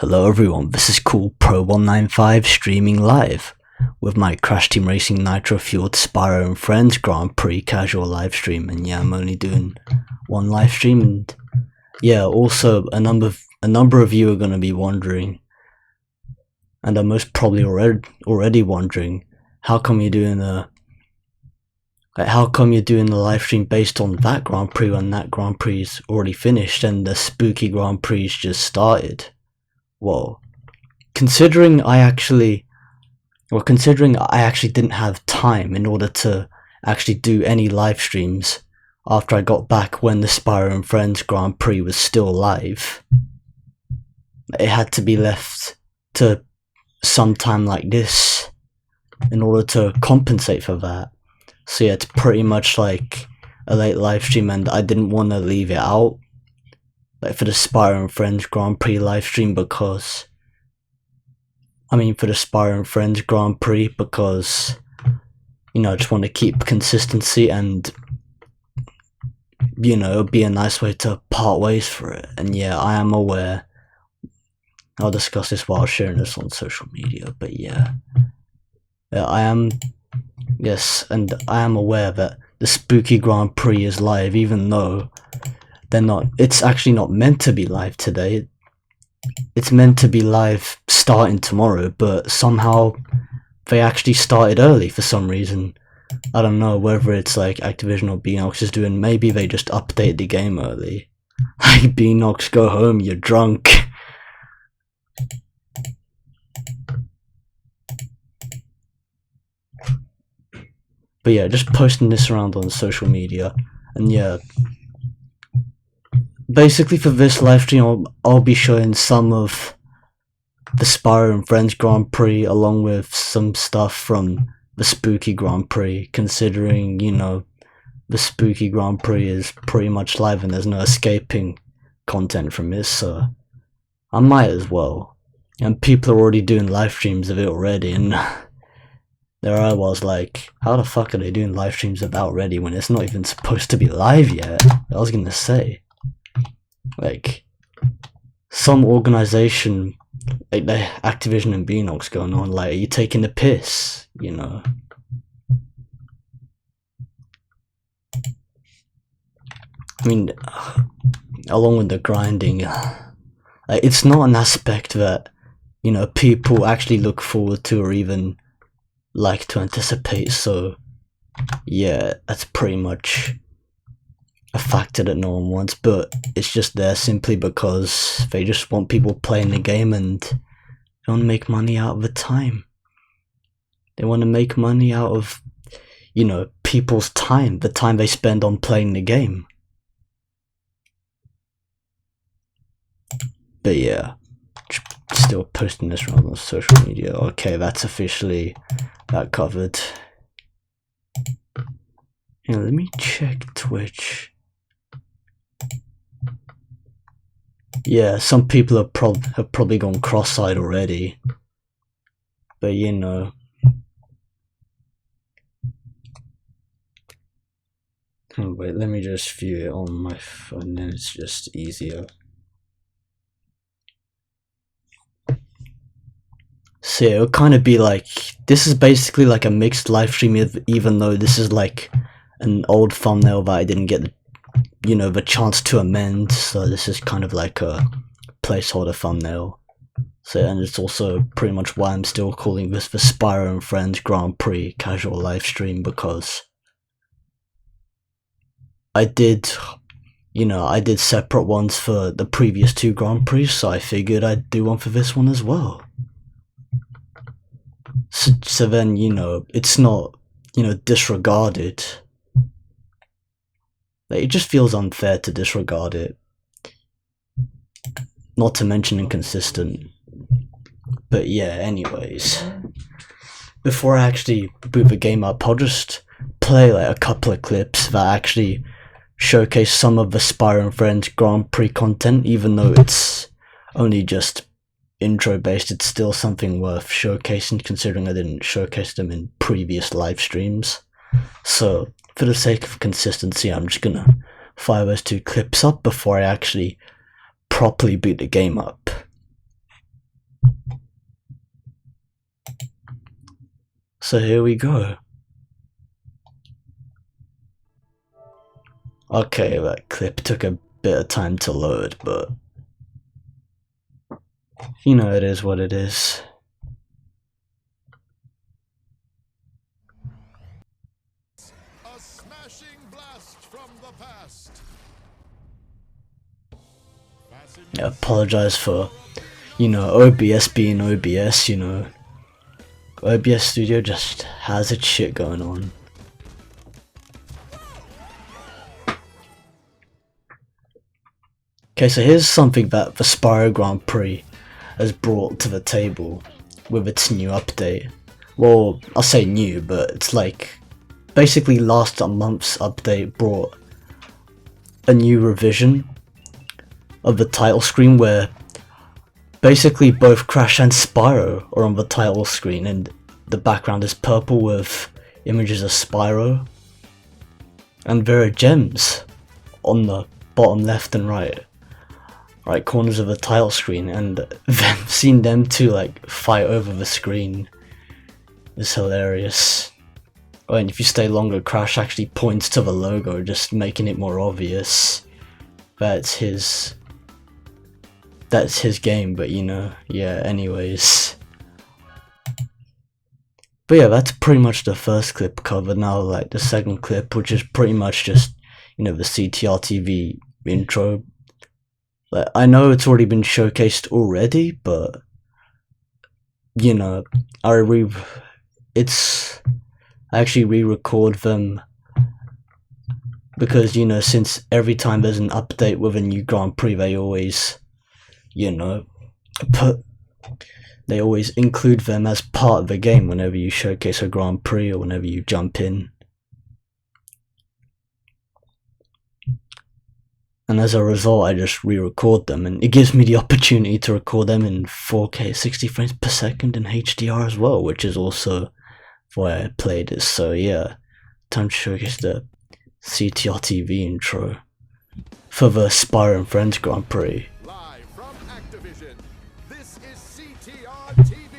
Hello everyone, this is Cool Pro 195 streaming live with my Crash Team Racing Nitro-Fueled Spyro and Friends Grand Prix casual live stream. And yeah, I'm only doing one live stream, and yeah, also a number of you are going to be wondering, and are most probably already wondering, how come you're doing the live stream based on that Grand Prix when that Grand Prix is already finished and the spooky Grand Prix just started? Well, considering I actually didn't have time in order to actually do any live streams after I got back when the Spyro and Friends Grand Prix was still live, it had to be left to some time like this in order to compensate for that. So yeah, it's pretty much like a late live stream, and I didn't want to leave it out like for the Spyro and Friends Grand Prix live stream because I just want to keep consistency, and it'd be a nice way to part ways for it. And yeah, I am aware, I'll discuss this while sharing this on social media, but I am aware that the spooky Grand Prix is live, even though it's actually not meant to be live today. It's meant to be live starting tomorrow, but somehow they actually started early for some reason. I don't know whether it's like Activision or Beanox is doing, maybe they just updated the game early. Like, Beanox, go home, you're drunk. But yeah, just posting this around on social media, and yeah, basically for this live stream I'll be showing some of the Spyro and Friends Grand Prix along with some stuff from the spooky Grand Prix, considering the spooky Grand Prix is pretty much live and there's no escaping content from this, so I might as well. And people are already doing live streams of it already, and there I was like, how the fuck are they doing live streams of that already when it's not even supposed to be live yet? I was gonna say, like, some organization like the Activision and Beanox going on, like, are you taking the piss, I mean, along with the grinding, like, it's not an aspect that people actually look forward to or even like to anticipate, so yeah, that's pretty much a factor that no one wants, but it's just there simply because they just want people playing the game and they want to make money out of the time. They want to make money out of, people's time, the time they spend on playing the game. But yeah, still posting this around on social media. Okay, that's officially that covered. Let me check Twitch. Yeah, some people have probably gone cross-eyed already, but oh, wait, let me just view it on my phone, then it's just easier. So it'll kind of be like, this is basically like a mixed live stream, even though this is like an old thumbnail that I didn't get the chance to amend, so this is kind of like a placeholder thumbnail. So, and it's also pretty much why I'm still calling this the Spyro and Friends Grand Prix casual live stream, because I did separate ones for the previous two Grand Prix, so I figured I'd do one for this one as well. So then, it's not, disregarded. It just feels unfair to disregard it. Not to mention inconsistent. But yeah, anyways, before I actually boot the game up, I'll just play like a couple of clips that actually showcase some of the Spyro and Friends Grand Prix content. Even though it's only just intro based, it's still something worth showcasing, considering I didn't showcase them in previous live streams. So for the sake of consistency, I'm just gonna fire those two clips up before I actually properly boot the game up. So here we go. Okay, that clip took a bit of time to load, but you know, it is what it is. A smashing blast from the past. I apologize for, you know, OBS being OBS, you know. OBS Studio just has its shit going on. Okay, so here's something that the Spyro Grand Prix has brought to the table with its new update. Well, I'll say new, but it's like basically last month's update brought a new revision of the title screen where basically both Crash and Spyro are on the title screen, and the background is purple with images of Spyro, and there are gems on the bottom left and right corners of the title screen, and then seeing them two like fight over the screen is hilarious. Oh, and if you stay longer, Crash actually points to the logo, just making it more obvious that's his game, but you know, yeah, anyways. But yeah, that's pretty much the first clip covered. Now, like, the second clip, which is pretty much just, you know, the CTR TV intro. Like, I know it's already been showcased already, but you know, I actually re-record them because, you know, since every time there's an update with a new Grand Prix, they always, you know, they always include them as part of the game whenever you showcase a Grand Prix or whenever you jump in. And as a result, I just re-record them, and it gives me the opportunity to record them in 4K 60 frames per second in HDR as well, which is also why I played it. So yeah, time to showcase the CTR TV intro for the Spyro and Friends Grand Prix. Live from Activision, this is CTR TV.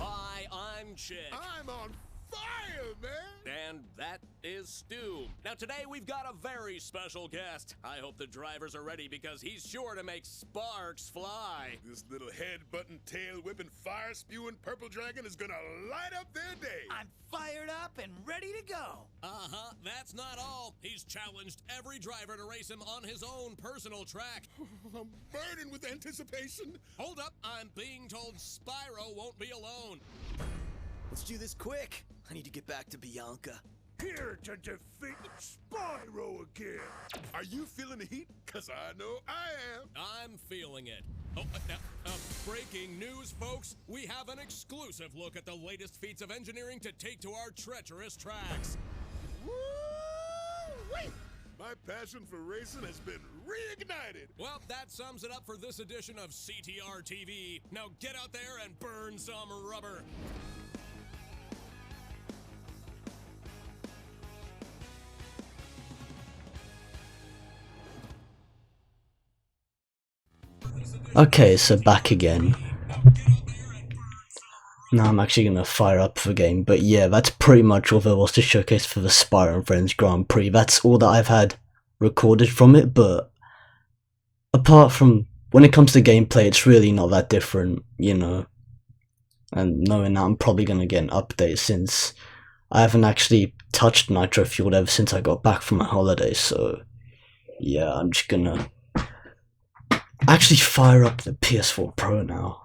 Hi, I'm Chick. I'm on fire, man! And that is Stu. Now today we've got a very special guest. I hope the drivers are ready because he's sure to make sparks fly. This little head-button, tail-whipping, fire-spewing purple dragon is gonna light up their day. I'm fired up and ready to go. Uh-huh, that's not all. He's challenged every driver to race him on his own personal track. I'm burning with anticipation. Hold up, I'm being told Spyro won't be alone. Let's do this quick. I need to get back to Bianca. Here to defeat Spyro again. Are you feeling the heat? Cause I know I am. I'm feeling it. Oh, breaking news, folks. We have an exclusive look at the latest feats of engineering to take to our treacherous tracks. Woo-wee! My passion for racing has been reignited. Well, that sums it up for this edition of CTR TV. Now get out there and burn some rubber. Okay, so back again. Now I'm actually gonna fire up the game, but yeah, that's pretty much all there was to showcase for the Spyro and Friends Grand Prix. That's all that I've had recorded from it, but apart from when it comes to gameplay, it's really not that different, you know. And knowing that I'm probably gonna get an update since I haven't actually touched Nitro-Fueled ever since I got back from my holiday, so yeah, I'm just gonna actually fire up the PS4 Pro now.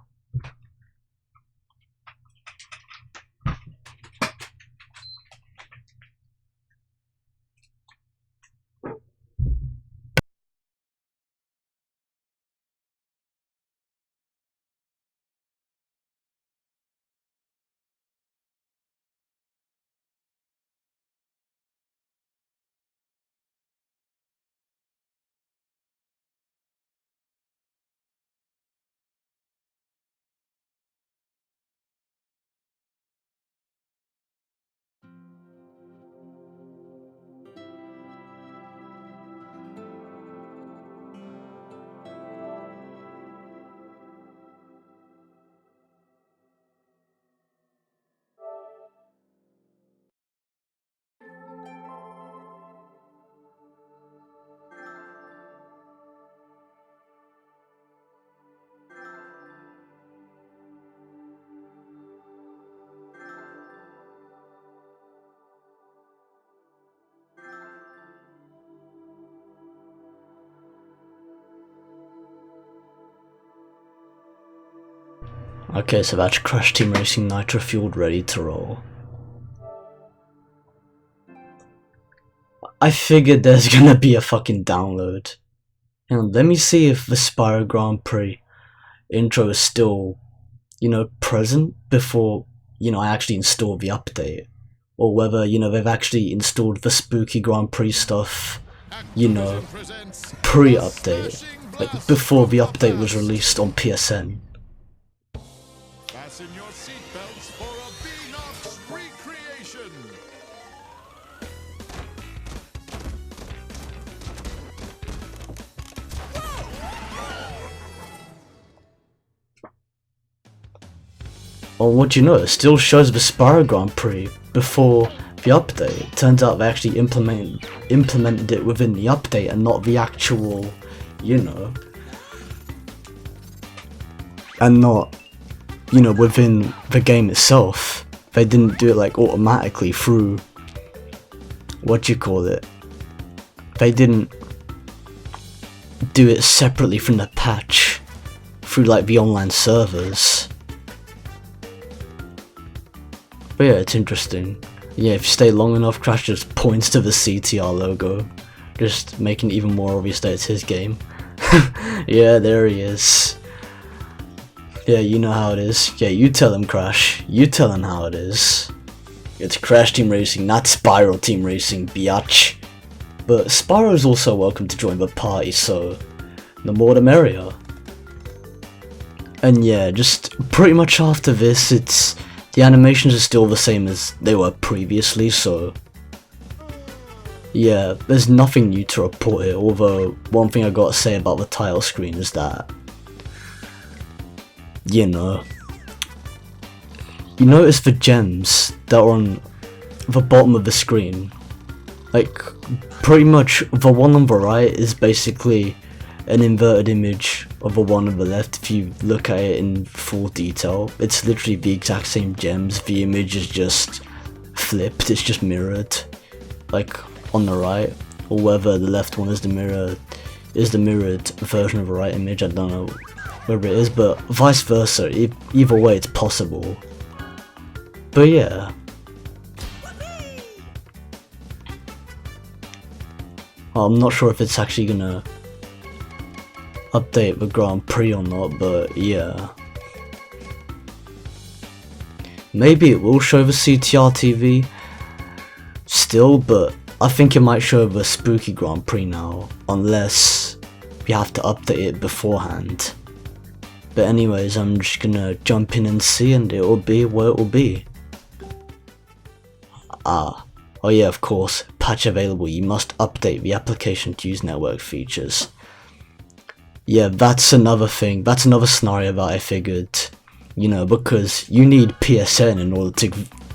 Okay, so that's Crash Team Racing Nitro-Fueled ready to roll. I figured there's gonna be a fucking download. And let me see if the Spyro Grand Prix intro is still, you know, present before, you know, I actually install the update. Or whether, you know, they've actually installed the spooky Grand Prix stuff, you know, pre-update. Like, before the update was released on PSN. Fasten your seatbelts for a Beanox recreation. Well, what do you know, it still shows the Spyro Grand Prix before the update. Turns out they actually implemented it within the update and not the actual, you know, and not, you know, within the game itself. They didn't do it like automatically through, what do you call it, they didn't do it separately from the patch through like the online servers. But yeah, it's interesting. Yeah, if you stay long enough, Crash just points to the CTR logo, just making it even more obvious that it's his game. Yeah, there he is. Yeah, you know how it is. Yeah, you tell him, Crash. You tell him how it is. It's Crash Team Racing, not Spyro Team Racing, biatch. But Spyro's also welcome to join the party, so the more the merrier. And yeah, just pretty much after this, it's the animations are still the same as they were previously, so yeah, there's nothing new to report here, although one thing I gotta say about the title screen is that, you know, you notice the gems that are on the bottom of the screen. Like, pretty much the one on the right is basically an inverted image of the one on the left. If you look at it in full detail, it's literally the exact same gems. The image is just flipped, it's just mirrored, like on the right, or whether the left one is the mirrored version of the right image. I don't know whether it is, but vice versa. Either way, it's possible. But yeah. I'm not sure if it's actually gonna update the Grand Prix or not, but yeah. Maybe it will show the CTR TV still, but I think it might show the spooky Grand Prix now, unless we have to update it beforehand. But anyways, I'm just gonna jump in and see, and it will be what it will be. Oh yeah, of course, patch available, you must update the application to use network features. Yeah, that's another thing, that's another scenario that I figured, you know, because you need PSN in order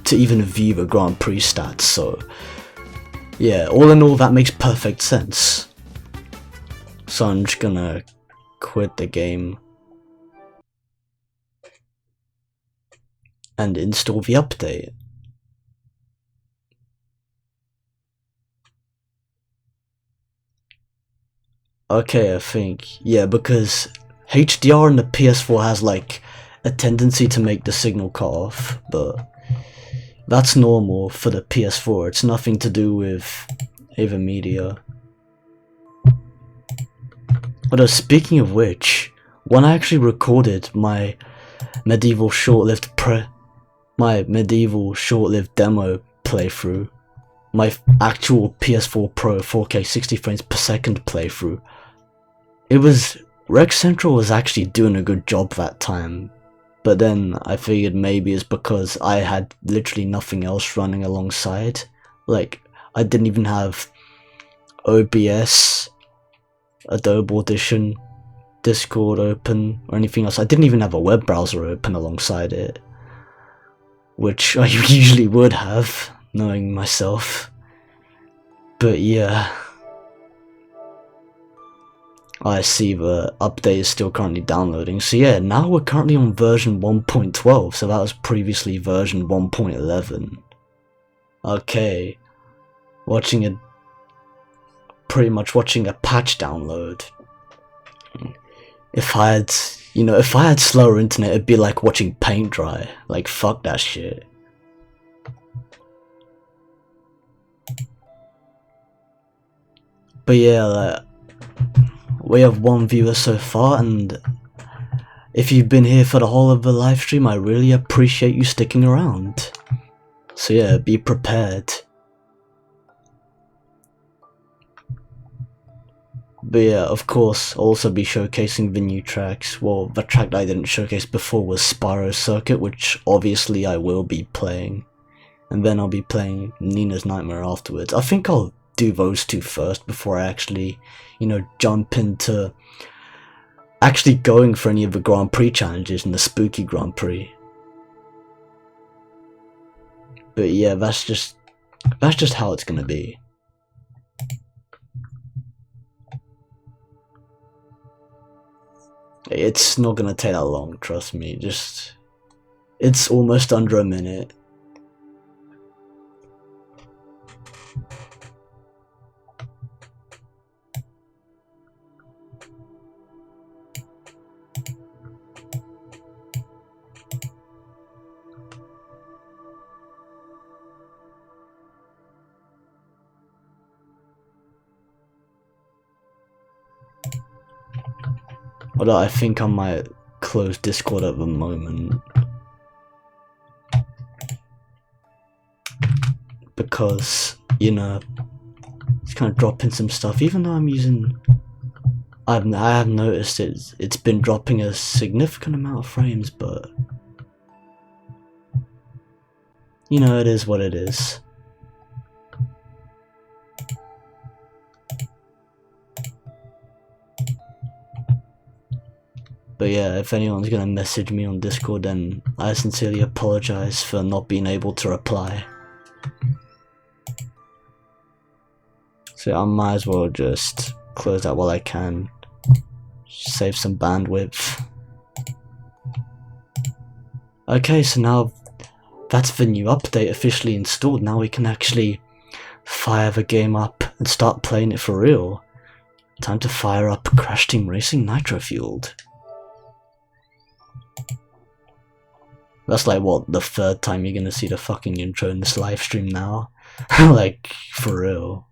to even view the Grand Prix stats, so yeah, all in all that makes perfect sense. So I'm just gonna quit the game and install the update. Okay, I think, yeah, because HDR in the PS4 has like a tendency to make the signal cut off, but that's normal for the PS4, it's nothing to do with Ava Media. Although, speaking of which, when I actually recorded my medieval short-lived demo playthrough, my actual PS4 Pro 4K 60 frames per second playthrough, Rec Central was actually doing a good job that time, but then I figured maybe it's because I had literally nothing else running alongside. Like, I didn't even have OBS, Adobe Audition, Discord open, or anything else. I didn't even have a web browser open alongside it, which I usually would have, knowing myself. But yeah, I see the update is still currently downloading. So yeah, now we're currently on version 1.12, so that was previously version 1.11. Okay, pretty much watching a patch download. If I had, You know, if I had slower internet, it'd be like watching paint dry. Like, fuck that shit. But yeah, like, we have 1 viewer so far, and if you've been here for the whole of the live stream, I really appreciate you sticking around. So yeah, be prepared. But yeah, of course, I'll also be showcasing the new tracks. Well, the track that I didn't showcase before was Spyro Circuit, which obviously I will be playing. And then I'll be playing Nina's Nightmare afterwards. I think I'll do those 2 first before I actually, you know, jump into actually going for any of the Grand Prix challenges in the Spooky Grand Prix. But yeah, that's just how it's gonna be. It's not gonna take that long, trust me. It's almost under a minute. Although I think I might close Discord at the moment. Because, you know, it's kind of dropping some stuff. Even though I'm using... I have noticed it's been dropping a significant amount of frames, but... you know, it is what it is. But yeah, if anyone's gonna message me on Discord, then I sincerely apologize for not being able to reply. So I might as well just close that while I can. Save some bandwidth. Okay, so now that's the new update officially installed. Now we can actually fire the game up and start playing it for real. Time to fire up Crash Team Racing Nitro-Fueled. That's like, what, the 3rd time you're gonna see the fucking intro in this live stream now? Like, for real.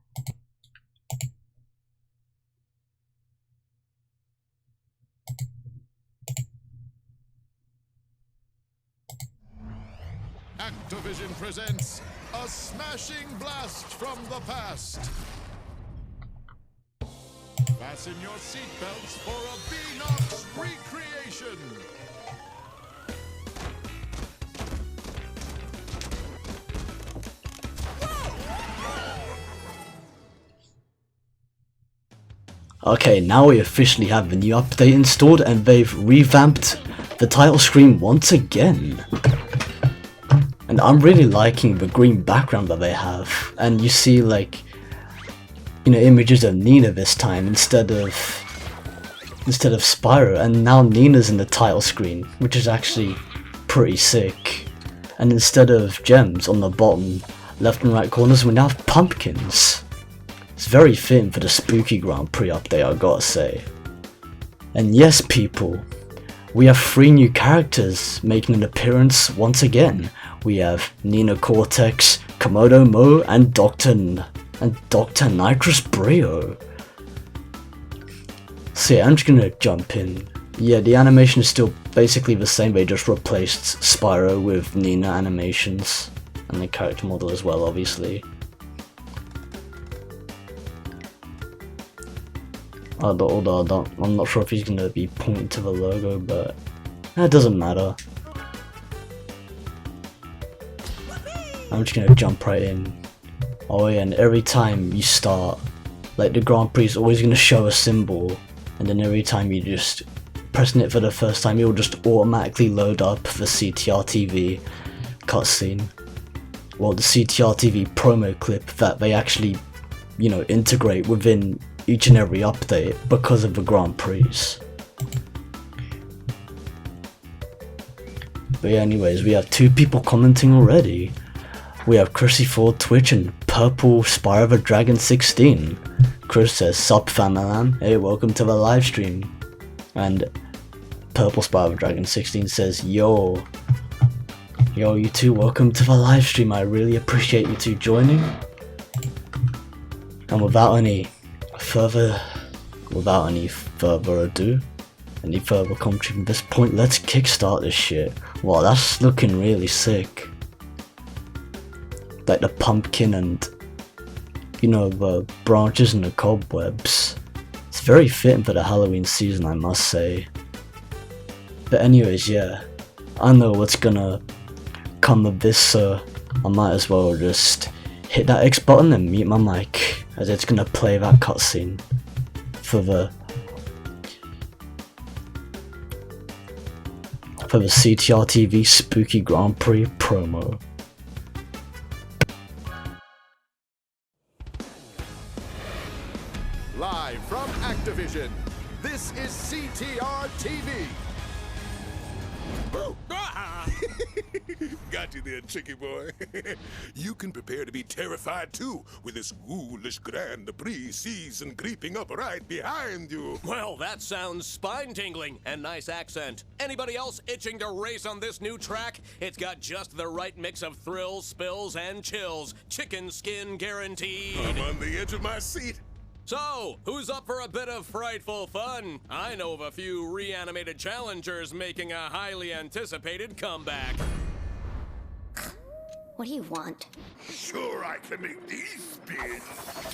Activision presents a smashing blast from the past. Fasten your seatbelts for a Beanox recreation. Okay, now we officially have the new update installed, and they've revamped the title screen once again. And I'm really liking the green background that they have. And you see, like, you know, images of Nina this time instead of Spyro, and now Nina's in the title screen, which is actually pretty sick. And instead of gems on the bottom left and right corners, we now have pumpkins. It's very fitting for the Spooky Grand Prix update, I gotta say. And yes, people, we have 3 new characters making an appearance once again. We have Nina Cortex, Komodo Mo, and Dr. Nitrous Brio. So yeah, I'm just gonna jump in. Yeah, the animation is still basically the same, they just replaced Spyro with Nina animations. And the character model as well, obviously. Although I'm not sure if he's gonna be pointing to the logo, but that doesn't matter. I'm just gonna jump right in. Oh yeah, and every time you start, like, the Grand Prix is always gonna show a symbol, and then every time you just pressing it for the first time, it will just automatically load up the CTR TV cutscene. Well, the CTR TV promo clip that they actually, you know, integrate within each and every update because of the Grand Prix. But yeah, anyways, we have 2 people commenting already. We have Cresoir Twitch and Purple Spyro the Dragon 16. Chris says, "Sup fam man, hey, welcome to the live stream." And Purple Spyro Dragon 16 says, Yo, you two, welcome to the live stream. I really appreciate you two joining. And without any further ado, any further commentary from this point, let's kickstart this shit. Wow, that's looking really sick. Like the pumpkin and, you know, the branches and the cobwebs. It's very fitting for the Halloween season, I must say. But anyways, yeah, I know what's gonna come of this, so I might as well just hit that X button and mute my mic, as it's gonna play that cutscene for the CTR TV Spooky Grand Prix promo. Live from Activision, this is CTR TV. Got you there, chicky boy. You can prepare to be terrified too with this ghoulish Grand Prix season creeping up right behind you. Well, that sounds spine-tingling and nice accent. Anybody else itching to race on this new track? It's got just the right mix of thrills, spills, and chills. Chicken skin guaranteed. I'm on the edge of my seat. So, who's up for a bit of frightful fun? I know of a few reanimated challengers making a highly anticipated comeback. What do you want? Sure, I can make these spin.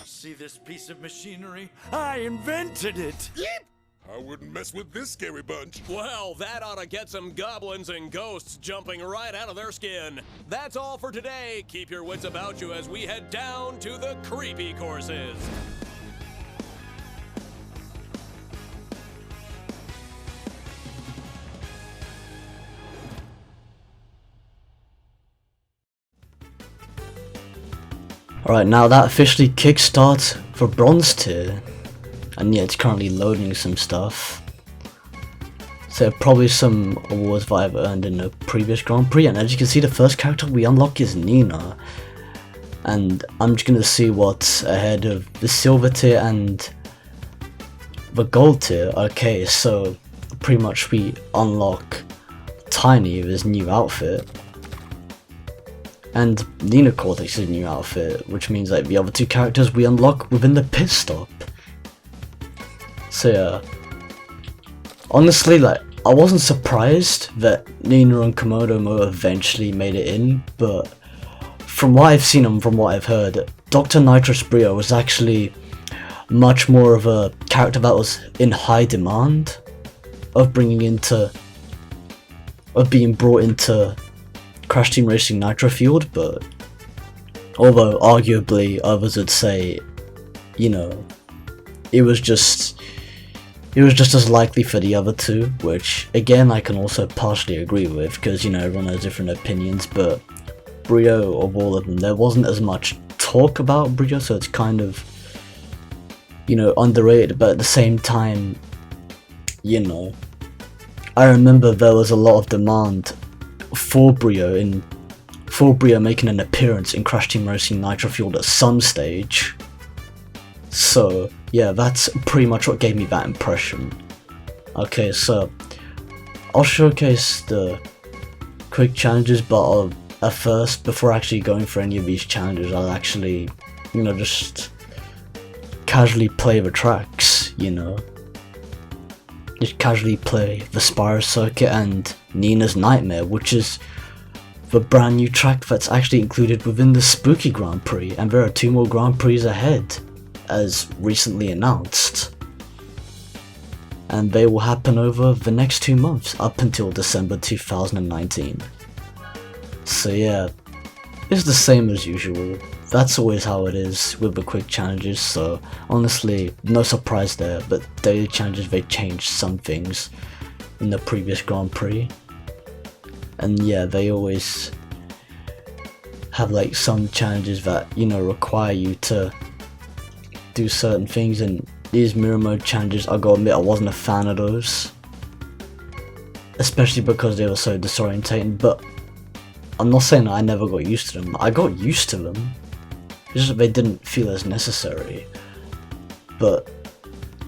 See this piece of machinery? I invented it! Yep. I wouldn't mess with this scary bunch. Well, that ought to get some goblins and ghosts jumping right out of their skin. That's all for today. Keep your wits about you as we head down to the creepy courses. Alright, now that officially kickstarts for bronze tier, and yeah, it's currently loading some stuff. So probably some awards that I've earned in the previous Grand Prix, and as you can see, the first character we unlock is Nina. And I'm just gonna see what's ahead of the silver tier and the gold tier. Okay, so pretty much we unlock Tiny with his new outfit. And Nina Cortex's new outfit, which means like the other two characters we unlock within the pit stop. So yeah, honestly, like, I wasn't surprised that Nina and Komodo eventually made it in, but from what I've seen and from what I've heard, Dr. Nitrous Brio was actually much more of a character that was in high demand of being brought into Crash Team Racing Nitro-Fueled, but although arguably others would say, you know, it was just as likely for the other two, which again I can also partially agree with, because, you know, everyone has different opinions, but Brio, of all of them, there wasn't as much talk about Brio, so it's kind of, you know, underrated, but at the same time, you know, I remember there was a lot of demand for Brio making an appearance in Crash Team Racing Nitro-Fueled at some stage. So yeah, that's pretty much what gave me that impression. Okay, so I'll showcase the quick challenges, but at first, before actually going for any of these challenges, I'll actually, you know, just casually play the tracks, you know. Just casually play the Spyro circuit and Nina's Nightmare, which is the brand new track that's actually included within the Spooky Grand Prix, and there are 2 more Grand Prix ahead, as recently announced. And they will happen over the next 2 months, up until December 2019. So yeah, it's the same as usual. That's always how it is with the quick challenges, so honestly, no surprise there, but daily challenges, they changed some things in the previous Grand Prix. And yeah, they always have like some challenges that, you know, require you to do certain things, and these mirror mode challenges, I gotta admit, I wasn't a fan of those. Especially because they were so disorientating, but I'm not saying that I never got used to them. I got used to them. It's just that they didn't feel as necessary. But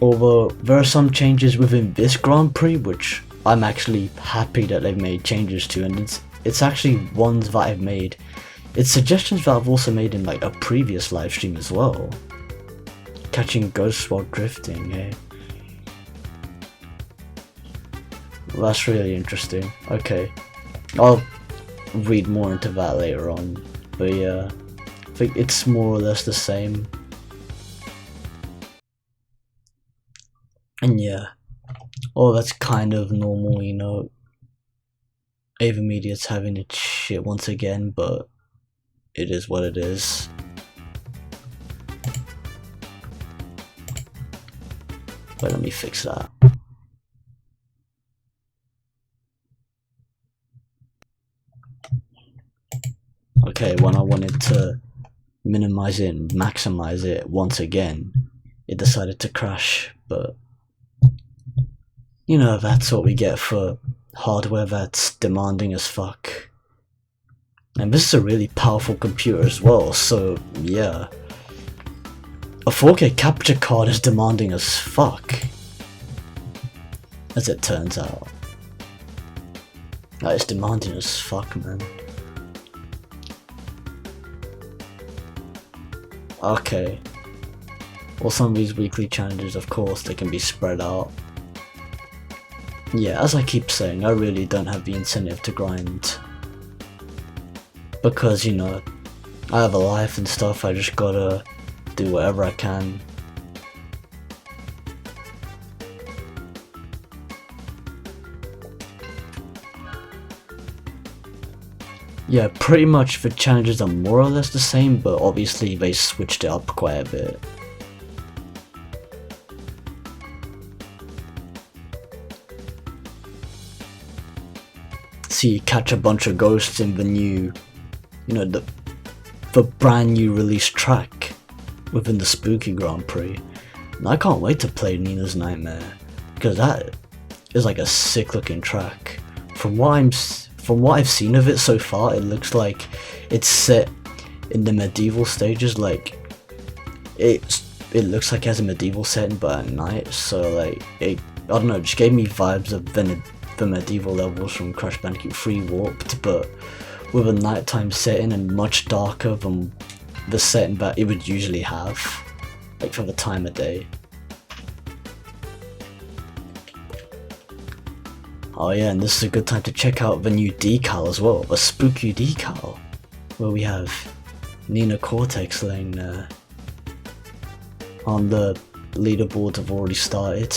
although there are some changes within this Grand Prix which I'm actually happy that they've made changes to, and it's actually ones that I've made. It's suggestions that I've also made in like a previous live stream as well. Catching ghosts while drifting, eh? Well, that's really interesting. Okay, I'll read more into that later on, but yeah, I think it's more or less the same. And yeah, oh, that's kind of normal, you know. Ava Media's having its shit once again, but it is what it is. Wait, let me fix that. Okay, when I wanted to minimize it and maximize it once again, it decided to crash, but you know, that's what we get for hardware that's demanding as fuck. And this is a really powerful computer as well, so yeah. A 4K capture card is demanding as fuck, as it turns out. That is demanding as fuck, man. Okay. Well, some of these weekly challenges, of course, they can be spread out. Yeah, as I keep saying, I really don't have the incentive to grind. Because, you know, I have a life and stuff, I just gotta do whatever I can. Yeah, pretty much the challenges are more or less the same, but obviously they switched it up quite a bit. So you catch a bunch of ghosts in the new, you know, the brand new release track within the Spooky Grand Prix. And I can't wait to play Nina's Nightmare, because that is like a sick looking track. From what I've seen of it so far, it looks like it's set in the medieval stages. Like it looks like it has a medieval setting but at night, so like I don't know, it just gave me vibes of the medieval levels from Crash Bandicoot 3 Warped, but with a nighttime setting and much darker than the setting that it would usually have, like for the time of day. Oh yeah, and this is a good time to check out the new decal as well, a spooky decal, where we have Nina Cortex laying there. On the leaderboards have already started.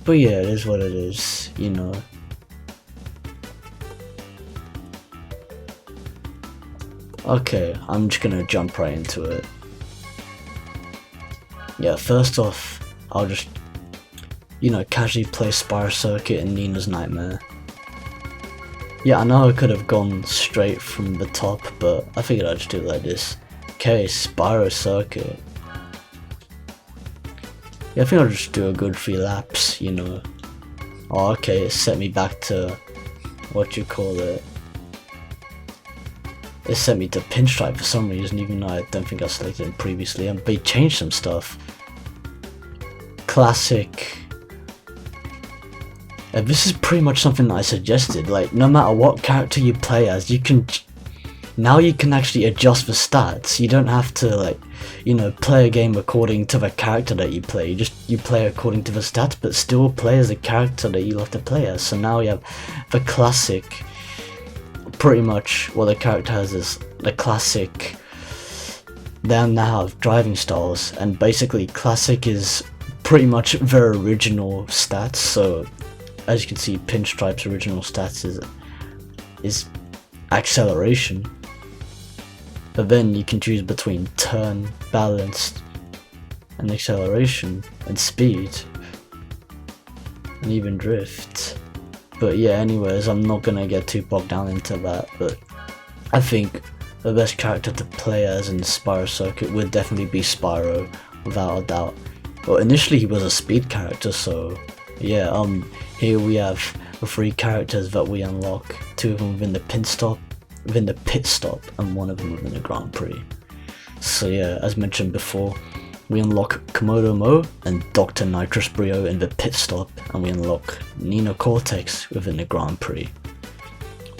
But yeah, it is what it is, you know. Okay, I'm just gonna jump right into it. Yeah, first off, I'll just, you know, casually play Spyro Circuit and Nina's Nightmare. Yeah, I know I could have gone straight from the top, but I figured I'd just do it like this. Okay, Spyro Circuit. Yeah, I think I'll just do a good 3 laps, you know. Oh, okay, it set me back to, what you call it. It set me to Pinstripe for some reason, even though I don't think I selected it previously, and they changed some stuff. Classic. And this is pretty much something that I suggested, like no matter what character you play as, you can actually adjust the stats. You don't have to, like, you know, play a game according to the character that you play. You play according to the stats, but still play as the character that you love to play as. So now you have the classic, pretty much what the character has is the classic. They now have driving styles, and basically classic is pretty much their original stats. So as you can see, Pinstripe's original stats is acceleration, but then you can choose between turn, balanced, and acceleration, and speed, and even drift. But yeah, anyways, I'm not gonna get too bogged down into that, but I think the best character to play as in the Spyro Circuit would definitely be Spyro, without a doubt. Well, initially he was a speed character, so yeah, here we have the 3 characters that we unlock, 2 of them within the pit stop, and 1 of them within the Grand Prix. So yeah, as mentioned before, we unlock Komodo Mo and Dr. Nitrous Brio in the pit stop, and we unlock Nino Cortex within the Grand Prix.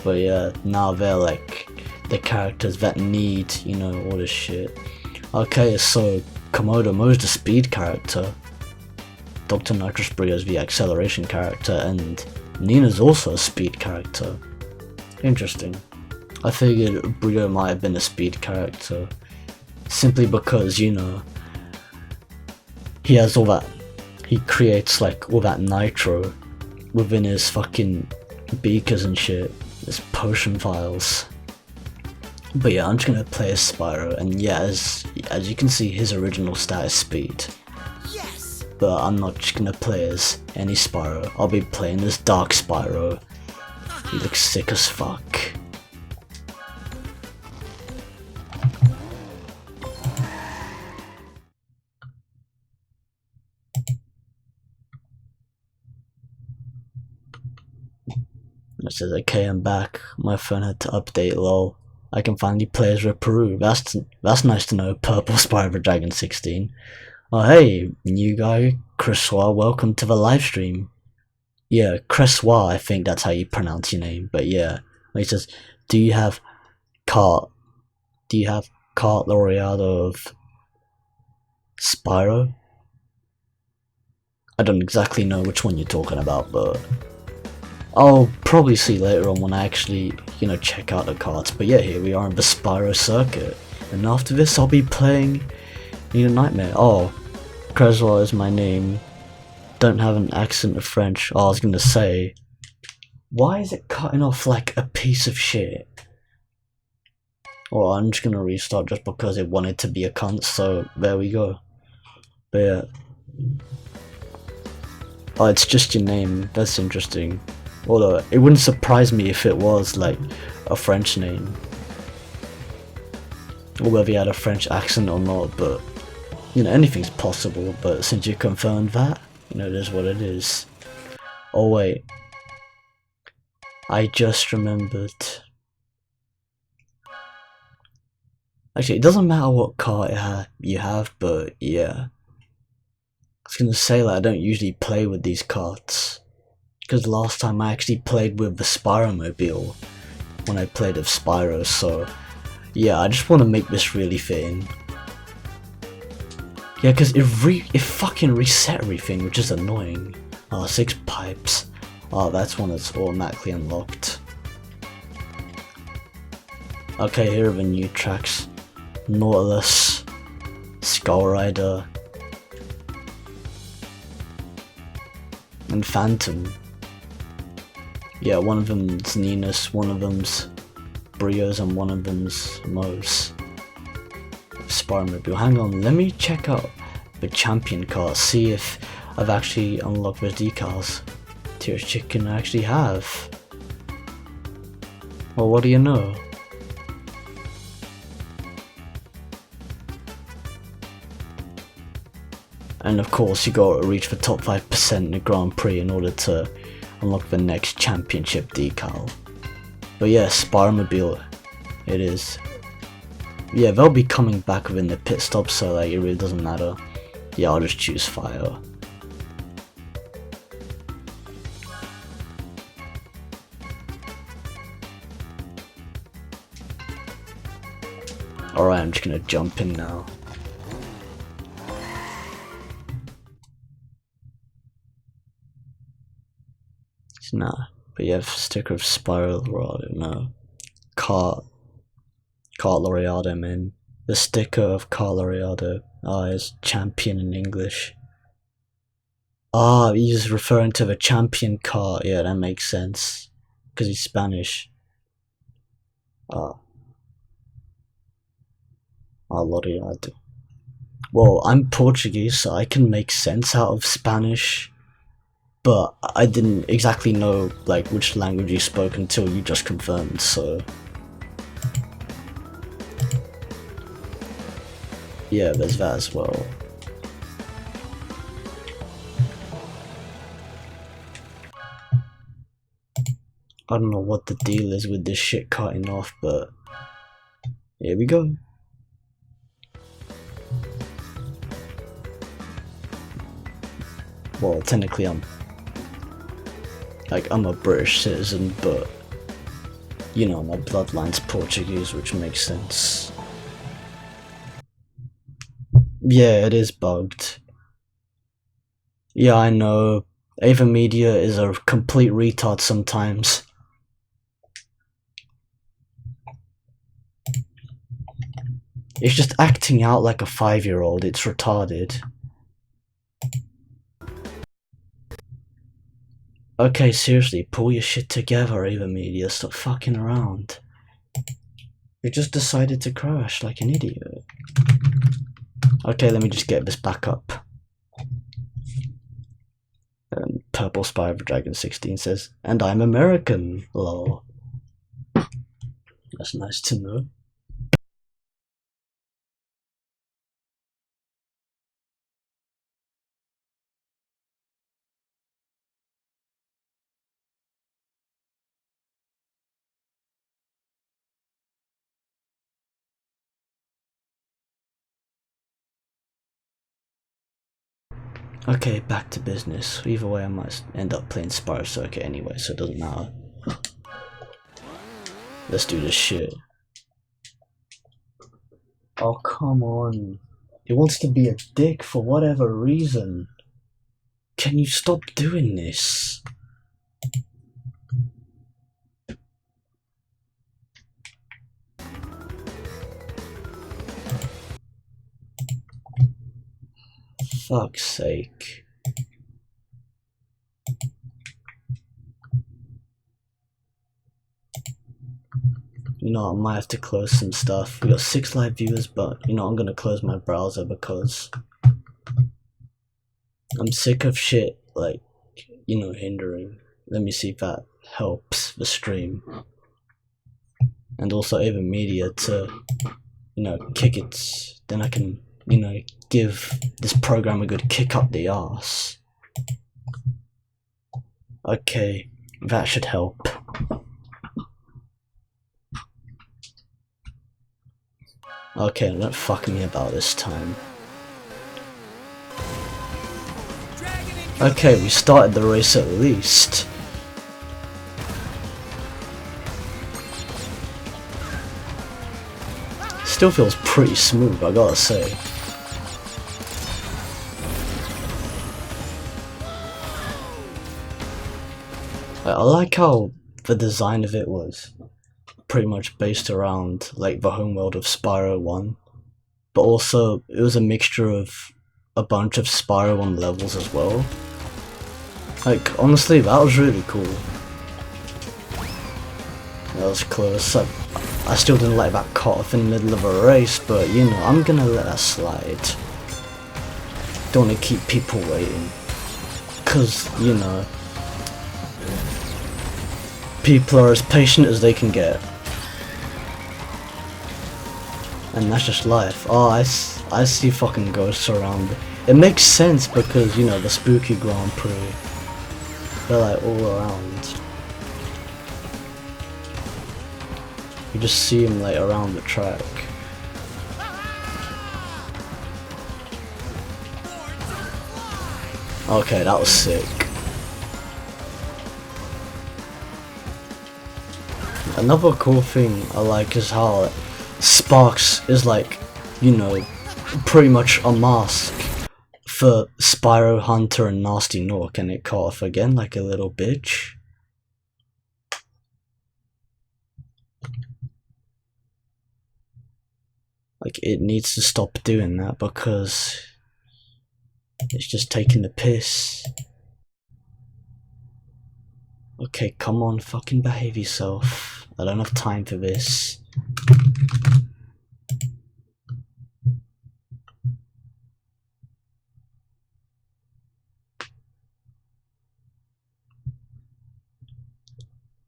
But yeah, now they're like the characters that need, you know, all this shit. Okay, so Komodo Mo's the speed character, Dr. Nitrous Brio's the acceleration character, and Nina's also a speed character. Interesting. I figured Brio might have been a speed character, simply because, you know, he has all that, he creates like all that nitro within his fucking beakers and shit, his potion vials. But yeah, I'm just gonna play as Spyro, and yeah, as you can see, his original stat is speed. Yes! But I'm not just gonna play as any Spyro, I'll be playing as Dark Spyro. He looks sick as fuck. It says, okay, I'm back. My phone had to update, lol. I can finally play as Peru. That's nice to know. Purple Spyro Dragon 16. Oh hey, new guy, Cresoir, welcome to the live stream. Yeah, Cresoir, I think that's how you pronounce your name, but yeah. He says, do you have cart Laureado of Spyro? I don't exactly know which one you're talking about, but I'll probably see later on when I actually, you know, check out the cards. But yeah, here we are in the Spyro circuit, and after this I'll be playing Need a Nightmare. Oh, Cresoir is my name. Don't have an accent of French. Oh, I was gonna say, why is it cutting off like a piece of shit? Well, I'm just gonna restart just because it wanted to be a cunt, so there we go. But yeah. Oh, it's just your name. That's interesting. Although, it wouldn't surprise me if it was, like, a French name. Or whether he had a French accent or not, but, you know, anything's possible. But since you confirmed that, you know, it is what it is. Oh, wait. I just remembered. Actually, it doesn't matter what car you have, but yeah. I was gonna say, like, I don't usually play with these carts. Because last time I actually played with the Spyromobile when I played with Spyro, so yeah, I just want to make this really fit in. Yeah, because it fucking reset everything, which is annoying. 6 pipes. Oh, that's one that's automatically unlocked. Okay, here are the new tracks. Nautilus, Skull Rider, and Phantom. Yeah, one of them's Ninus, one of them's Brio's, and one of them's Mo's. Spyromobile. Hang on, let me check out the champion card, see if I've actually unlocked the decals. Tears Chicken I actually have. Well, what do you know? And of course, you gotta reach the top 5% in the Grand Prix in order to unlock the next championship decal. But yeah, Spyromobile, it is. Yeah, they'll be coming back within the pit stop, so like, it really doesn't matter. Yeah, I'll just choose fire. Alright, I'm just gonna jump in now. Nah, but you have sticker of Spyro Laureado, no. Kart Laureado, man. The sticker of Kart Laureado. Is champion in English. He's referring to the champion car. Yeah, that makes sense. Because he's Spanish. Laureado. Well, I'm Portuguese, so I can make sense out of Spanish. But I didn't exactly know like which language you spoke until you just confirmed, so yeah, there's that as well. I don't know what the deal is with this shit cutting off, but here we go. well, technically I'm a British citizen, but you know, my bloodline's Portuguese, which makes sense. Yeah, it is bugged. Yeah, I know. Ava Media is a complete retard sometimes. It's just acting out like a 5-year-old, it's retarded. Okay, seriously, pull your shit together, Ava Media, stop fucking around. You just decided to crash like an idiot. Okay, let me just get this back up. Purple Spyro Dragon 16 says, and I'm American, lol. That's nice to know. Okay, back to business. Either way, I might end up playing Spyro Circuit anyway, so it doesn't matter. Let's do this shit. Oh, come on. He wants to be a dick for whatever reason. Can you stop doing this? Fuck's sake. You know, I might have to close some stuff. We got 6 live viewers, but you know, I'm gonna close my browser because I'm sick of shit, like, you know, hindering. Let me see if that helps the stream. And also Ava Media to, you know, kick it. Then I can, you know, give this program a good kick up the arse. Okay, that should help. Okay, don't fuck me about this time. Okay, we started the race at least. Still feels pretty smooth, I gotta say. I like how the design of it was pretty much based around like the homeworld of Spyro 1, but also it was a mixture of a bunch of Spyro 1 levels as well. Like, honestly, that was really cool. That was close. I still didn't like that cut off in the middle of a race, but you know, I'm gonna let that slide. Don't want to keep people waiting, cause you know, people are as patient as they can get. And that's just life. Oh, I see fucking ghosts around. It makes sense because, you know, the spooky Grand Prix. They're like all around. You just see them like around the track. Okay, that was sick. Another cool thing I like is how Sparks is like, you know, pretty much a mask for Spyro, Hunter and Nasty Nork, and it caught off again like a little bitch. Like, it needs to stop doing that because it's just taking the piss. Okay, come on, fucking behave yourself. I don't have time for this.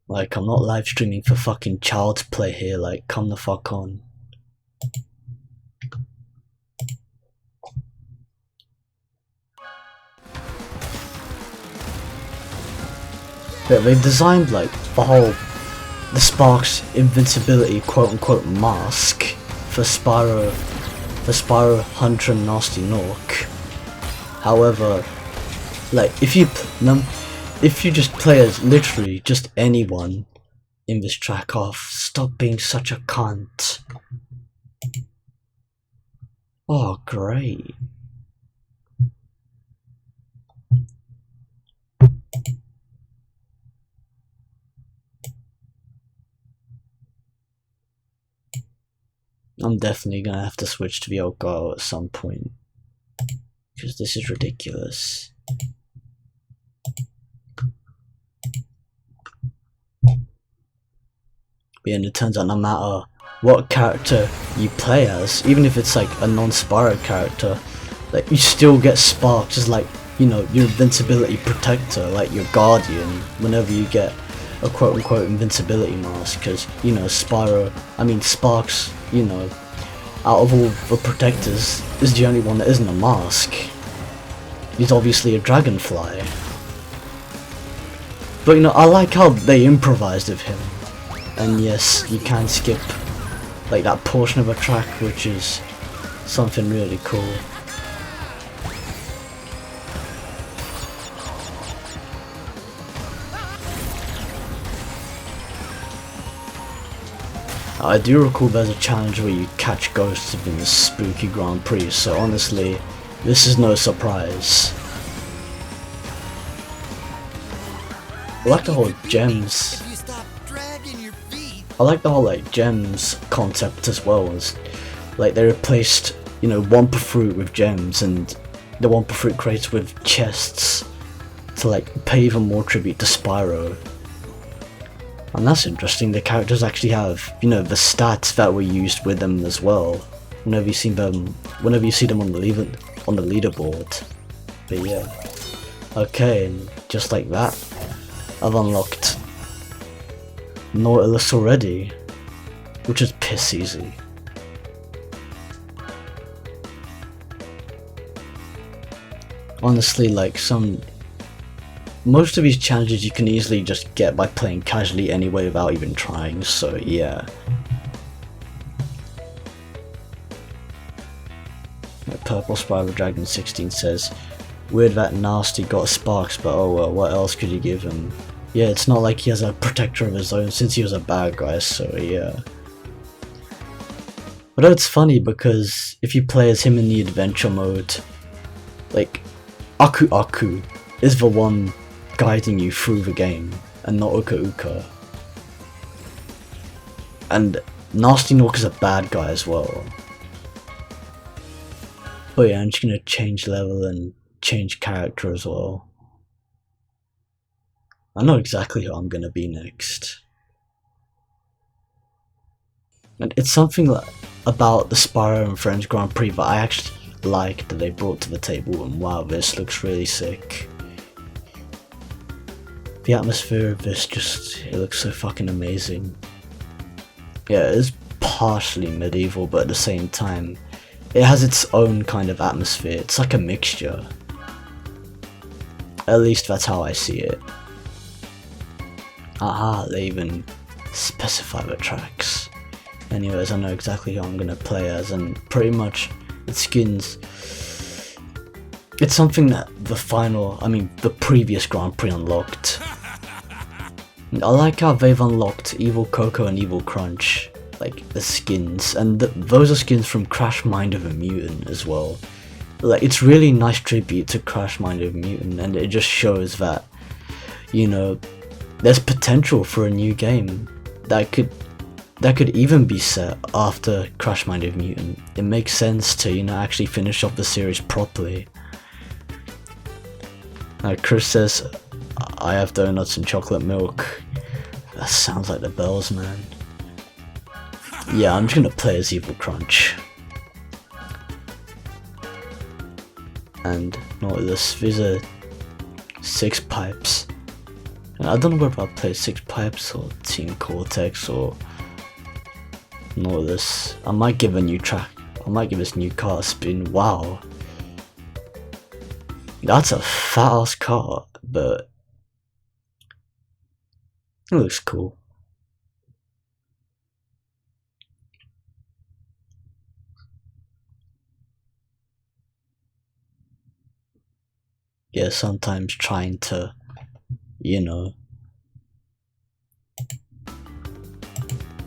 Like, I'm not live streaming for fucking Child's Play here, like, come the fuck on. Yeah, they've designed, like, the Sparks invincibility quote-unquote mask for Spyro, Hunter and Nasty Nork. However, Like, if you just play as literally just anyone in this track off, stop being such a cunt. Oh, great. I'm definitely gonna have to switch to the old girl at some point, because this is ridiculous. And it turns out no matter what character you play as, even if it's like a non-Spyro character, like you still get sparks as like, you know, your invincibility protector, like your guardian, whenever you get a quote-unquote invincibility mask, because, you know, Sparks, you know, out of all the protectors, is the only one that isn't a mask. He's obviously a dragonfly. But, you know, I like how they improvised with him. And yes, you can skip like that portion of a track, which is something really cool. I do recall there's a challenge where you catch ghosts in the spooky Grand Prix, so honestly, this is no surprise. I like the whole gems. I like the whole like gems concept as well, as like they replaced, you know, Wumpa Fruit with gems and the Wumpa Fruit crates with chests to like pay even more tribute to Spyro. And that's interesting, the characters actually have, you know, the stats that were used with them as well, whenever you see them on the leaderboard. But yeah. Okay, and just like that, I've unlocked Nautilus already, which is piss easy. Honestly, like most of these challenges you can easily just get by playing casually anyway without even trying, so yeah. Purple Spyro Dragon 16 says, weird that Nasty got sparks, but oh well, what else could you give him? Yeah, it's not like he has a protector of his own since he was a bad guy, so yeah. Although it's funny because if you play as him in the adventure mode, like, Aku Aku is the one guiding you through the game, and not Uka Uka. And Nasty Nork is a bad guy as well. But yeah, I'm just gonna change level and change character as well. I know exactly who I'm gonna be next. And it's something about the Spyro and Friends Grand Prix that I actually like that they brought to the table, and wow, this looks really sick. The atmosphere of this it looks so fucking amazing. Yeah, it is partially medieval, but at the same time, it has its own kind of atmosphere. It's like a mixture. At least that's how I see it. Aha, they even specify the tracks. Anyways, I know exactly who I'm gonna play as, and pretty much the skins. It's something that the previous Grand Prix unlocked. I like how they've unlocked Evil Coco and Evil Crunch, like the skins, and those are skins from Crash Mind of a Mutant as well. Like, it's really nice tribute to Crash Mind of a Mutant, and it just shows that, you know, there's potential for a new game that could even be set after Crash Mind of a Mutant. It makes sense to, you know, actually finish off the series properly. Chris says, I have donuts and chocolate milk. That sounds like the bells, man. Yeah, I'm just gonna play as Evil Crunch. And Nautilus, these are 6 pipes. And I don't know whether I'll play 6 pipes or Team Cortex or Nautilus. I might give this new car a spin. Wow. That's a fat ass car, but it looks cool. yeah, sometimes trying to, you know,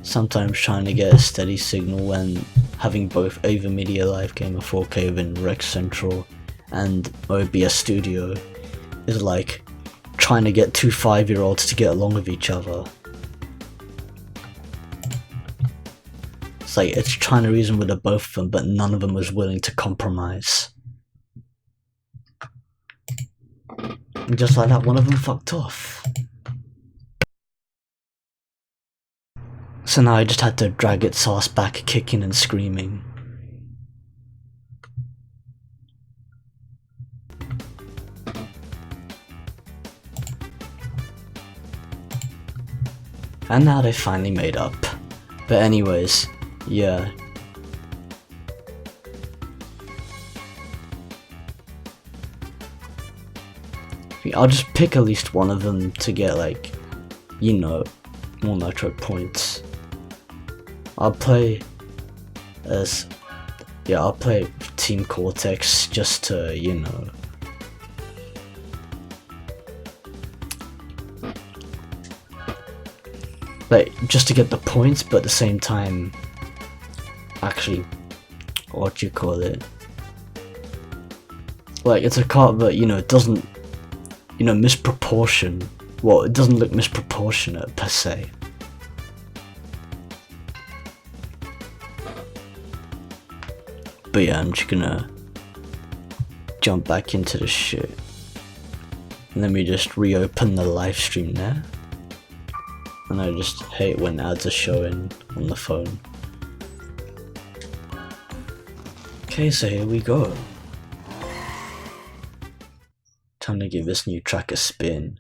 sometimes trying to get a steady signal when having both AverMedia Live Gamer 4K within Rec Central and OBS Studio is like trying to get two 5-year-olds to get along with each other. It's like it's trying to reason with the both of them, but none of them was willing to compromise. And just like that, one of them fucked off. So now I just had to drag its ass back, kicking and screaming. And now they finally made up. But anyways, yeah. I'll just pick at least one of them to get, like, you know, more Nitro points. I'll play as, yeah, I'll play Team Cortex just to, you know, like, just to get the points, but at the same time, actually, what do you call it? Like, it's a card that, you know, it doesn't, you know, misproportion. Well, it doesn't look misproportionate per se. But yeah, I'm just gonna jump back into the shit. And let me just reopen the live stream there. And I just hate when ads are showing on the phone. Okay, so here we go. Time to give this new track a spin.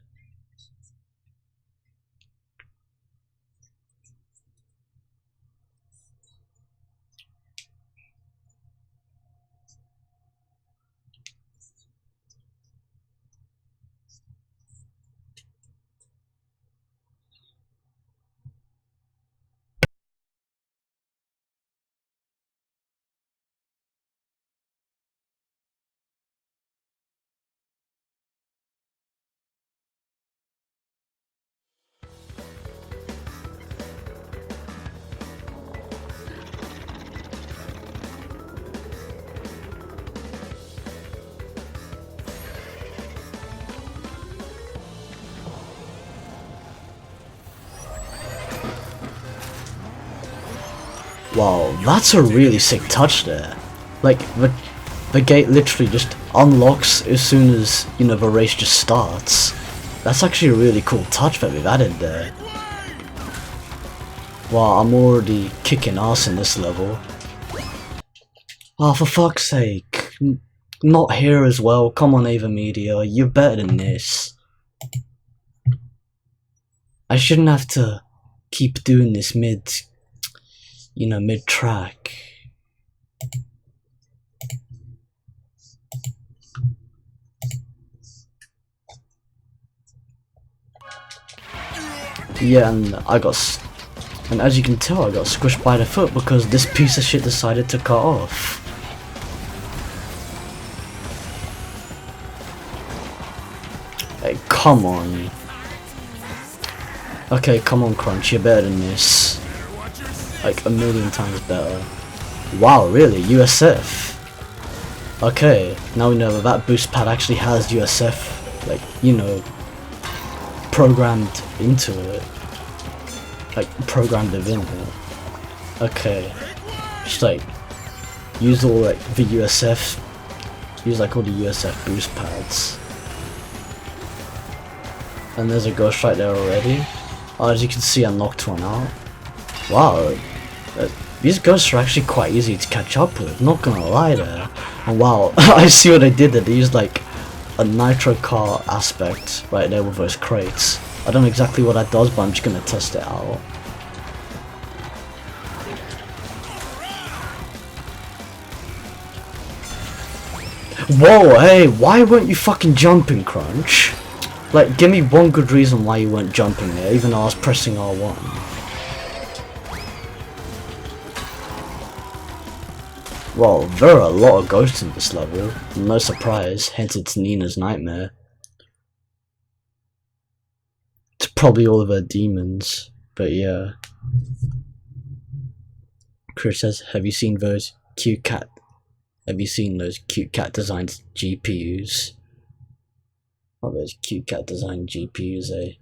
Wow, that's a really sick touch there. Like, the gate literally just unlocks as soon as, you know, the race just starts. That's actually a really cool touch that we've added there. Wow, I'm already kicking ass in this level. Oh, for fuck's sake. Not here as well. Come on, AverMedia, you're better than this. I shouldn't have to keep doing this mid-track. Yeah, and as you can tell, I got squished by the foot because this piece of shit decided to cut off. Hey, come on. Okay, come on, Crunch, you're better than this. Like, a million times better. Wow, really? USF? Okay, now we know that that boost pad actually has USF, like, you know, programmed into it. Like, programmed within it. Okay. Just, like, use all, like, the USF, use, like, all the USF boost pads. And there's a ghost right there already. Oh, as you can see, I knocked one out. Wow. These ghosts are actually quite easy to catch up with, not gonna lie there. And wow, I see what they did there. They used like a nitro car aspect right there with those crates. I don't know exactly what that does, but I'm just gonna test it out. Whoa, hey, why weren't you fucking jumping, Crunch? Like, give me one good reason why you weren't jumping there, even though I was pressing R1. Well, there are a lot of ghosts in this level, no surprise, hence it's Nina's nightmare. It's probably all of her demons, but yeah. Chris says, have you seen those cute cat designed GPUs? Oh, those cute cat designed GPUs, eh?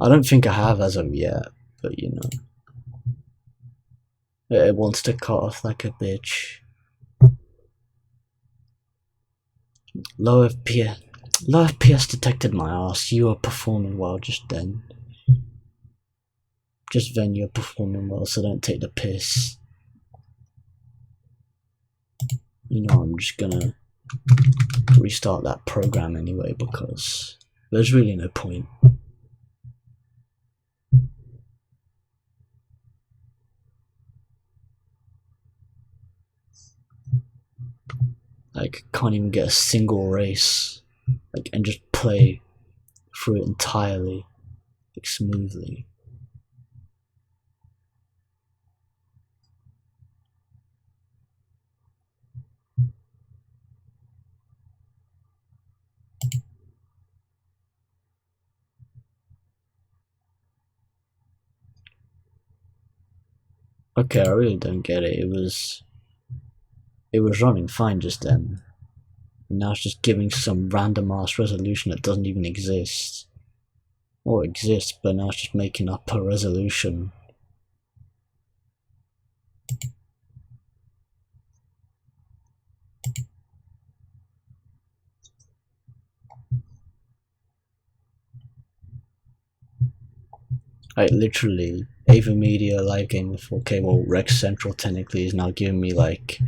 I don't think I have as of yet, but you know. It wants to cut off like a bitch. Low FPS detected my ass. You are performing well just then. Just then you're performing well, so don't take the piss. You know, I'm just gonna restart that program anyway because there's really no point. Like, can't even get a single race, like, and just play through it entirely, like, smoothly. Okay, I really don't get it. It was running fine just then. And now it's just giving some random ass resolution that doesn't even exist. Or exists, but now it's just making up a resolution. Like literally, Ava Media live game with 4K, well Rex Central technically is now giving me like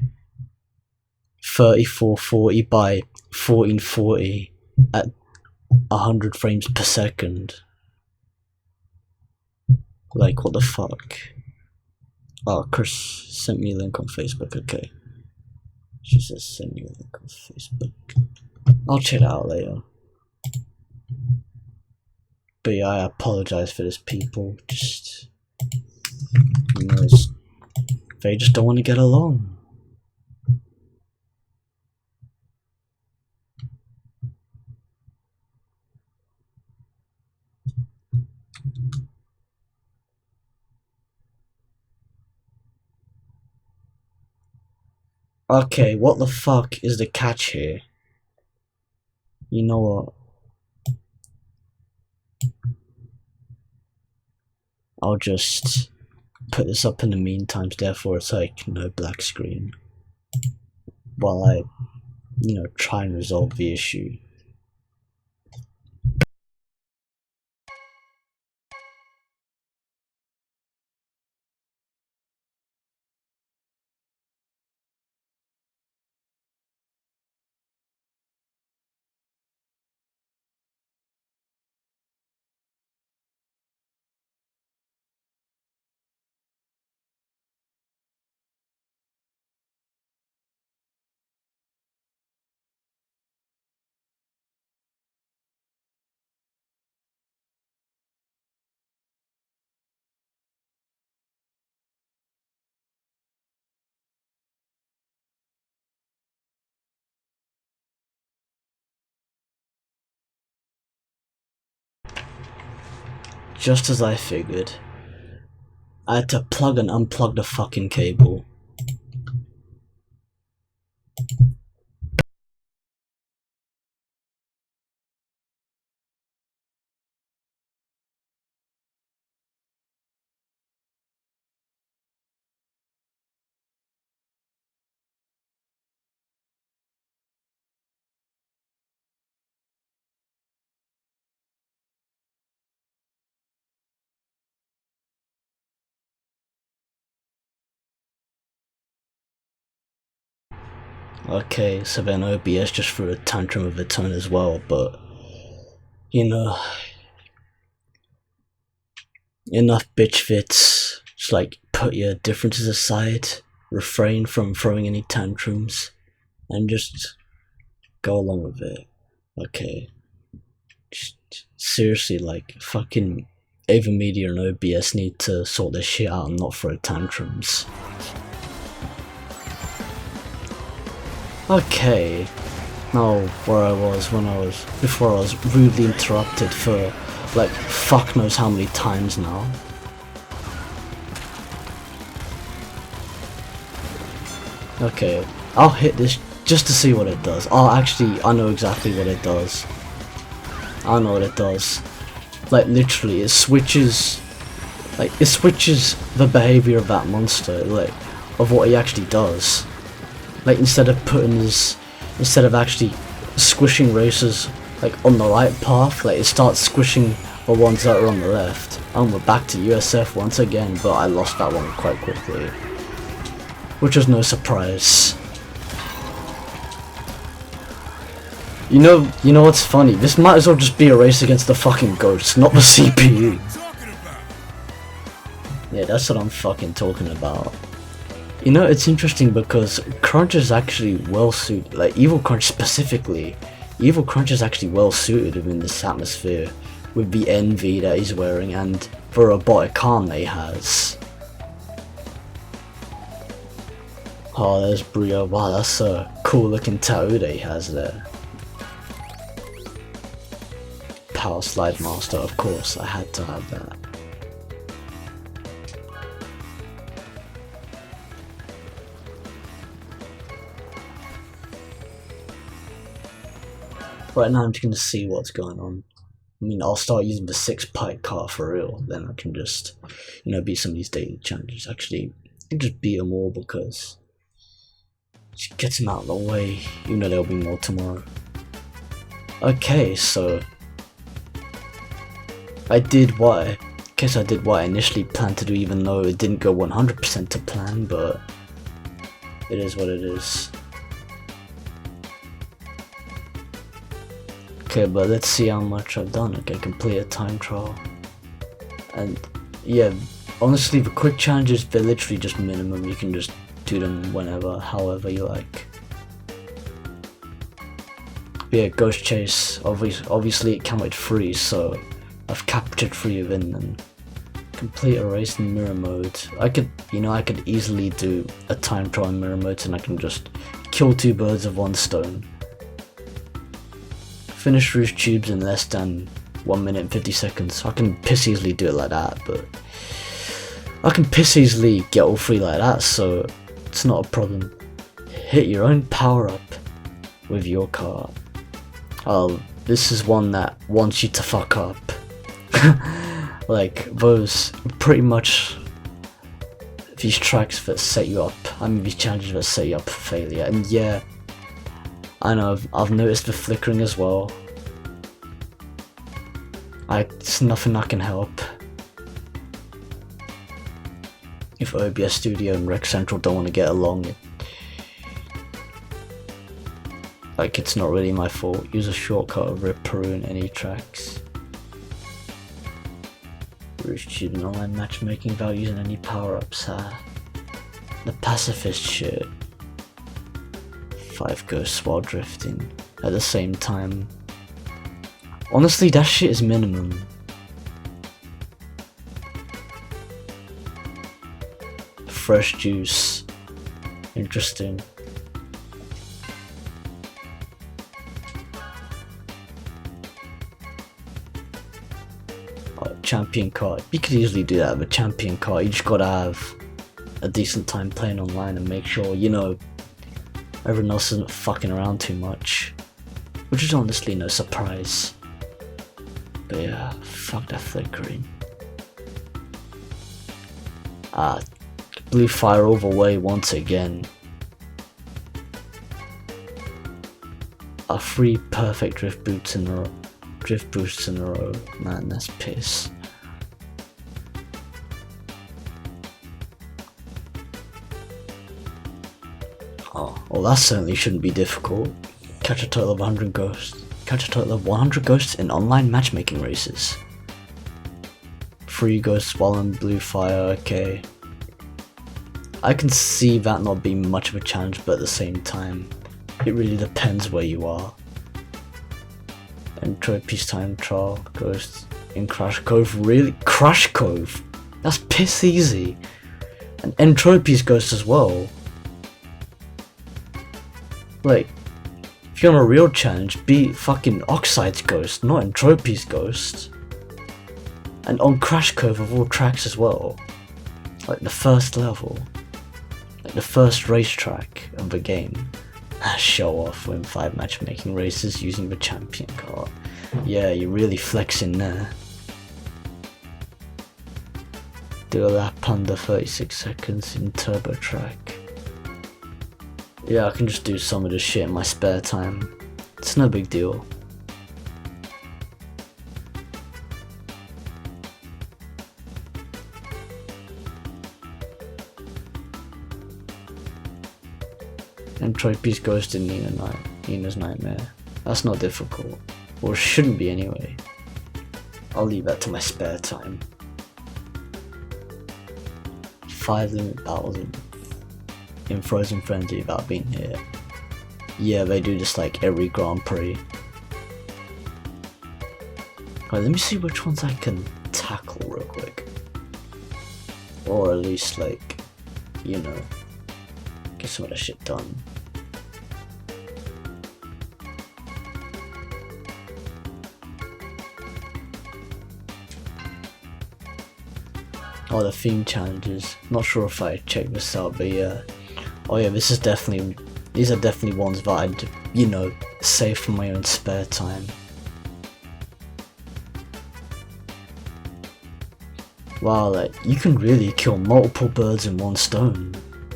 3440 by 1440 at 100 frames per second. Like, what the fuck? Oh, Chris sent me a link on Facebook, okay. She says send me a link on Facebook. I'll check it out later. But yeah, I apologize for this, people. Just, you know, they just don't want to get along. Okay, what the fuck is the catch here? You know what? I'll just put this up in the meantime, therefore it's like no black screen. While I, you know, try and resolve the issue. Just as I figured. I had to plug and unplug the fucking cable. Okay, so then OBS just threw a tantrum of its own as well, but you know, enough bitch fits. Just like put your differences aside, refrain from throwing any tantrums, and just go along with it. Okay, just seriously, like fucking AverMedia and OBS need to sort this shit out and not throw tantrums. Okay, now where I was before I was rudely interrupted for like fuck knows how many times now. Okay, I'll hit this just to see what it does. I know exactly what it does. I know what it does. Like literally, it switches the behavior of that monster, like of what he actually does. Like instead of actually squishing racers like on the right path, like it starts squishing the ones that are on the left. And we're back to USF once again, but I lost that one quite quickly, which was no surprise. You know what's funny? This might as well just be a race against the fucking ghosts, not the CPU. Yeah, that's what I'm fucking talking about. You know, it's interesting because Crunch is actually well suited, like Evil Crunch specifically. Evil Crunch is actually well suited within this atmosphere with the NV that he's wearing and the robotic arm that he has. Oh, there's Brio. Wow, that's a cool looking tattoo that he has there. Power Slide Master, of course, I had to have that. Right now I'm just gonna see what's going on. I mean, I'll start using the 6-pipe car for real, then I can just, you know, beat some of these daily challenges. Actually, I can just beat them all because it gets them out of the way, even though there'll be more tomorrow. Okay, so I did what I initially planned to do, even though it didn't go 100% to plan, but it is what it is. Okay, but let's see how much I've done. Okay, complete a time trial. And yeah, honestly, the quick challenges, they're literally just minimum. You can just do them whenever, however you like. But yeah, Ghost Chase, obviously it came with 3, so I've captured 3 of them and complete a race in mirror mode. I could easily do a time trial in mirror mode and I can just kill 2 birds with 1 stone. Finish Rouge Tubes in less than 1 minute and 50 seconds. I can piss easily do it like that, but I can piss easily get all 3 like that, so it's not a problem. Hit your own power up with your car. Oh, this is one that wants you to fuck up. Like those pretty much these tracks that set you up. I mean these challenges that set you up for failure. And yeah, I know I've noticed the flickering as well. It's nothing I can help. If OBS Studio and Rec Central don't want to get along, like it's not really my fault. Use a shortcut of Rip Peru in any tracks. Rouge Tube and online matchmaking without using any power-ups, The pacifist shit. 5 ghosts while drifting at the same time. Honestly, that shit is minimum. Fresh juice. Interesting. Champion car. You could easily do that with champion car. You just gotta have a decent time playing online and make sure, you know, everyone else isn't fucking around too much. Which is honestly no surprise. But yeah, fuck that flickering. Blue fire all the way once again. 3 perfect drift boosts in a row. Man, that's piss. Oh, well that certainly shouldn't be difficult. Catch a total of 100 ghosts. Catch a total of 100 ghosts in online matchmaking races. 3 ghosts while in blue fire, okay. I can see that not being much of a challenge, but at the same time, it really depends where you are. Entropy's time trial, ghosts. in Crash Cove. Really? Crash Cove? That's piss easy. And Entropy's Ghost as well. Like, if you want a real challenge, beat fucking Oxide's Ghost, not Entropy's Ghost. And on Crash Cove of all tracks as well. Like the first level. Like the first racetrack of the game. Show off win 5 matchmaking races using the champion car. Yeah, you're really flexing there. Do a lap under 36 seconds in Turbo Track. Yeah, I can just do some of this shit in my spare time. It's no big deal. Entropy's Ghost in Nina's Nightmare. That's not difficult. Or it shouldn't be anyway. I'll leave that to my spare time. 5 limit battles in Frozen Frenzy without being here. Yeah, they do this like every Grand Prix. Right, let me see which ones I can tackle real quick. Or at least like, you know, get some of that shit done. Oh, the theme challenges. Not sure if I checked this out, but yeah. Oh yeah, these are definitely ones that I'd, you know, save for my own spare time. Wow, like, you can really kill multiple birds in one stone.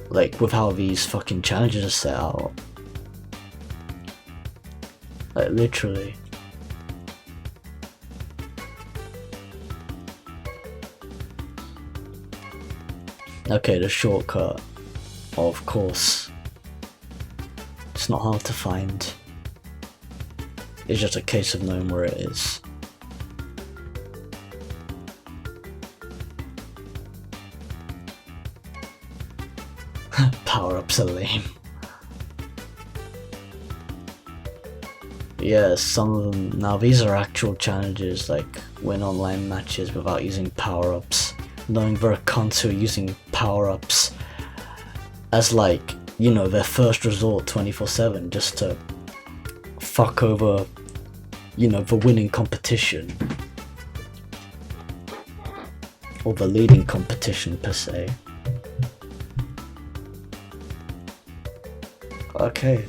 Like, with how these fucking challenges are set out. Like, literally. Okay, the shortcut. Of course. It's not hard to find. It's just a case of knowing where it is. Power-ups are lame. Yeah, some of them. Now these are actual challenges, like win online matches without using power-ups. Knowing there are cunts who are using power-ups as like, you know, their first resort 24/7 just to fuck over, you know, the winning competition. Or the leading competition per se. Okay.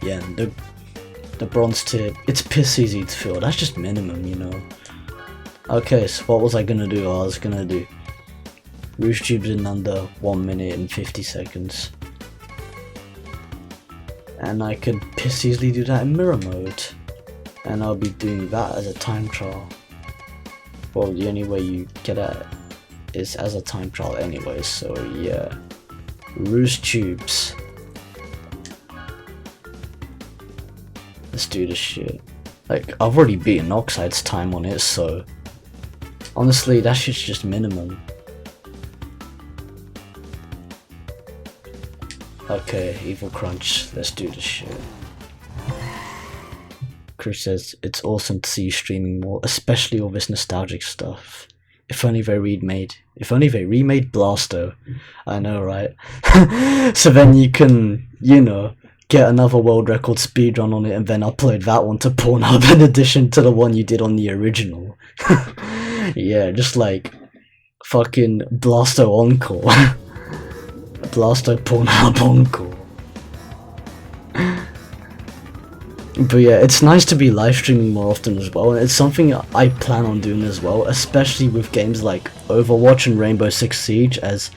Yeah, and the bronze tier, it's piss easy to fill. That's just minimum, you know. Okay, so what was I gonna do? I was gonna do Rouge Tubes in under 1 minute and 50 seconds. And I could piss easily do that in mirror mode. And I'll be doing that as a time trial. Well, the only way you get at it is as a time trial anyway, so yeah. Rouge Tubes. Let's do this shit. Like, I've already beaten Oxide's time on it, so honestly, that shit's just minimum. Okay, Evil Crunch, let's do this shit. Chris says, it's awesome to see you streaming more, especially all this nostalgic stuff. If only they remade Blasto. I know, right? So then you can, you know, get another world record speedrun on it and then upload that one to Pornhub in addition to the one you did on the original. Yeah, just like fucking Blasto Encore. Blasto Pornhub Encore. But yeah, it's nice to be live streaming more often as well, and it's something I plan on doing as well, especially with games like Overwatch and Rainbow Six Siege, as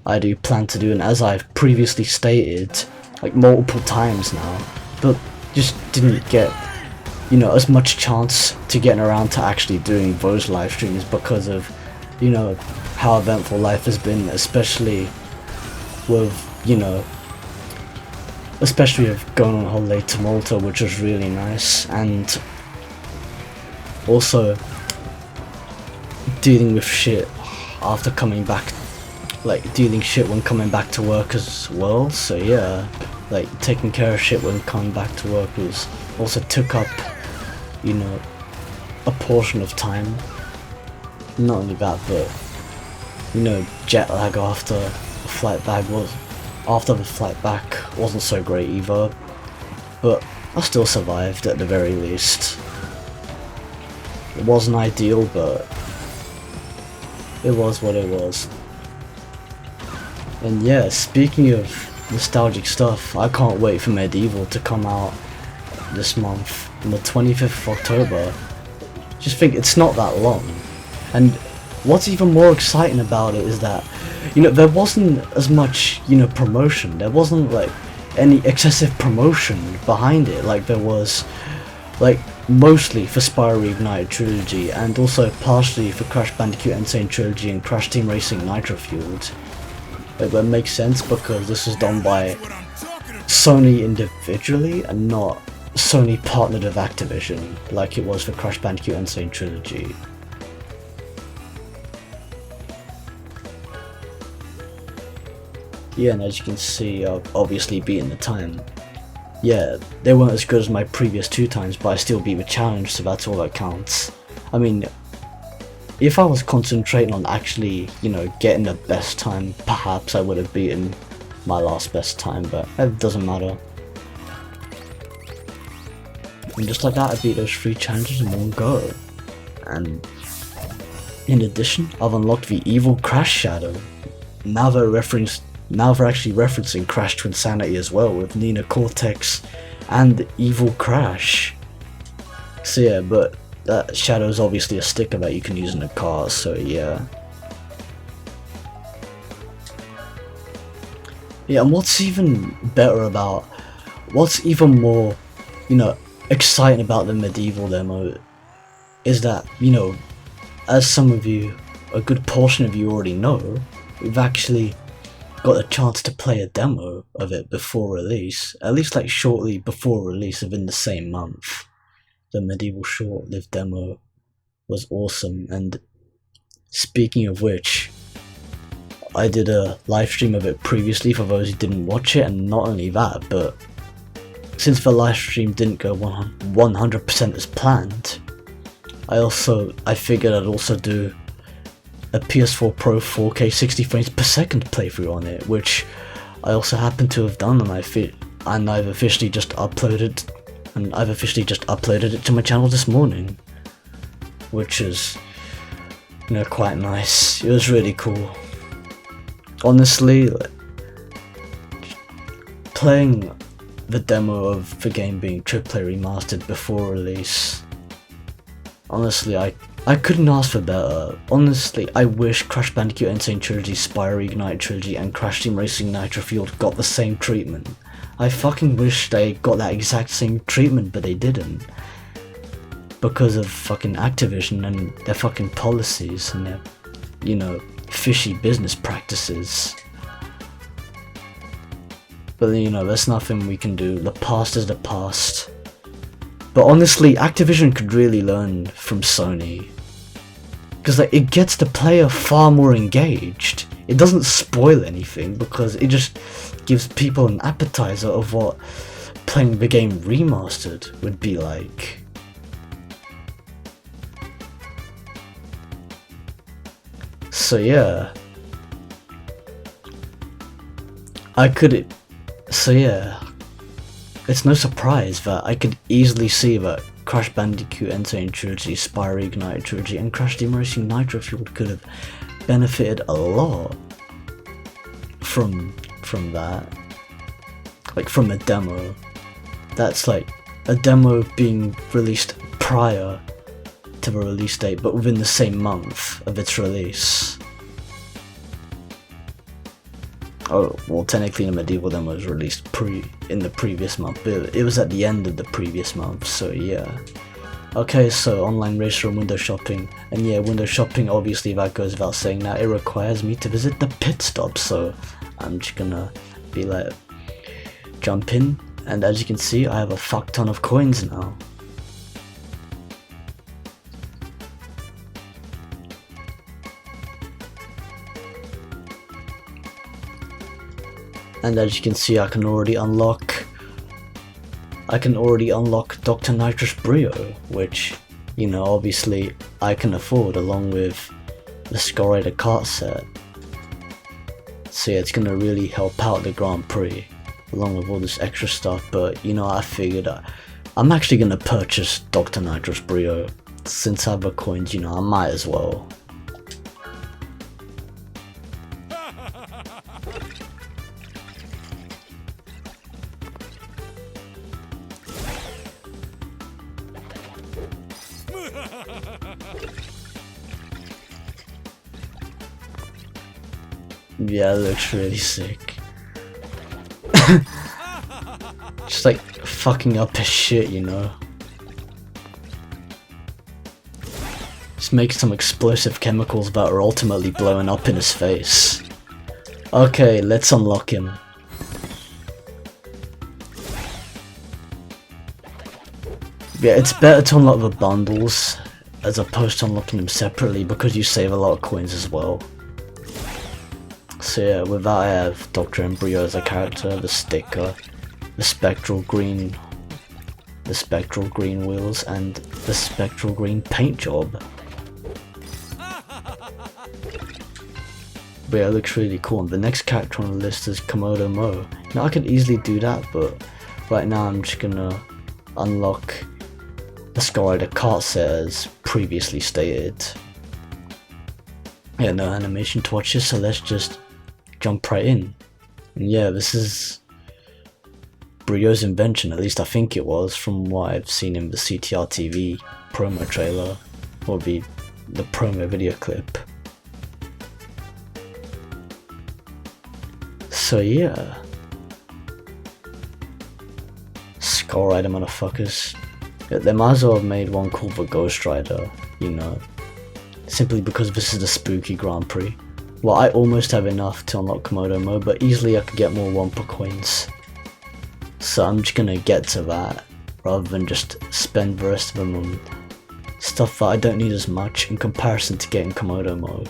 I do plan to do, and as I've previously stated, like multiple times now, but just didn't get, you know, as much chance to getting around to actually doing those live streams because of, you know, how eventful life has been, especially with, you know, especially with going on holiday to Malta, which was really nice, and also dealing with shit after coming back, like dealing shit when coming back to work as well, so yeah. like taking care of shit when coming back to work was also took up, you know, a portion of time. Not only that, but you know, jet lag after the flight back wasn't so great either. But I still survived at the very least. It wasn't ideal, but it was what it was. And yeah, speaking of nostalgic stuff, I can't wait for Medieval to come out this month, on the 25th of October. Just think, it's not that long. And what's even more exciting about it is that, you know, there wasn't as much, you know, promotion. There wasn't like any excessive promotion behind it like there was, like, mostly for Spyro Ignited Trilogy, and also partially for Crash Bandicoot N. Sane Trilogy and Crash Team Racing Nitro-Fueled. That makes sense because this was done by Sony individually and not Sony partnered with Activision like it was for Crash Bandicoot N. Sane Trilogy. Yeah, and as you can see, I've obviously beaten the time. Yeah, they weren't as good as my previous 2 times, but I still beat the challenge, so that's all that counts. I mean, if I was concentrating on actually, you know, getting the best time, perhaps I would have beaten my last best time, but it doesn't matter. And just like that, I beat those 3 challenges in one go. And in addition, I've unlocked the evil Crash Shadow. Now they're actually referencing Crash to Insanity as well, with Nina Cortex and the evil Crash. So yeah, but that shadow is obviously a sticker that you can use in a car, so yeah. Yeah, and what's even more, you know, exciting about the Medieval demo is that, you know, as some of you, a good portion of you already know, we've actually got a chance to play a demo of it before release, at least like shortly before release within the same month. The Medieval short-lived demo was awesome, and speaking of which, I did a live stream of it previously for those who didn't watch it, and not only that, but since the live stream didn't go 100% as planned, I figured I'd also do a PS4 Pro 4K 60 frames per second playthrough on it, which I also happen to have done, and I've officially just uploaded it to my channel this morning, which is, you know, quite nice. It was really cool. Honestly, playing the demo of the game being AAA remastered before release, honestly, I couldn't ask for better. Honestly, I wish Crash Bandicoot N. Sane Trilogy, Spyro Ignited Trilogy, and Crash Team Racing Nitro-Fueled got the same treatment. I fucking wish they got that exact same treatment, but they didn't. Because of fucking Activision and their fucking policies and their, you know, fishy business practices. But you know, there's nothing we can do. The past is the past. But honestly, Activision could really learn from Sony. Because like, it gets the player far more engaged. It doesn't spoil anything because it just gives people an appetizer of what playing the game remastered would be like. So yeah. It's no surprise that I could easily see that Crash Bandicoot N. Sane Trilogy, Spyro Ignited Trilogy, and Crash Team Racing Nitro-Fueled could have benefited a lot from that. Like, from a demo. That's like a demo being released prior to the release date, but within the same month of its release. Oh, well, technically the Medieval demo was released in the previous month, but it was at the end of the previous month, so yeah. Okay, so online racer and window shopping, and yeah, window shopping, obviously that goes without saying now, it requires me to visit the pit stop, so I'm just gonna be like, jump in, and as you can see, I have a fuck ton of coins now. And as you can see, I can already unlock Dr. Nitrous Brio, which, you know, obviously I can afford, along with the Skull Rider kart set. So yeah, it's gonna really help out the Grand Prix, along with all this extra stuff. But you know, I figured I'm actually gonna purchase Dr. Nitrous Brio. Since I have the coins, you know, I might as well. Yeah, it looks really sick. Just like fucking up his shit, you know. Just make some explosive chemicals that are ultimately blowing up in his face. Okay, let's unlock him. Yeah, it's better to unlock the bundles as opposed to unlocking them separately because you save a lot of coins as well. So yeah, with that I have Dr. Embryo as a character, the sticker, the spectral green wheels, and the spectral green paint job. But yeah, it looks really cool. And the next character on the list is Komodo Mo. Now I could easily do that, but right now I'm just gonna unlock the Skull Rider kart set as previously stated. Yeah, no animation to watch this, so let's just jump right in. And yeah, this is Brio's invention, at least I think it was, from what I've seen in the CTR TV promo trailer, or the promo video clip. So yeah, Skull Rider motherfuckers. They might as well have made one called the Ghost Rider, you know, simply because this is the spooky Grand Prix. Well, I almost have enough to unlock Komodo Mo, but easily I could get more Wumpa coins. So I'm just gonna get to that, rather than just spend the rest of them on stuff that I don't need as much in comparison to getting Komodo Mo.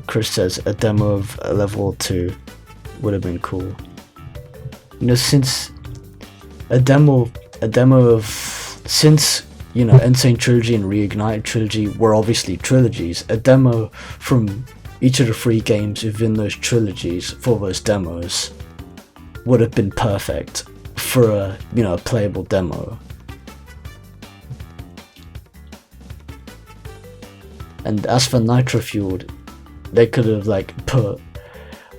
Chris says a demo of a level 2 would have been cool. You know, since since you know, Insane Trilogy and Reignited Trilogy were obviously trilogies, a demo from each of the 3 games within those trilogies for those demos would have been perfect for a, you know, a playable demo. And as for Nitro-Fueled, they could have like put,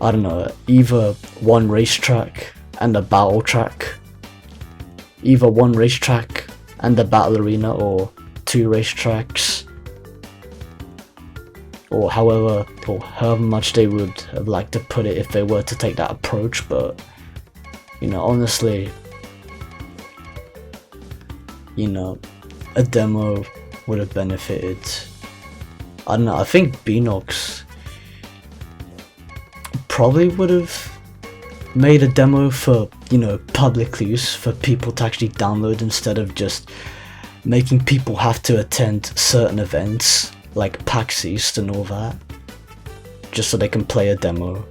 I don't know, either one racetrack and a battle track, either one racetrack and a battle arena, or 2 racetracks, or however much they would have liked to put it if they were to take that approach. But you know, honestly, you know, a demo would have benefited. I don't know, I think Beanox probably would have made a demo for, you know, public use for people to actually download, instead of just making people have to attend certain events like PAX East and all that just so they can play a demo.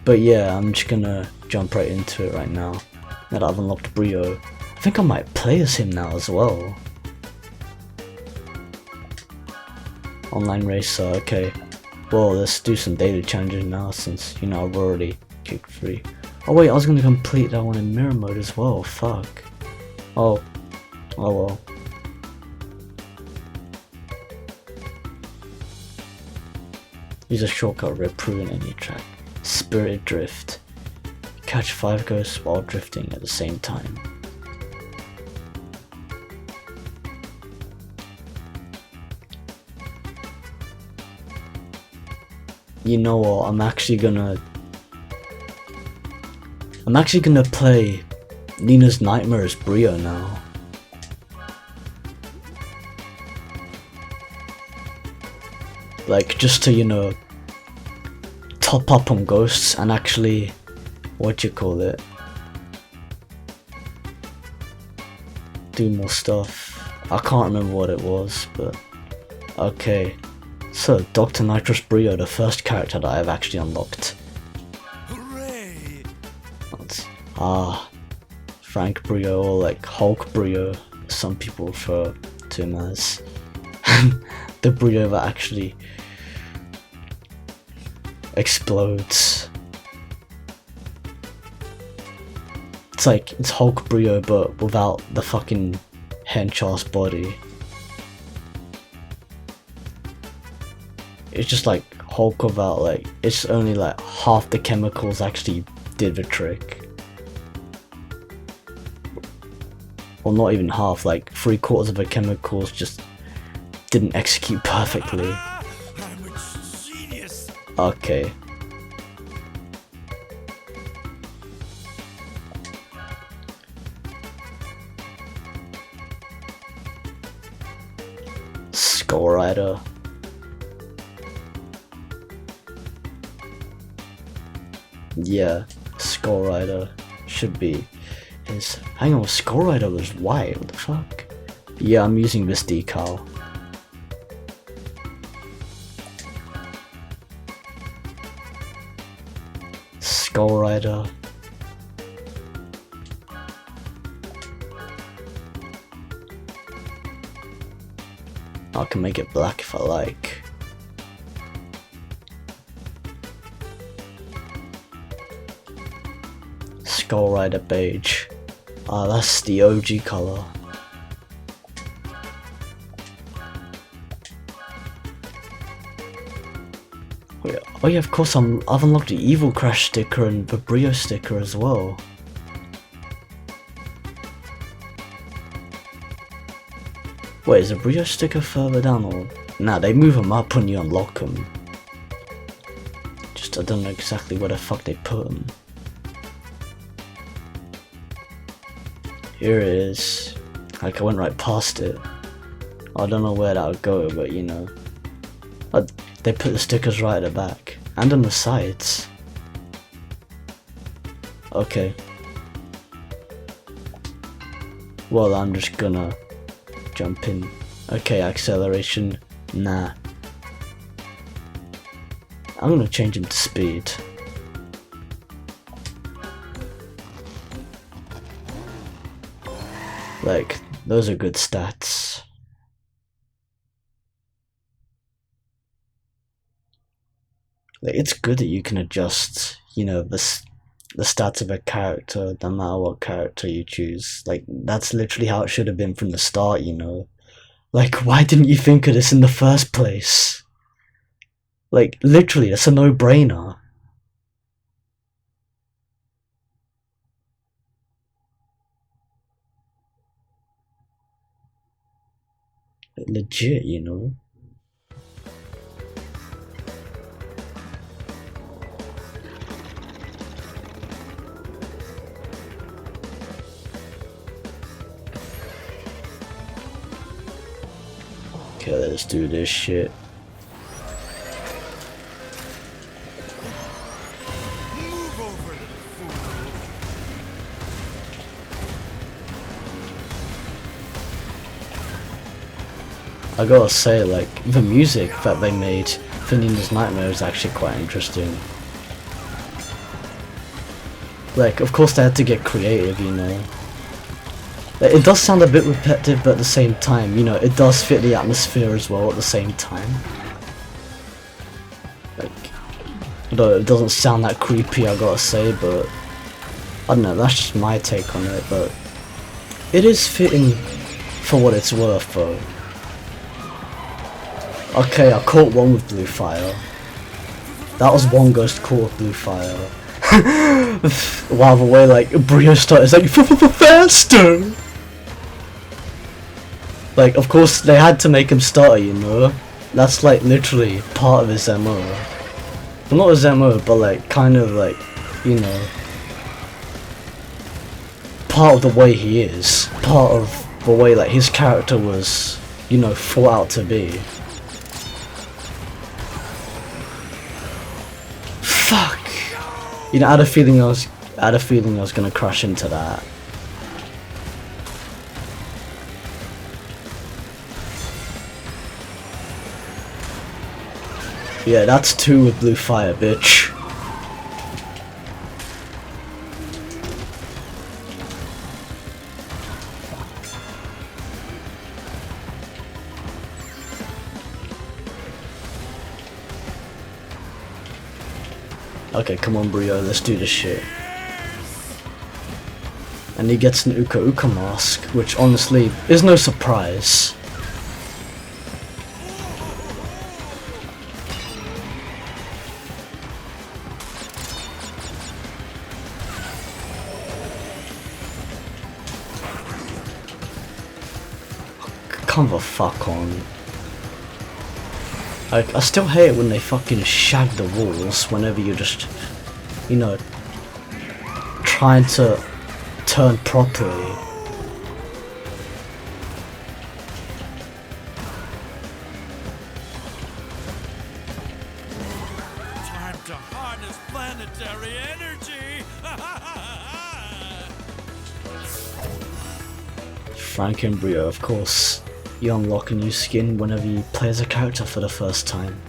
But yeah, I'm just gonna jump right into it right now that I've unlocked Brio. I think I might play as him now as well. Online racer, okay. Well, let's do some daily challenges now, since, you know, I've already kicked 3. Oh wait, I was gonna complete that one in mirror mode as well, fuck. Oh well. Use a shortcut Red Prue in any track. Spirited Drift. Catch 5 ghosts while drifting at the same time. You know what, I'm actually gonna play Nina's Nightmare as Brio now. Like, just to, you know, top up on ghosts and actually, what you call it, do more stuff. I can't remember what it was, but okay. So, Dr. Nitrous Brio, the first character that I've actually unlocked. Hooray! That's, Frank Brio, or like Hulk Brio, some people refer to him as. The Brio that actually explodes. It's like, it's Hulk Brio but without the fucking hench-ass body. It's just like Hulk without like, it's only like half the chemicals actually did the trick. Or not even half, like 3/4 of the chemicals just didn't execute perfectly. I'm a genius! Okay. Skull Rider. Yeah, Skull Rider should be his. Hang on, Skull Rider was white. What the fuck? Yeah, I'm using this decal. Skull Rider. I can make it black if I like. Skull Rider beige. Ah, that's the OG color. Wait, oh yeah, of course I've unlocked the Evil Crash sticker and the Brio sticker as well. Wait, is the Brio sticker further down or? Nah, they move them up when you unlock them. Just I don't know exactly where the fuck they put them. Here it is. Like I went right past it. I don't know where that would go, but you know. They put the stickers right at the back. And on the sides. Okay. Well, I'm just gonna jump in. Okay, acceleration. Nah. I'm gonna change him to speed. Like, those are good stats. Like, it's good that you can adjust, you know, the stats of a character, no matter what character you choose. Like, that's literally how it should have been from the start, you know. Like, why didn't you think of this in the first place? Like, literally, that's a no-brainer. Like, legit, you know. Okay, let's do this shit. Move over, little fool! I gotta say, like, the music that they made for Nina's Nightmare is actually quite interesting. Like, of course they had to get creative, you know. Like, it does sound a bit repetitive, but at the same time, you know, it does fit the atmosphere as well at the same time. Like, although it doesn't sound that creepy, I gotta say, but I don't know, that's just my take on it, but it is fitting for what it's worth, though. Okay, I caught one with blue fire. That was one ghost caught with blue fire. Wow, the way like Brio started is like faster. Like, of course they had to make him stutter, you know. That's like literally part of his MO. Well, not his MO, but like kind of like, you know, part of the way he is. Part of the way like his character was, you know, thought out to be. Fuck. You know, I had a feeling I was gonna crash into that. Yeah, that's 2 with blue fire, bitch. Okay, come on, Brio, let's do this shit. And he gets an Uka Uka mask, which honestly is no surprise. Come the fuck on. Like, I still hate it when they fucking shag the walls whenever you're just, you know, trying to turn properly. Time to harness planetary energy! Frank and Brio, of course. You unlock a new skin whenever you play as a character for the first time.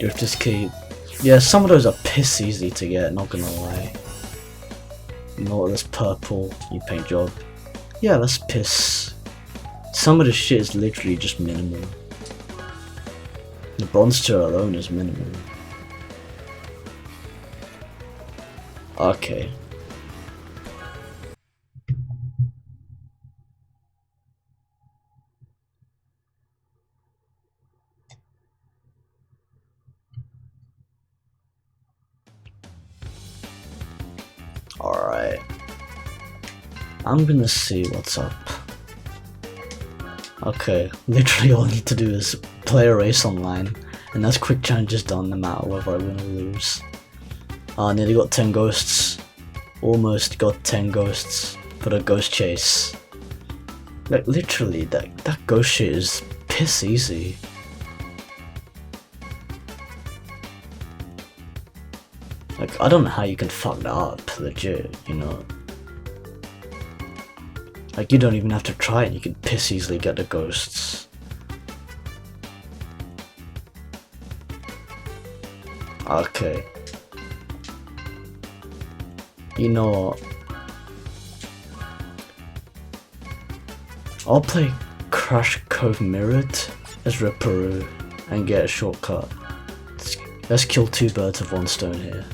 Drifter's Key. Yeah, some of those are piss easy to get, not gonna lie. Nautilus Purple, you paint job. Yeah, that's piss. Some of the shit is literally just minimal. The bronze tier alone is minimal. Okay. Alright. I'm gonna see what's up. Okay, literally all I need to do is play a race online, and that's quick challenges done no matter whether I win or lose. I nearly got 10 ghosts. Almost got 10 ghosts for the ghost chase. Like literally, that ghost shit is piss easy. Like, I don't know how you can fuck that up, legit, you know. Like, you don't even have to try it, you can piss easily get the ghosts. Okay. You know what? I'll play Crash Cove Mirrored as Ripperoo and get a shortcut. Let's kill 2 birds with 1 stone here.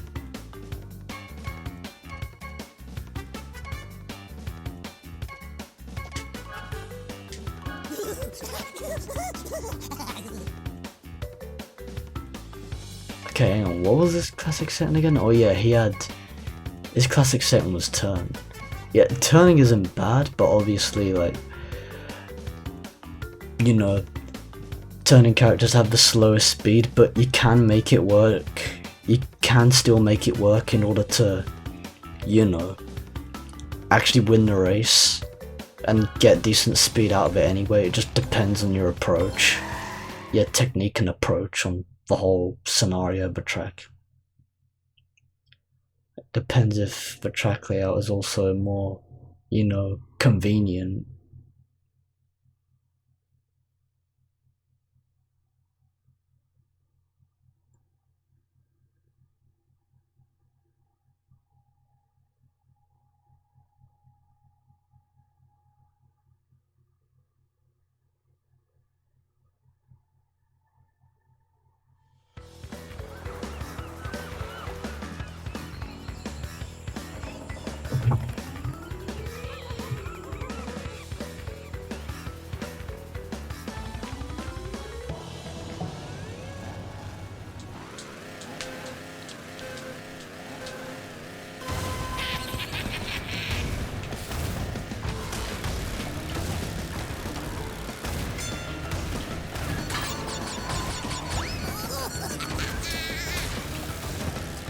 Okay, hang on, what was this classic setting again? Oh yeah, his classic setting was turn. Yeah, turning isn't bad, but obviously, like, you know, turning characters have the slowest speed, but you can make it work. You can still make it work in order to, you know, actually win the race and get decent speed out of it anyway. It just depends on your approach. Your technique and approach on the whole scenario of the track. It depends if the track layout is also more, you know, convenient.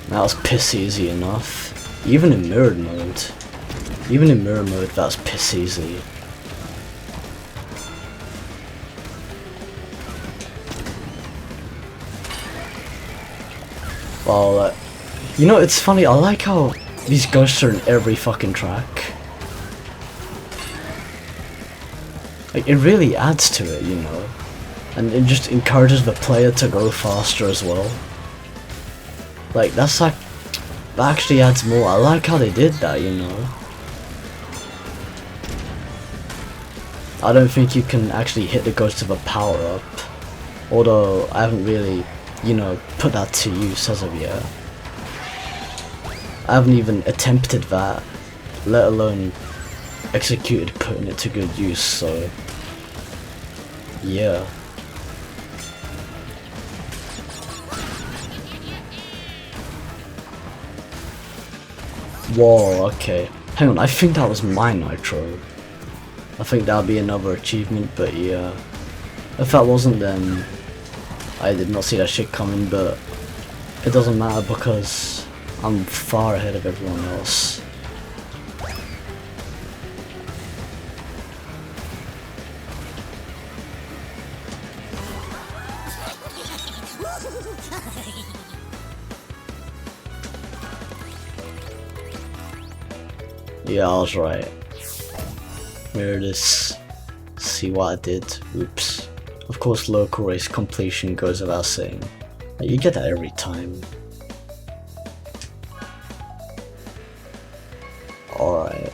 That was piss easy enough. Even in mirrored mode. Even in mirror mode, that's piss easy. Well, you know, it's funny, I like how these ghosts are in every fucking track. Like, it really adds to it, you know. and it just encourages the player to go faster as well. Like that's like, that actually adds more. I like how they did that, you know. I don't think you can actually hit the ghost of a power up, although I haven't really, you know, put that to use as of yet. I haven't even attempted that, let alone executed putting it to good use, so yeah. Whoa, okay. Hang on, I think that was my Nitro. I think that'll be another achievement, but yeah. If that wasn't, then I did not see that shit coming, but it doesn't matter because I'm far ahead of everyone else. Yeah, I was right. Here it is. See what I did. Oops. Of course, local race completion goes without saying. You get that every time. Alright.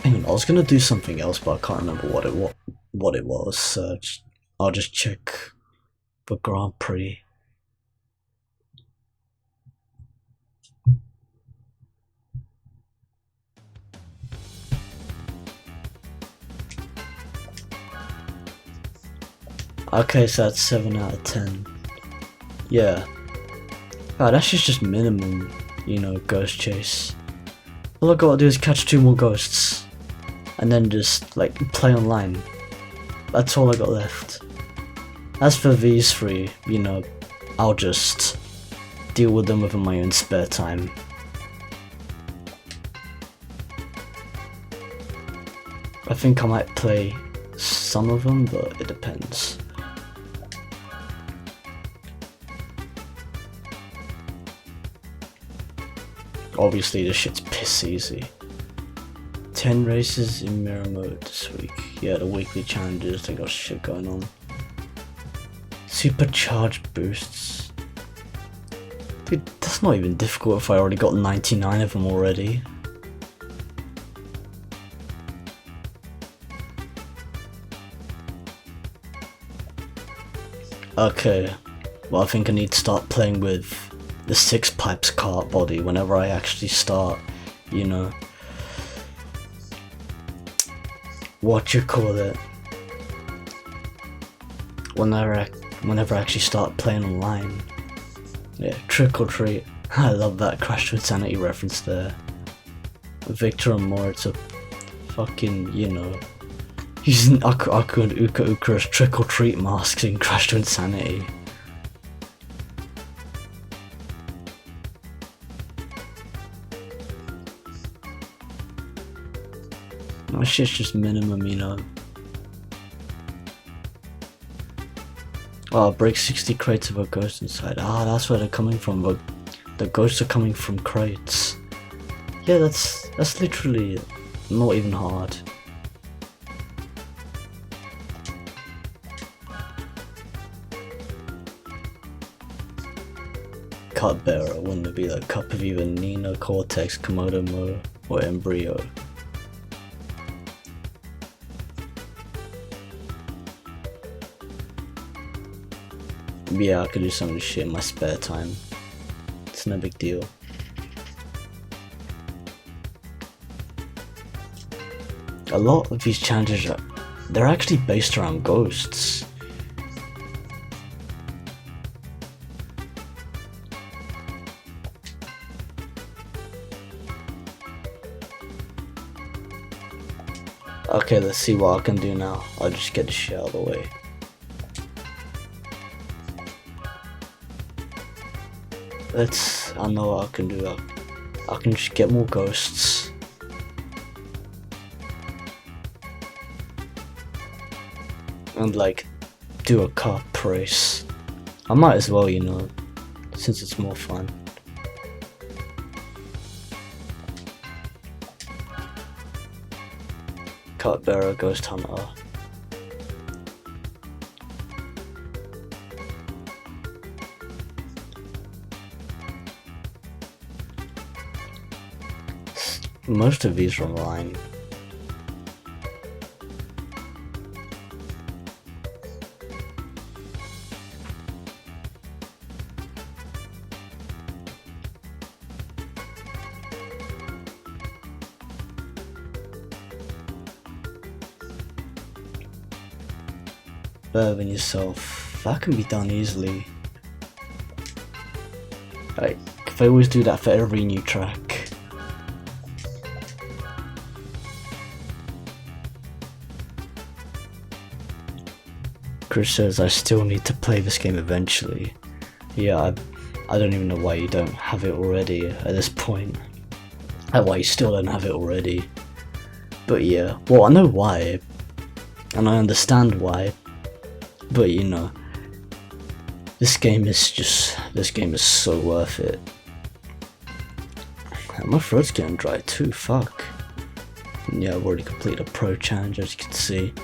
Hang on, I was gonna do something else, but I can't remember what it was. So I'll just check the Grand Prix. Okay, so that's 7 out of 10. Yeah. Alright, that's just minimum, you know, ghost chase. All I gotta do is catch 2 more ghosts. And then just, like, play online. That's all I got left. As for these 3, you know, I'll just deal with them within my own spare time. I think I might play some of them, but it depends. Obviously this shit's piss easy. 10 races in mirror mode this week. Yeah, the weekly challenges, they got shit going on. Supercharged boosts. Dude, that's not even difficult if I already got 99 of them already. Okay, well I think I need to start playing with the 6 pipes cart body whenever I actually start, you know, what you call it, whenever I actually start playing online. Yeah, Trick or Treat. I love that Crash to Insanity reference there. Victor and Moritz are fucking, you know, using Aku Aku and Uka Uka as Trick or Treat masks in Crash to Insanity. My shit's just minimum, you know. Oh, break 60 crates of a ghost inside. Ah, that's where they're coming from. But the ghosts are coming from crates. Yeah, that's literally not even hard. Cup bearer, wouldn't it be the cup of either Nina, Cortex, Komodo Mo, or Embryo? Yeah, I could do some of this shit in my spare time. It's no big deal. A lot of these challenges they're actually based around ghosts. Okay, let's see what I can do now. I'll just get the shit out of the way. I know what I can do. I can just get more ghosts. And like, do a cup race. I might as well, you know, since it's more fun. Cup bearer, ghost hunter. most of these are online. Better than yourself. That can be done easily. Like, if I always do that for every new track. Chris says, I still need to play this game eventually. Yeah, I don't even know why you don't have it already at this point. And why you still don't have it already. But yeah, well, I know why. And I understand why. But you know, this game is so worth it. And my throat's getting dry too, fuck. And yeah, I've already completed a pro challenge, as you can see.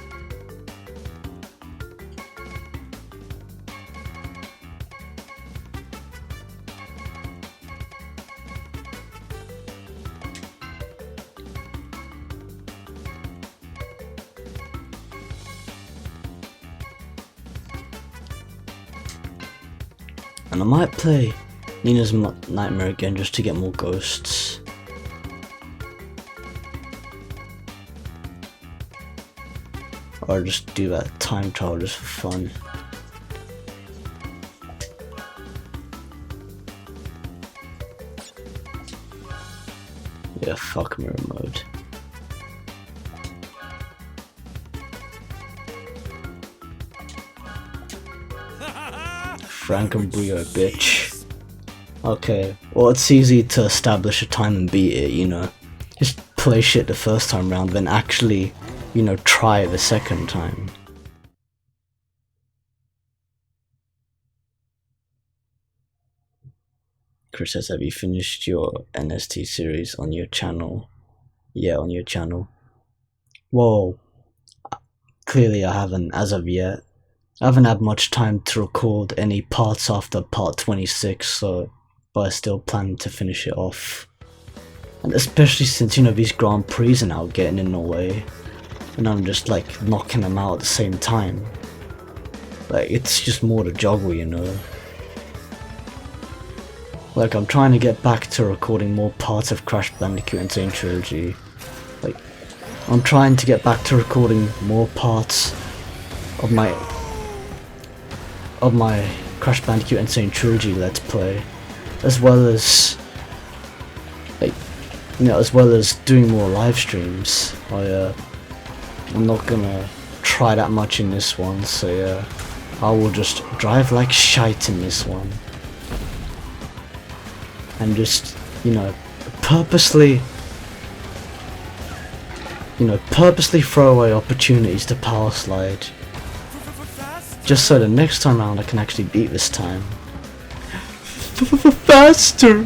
And I might play Nina's Nightmare again just to get more ghosts. Or just do that time trial just for fun. Yeah, fuck mirror mode. Frankenbrio, bitch. Okay, well, it's easy to establish a time and beat it, you know. Just play shit the first time round, then actually, you know, try it the second time. Chris says, have you finished your NST series on your channel? Yeah, on your channel. Well, clearly I haven't as of yet. I haven't had much time to record any parts after part 26, so but I still plan to finish it off. And especially since, you know, these Grand Prix are now getting in the way, and I'm just like knocking them out at the same time. Like, it's just more to juggle, you know. Like, I'm trying to get back to recording more parts of Crash Bandicoot Insane Trilogy. Like, I'm trying to get back to recording more parts of my Crash Bandicoot Insane Trilogy Let's Play, as well as, like, you know, as well as doing more live streams. I'm not gonna try that much in this one, so yeah, I will just drive like shite in this one, and just, you know, purposely throw away opportunities to power slide. Just so the next time round I can actually beat this time. Faster!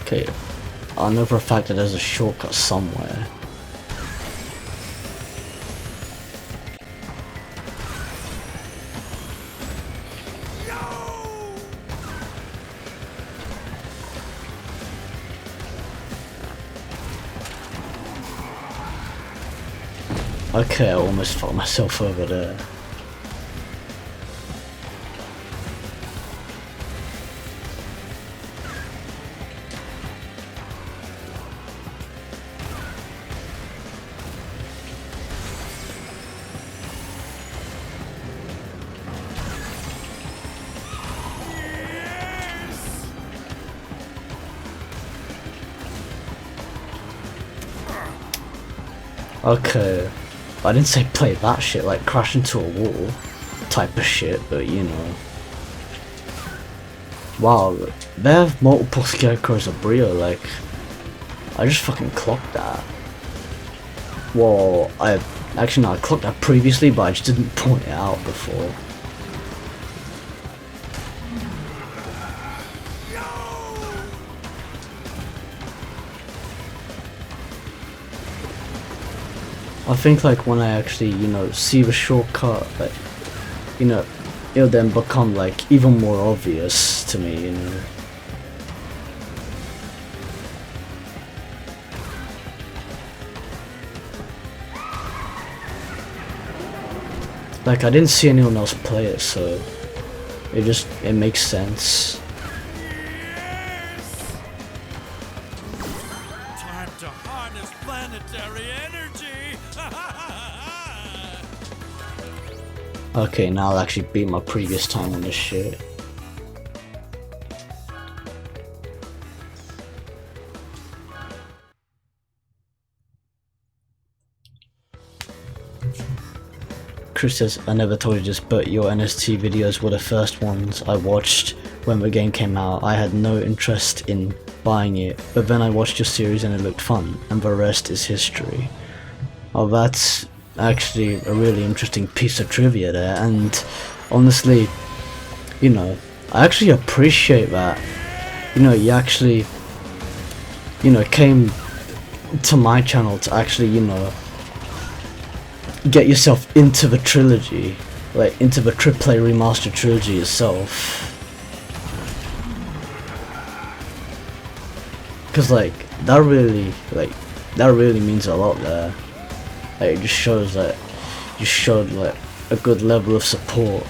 Okay, I know for a fact that there's a shortcut somewhere. Okay, I almost fucked myself over there. Okay, I didn't say play that shit, like crash into a wall type of shit, but you know. Wow, they have multiple scarecrows of Brio, like, I just fucking clocked that. Well, I clocked that previously, but I just didn't point it out before. I think like when I actually, you know, see the shortcut, like, you know, it'll then become like even more obvious to me, you know. Like, I didn't see anyone else play it, so it makes sense. Time to harness planetary energy. Okay, now I'll actually beat my previous time on this shit. Chris says, I never told you this, but your NST videos were the first ones I watched when the game came out. I had no interest in buying it, but then I watched your series and it looked fun, and the rest is history. Oh, that's actually a really interesting piece of trivia there, and honestly, you know, I actually appreciate that. You know, you actually, you know, came to my channel to actually, you know, get yourself into the trilogy, like into the AAA remaster trilogy itself. Cause like that really means a lot there. Like, it just shows that you showed like a good level of support.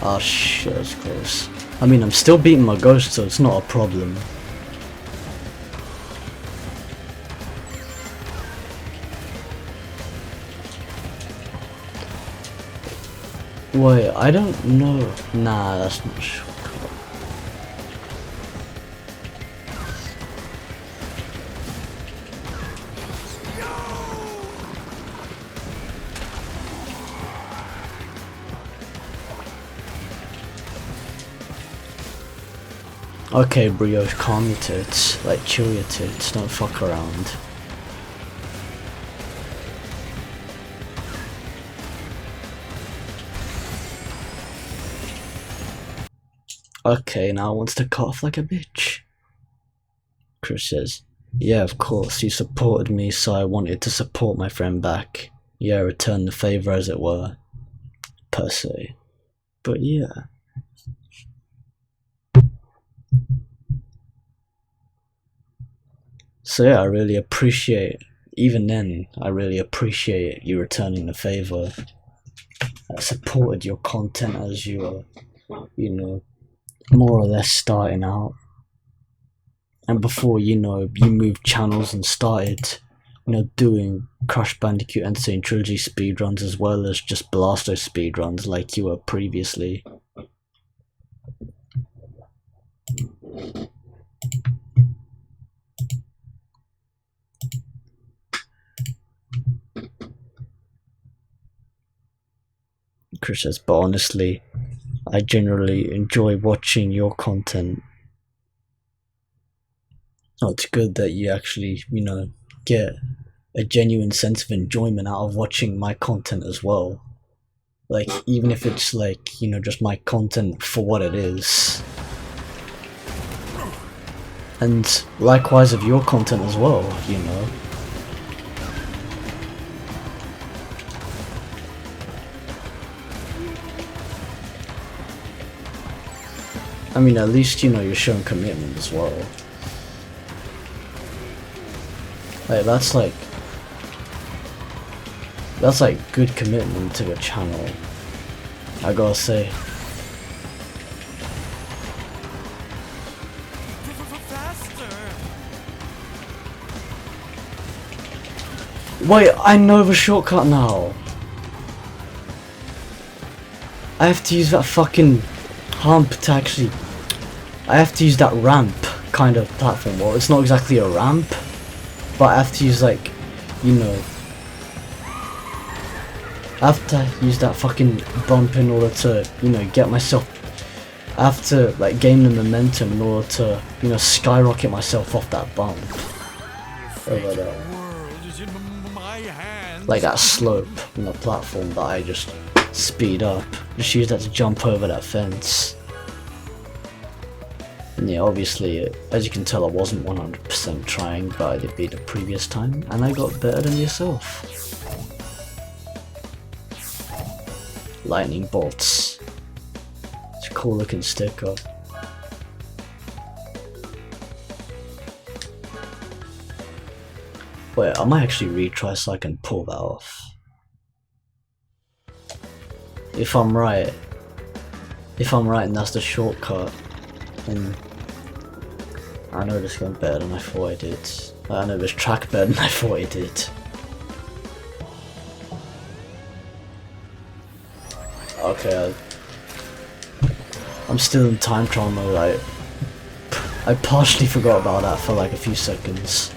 Oh shit, that's close. I mean, I'm still beating my ghost, so it's not a problem. Wait, I don't know. Nah, that's not sure. Okay, Brioche, calm your tits. Like, chill your tits, don't fuck around. Okay, now wants to cut off like a bitch. Chris says, yeah, of course, you supported me, so I wanted to support my friend back. Yeah, return the favor, as it were. Per se. But yeah. So yeah, I really appreciate, even then, I really appreciate you returning the favor. I supported your content as you were, you know, more or less starting out. And before, you know, you moved channels and started, you know, doing Crash Bandicoot Insane Trilogy speedruns as well as just Blasto speedruns like you were previously. Chris says, but honestly, I generally enjoy watching your content. Oh, it's good that you actually, you know, get a genuine sense of enjoyment out of watching my content as well. Like, even if it's like, you know, just my content for what it is. And likewise of your content as well, you know. I mean, at least, you know, you're showing commitment as well. Like, that's like good commitment to a channel, I gotta say. Wait, I know the shortcut now. I have to use that fucking hump to actually... I have to use that ramp kind of platform. Well, it's not exactly a ramp, but I have to use, like, you know... I have to use that fucking bump in order to, you know, get myself... I have to, like, gain the momentum in order to, you know, skyrocket myself off that bump. Over there. Like that slope on the platform that I just speed up. Just use that to jump over that fence. And yeah, obviously, as you can tell, I wasn't 100% trying, but I did beat the previous time, and I got better than yourself. Lightning bolts. It's a cool looking sticker. Wait, I might actually retry so I can pull that off. If I'm right and that's the shortcut, then I know this game better than I thought I did. I know this track better than I thought I did. Okay, I'm still in time trial mode. I partially forgot about that for like a few seconds.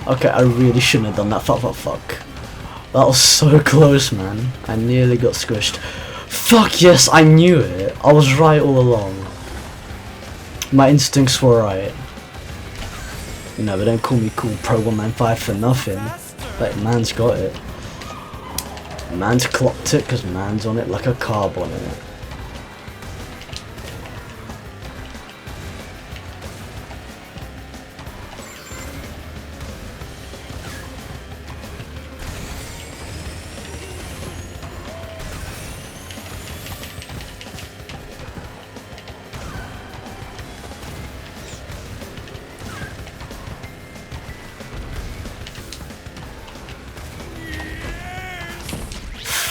Okay, I really shouldn't have done that. Fuck. That was so close, man. I nearly got squished. Fuck yes, I knew it. I was right all along. My instincts were right. You know, but don't call me cool Pro 195 for nothing. Like, man's got it. Man's clocked it because man's on it like a carb on it.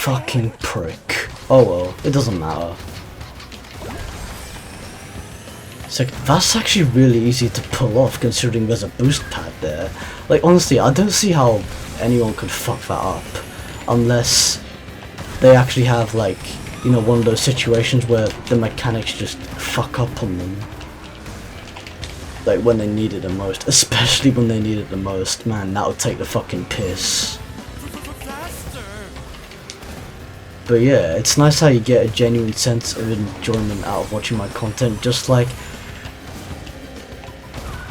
Fucking prick. Oh well, it doesn't matter. So that's actually really easy to pull off considering there's a boost pad there. Like honestly, I don't see how anyone could fuck that up unless they actually have like, you know, one of those situations where the mechanics just fuck up on them. Like when they need it the most, especially when they need it the most, man, that would take the fucking piss. But yeah, it's nice how you get a genuine sense of enjoyment out of watching my content, just like,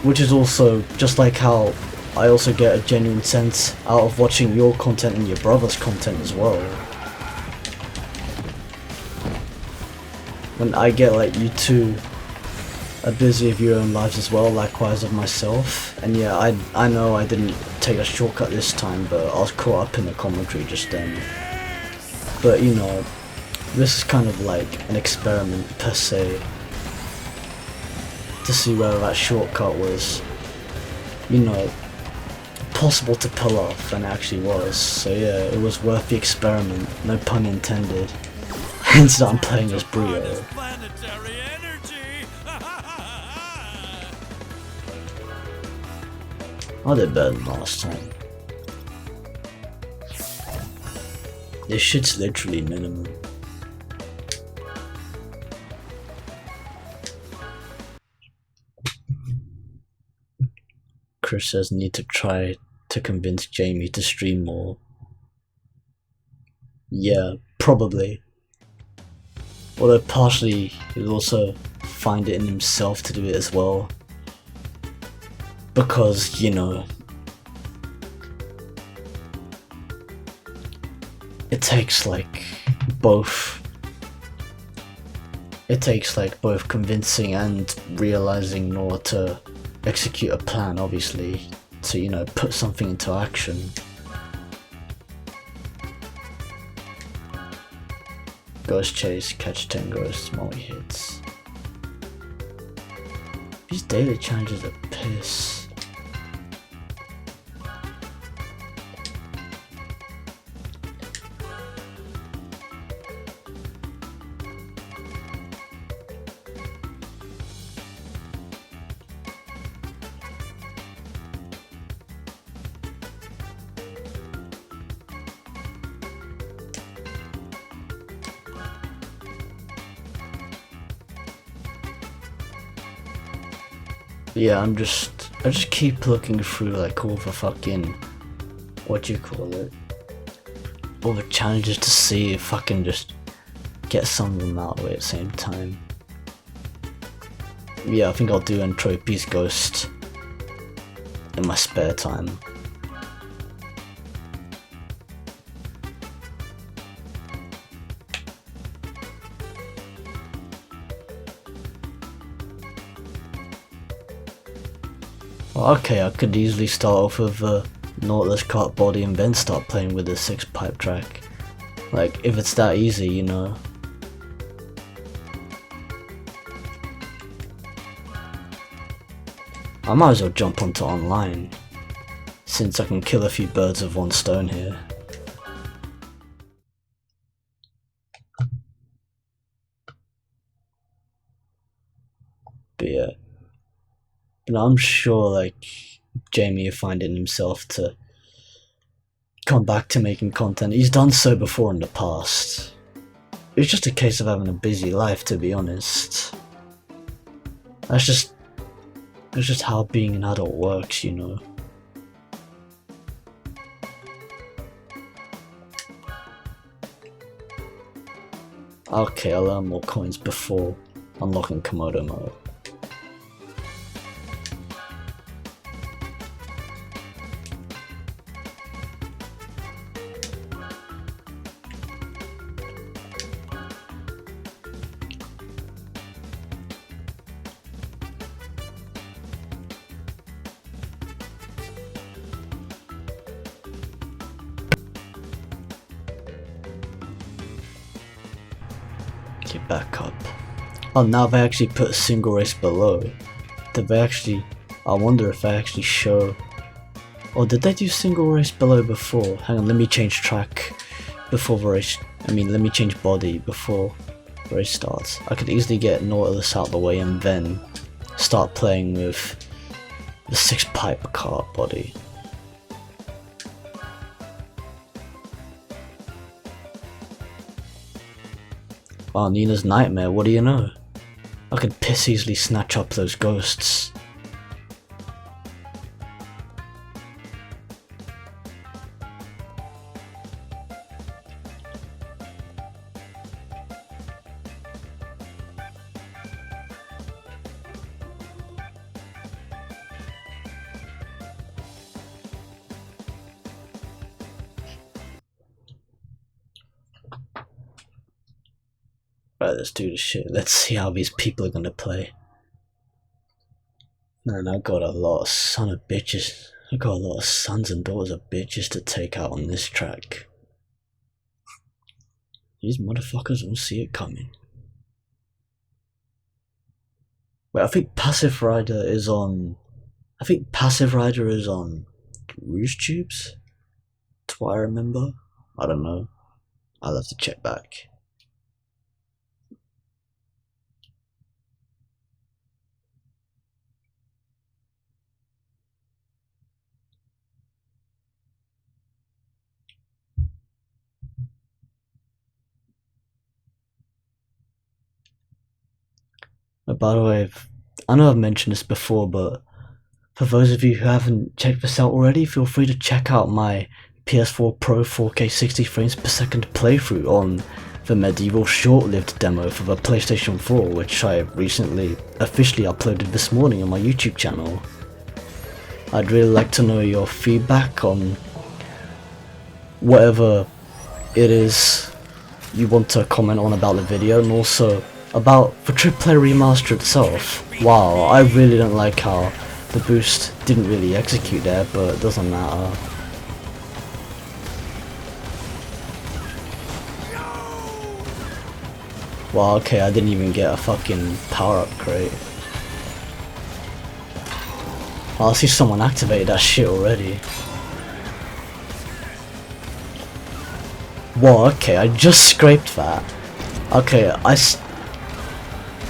which is also just like how I also get a genuine sense out of watching your content and your brother's content as well. When I get like you two are busy with your own lives as well, likewise of myself. And yeah, I know I didn't take a shortcut this time, but I was caught up in the commentary just then. But you know, this is kind of like an experiment per se, to see whether that shortcut was, you know, possible to pull off, and it actually was. So yeah, it was worth the experiment, no pun intended. Hence that I'm playing as Brio. I did better than last time. This shit's literally minimum. Chris says need to try to convince Jamie to stream more. Yeah, probably. Although partially he'll also find it in himself to do it as well. Because, you know, it takes like both convincing and realizing in order to execute a plan, obviously, to, you know, put something into action. Ghost chase, catch 10 ghosts, multi-hits. These daily challenges are piss. Yeah, I just keep looking through like all the fucking, what do you call it, all the challenges to see if I can just get some of them out of the way at the same time. yeah, I think I'll do Entropy's Ghost in my spare time. Okay, I could easily start off with the Nautilus cart body and then start playing with the 6-pipe track. Like, if it's that easy, you know. I might as well jump onto online, since I can kill a few birds with one stone here. But yeah. But I'm sure, like, Jamie will find it in himself to come back to making content. He's done so before in the past. It's just a case of having a busy life, to be honest. That's just how being an adult works, you know. Okay, I'll earn more coins before unlocking Komodo mode. Get back up. Oh, now they actually put a single race below. Did they actually... I wonder if they actually show... Or did they do single race below before? Hang on, let me change track before the race... let me change body before the race starts. I could easily get Nautilus out of the way and then start playing with the 6-pipe cart body. Oh, Nina's nightmare, what do you know? I could piss easily snatch up those ghosts. Right, let's do this shit. Let's see how these people are gonna play. Man, I got a lot of son of bitches. I got a lot of sons and daughters of bitches to take out on this track. These motherfuckers won't see it coming. Wait, I think Passive Rider is on... Rouge Tubes? That's what I remember. I don't know. I'll have to check back. By the way, I know I've mentioned this before, but for those of you who haven't checked this out already, feel free to check out my PS4 Pro 4K 60 frames per second playthrough on the medieval short-lived demo for the PlayStation 4, which I recently officially uploaded this morning on my YouTube channel. I'd really like to know your feedback on whatever it is you want to comment on about the video, and also about the AAA remaster itself. Wow, I really don't like how the boost didn't really execute there, but it doesn't matter. Wow, okay, I didn't even get a fucking power-up crate. Oh, I see someone activated that shit already. Whoa, okay, I just scraped that. Okay,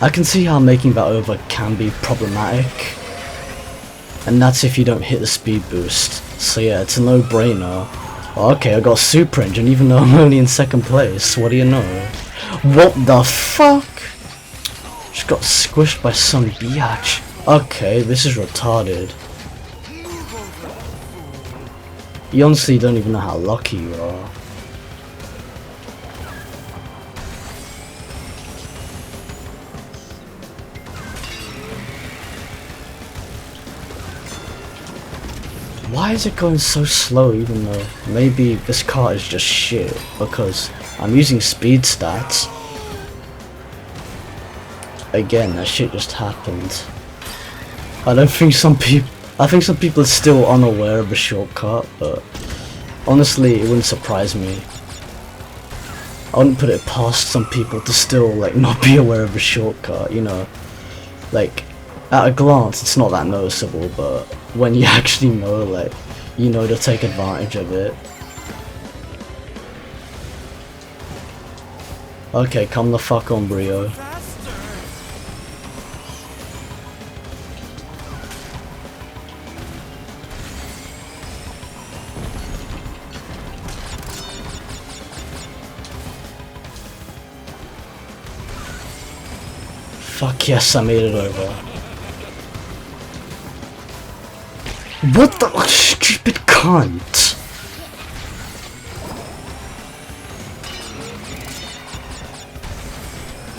I can see how making that over can be problematic, and that's if you don't hit the speed boost. So yeah, it's a no-brainer. Okay, I got a super engine even though I'm only in 2nd place. What do you know? What the fuck? Just got squished by some biatch. Okay, this is retarded. You honestly don't even know how lucky you are. Why is it going so slow even though maybe this car is just shit because I'm using speed stats? Again, that shit just happened. I think some people are still unaware of the shortcut, but honestly, it wouldn't surprise me. I wouldn't put it past some people to still like not be aware of the shortcut, you know. Like, at a glance, it's not that noticeable, but when you actually know, like, you know to take advantage of it. Okay, come the fuck on, Brio. Fuck yes, I made it over. What the stupid cunt?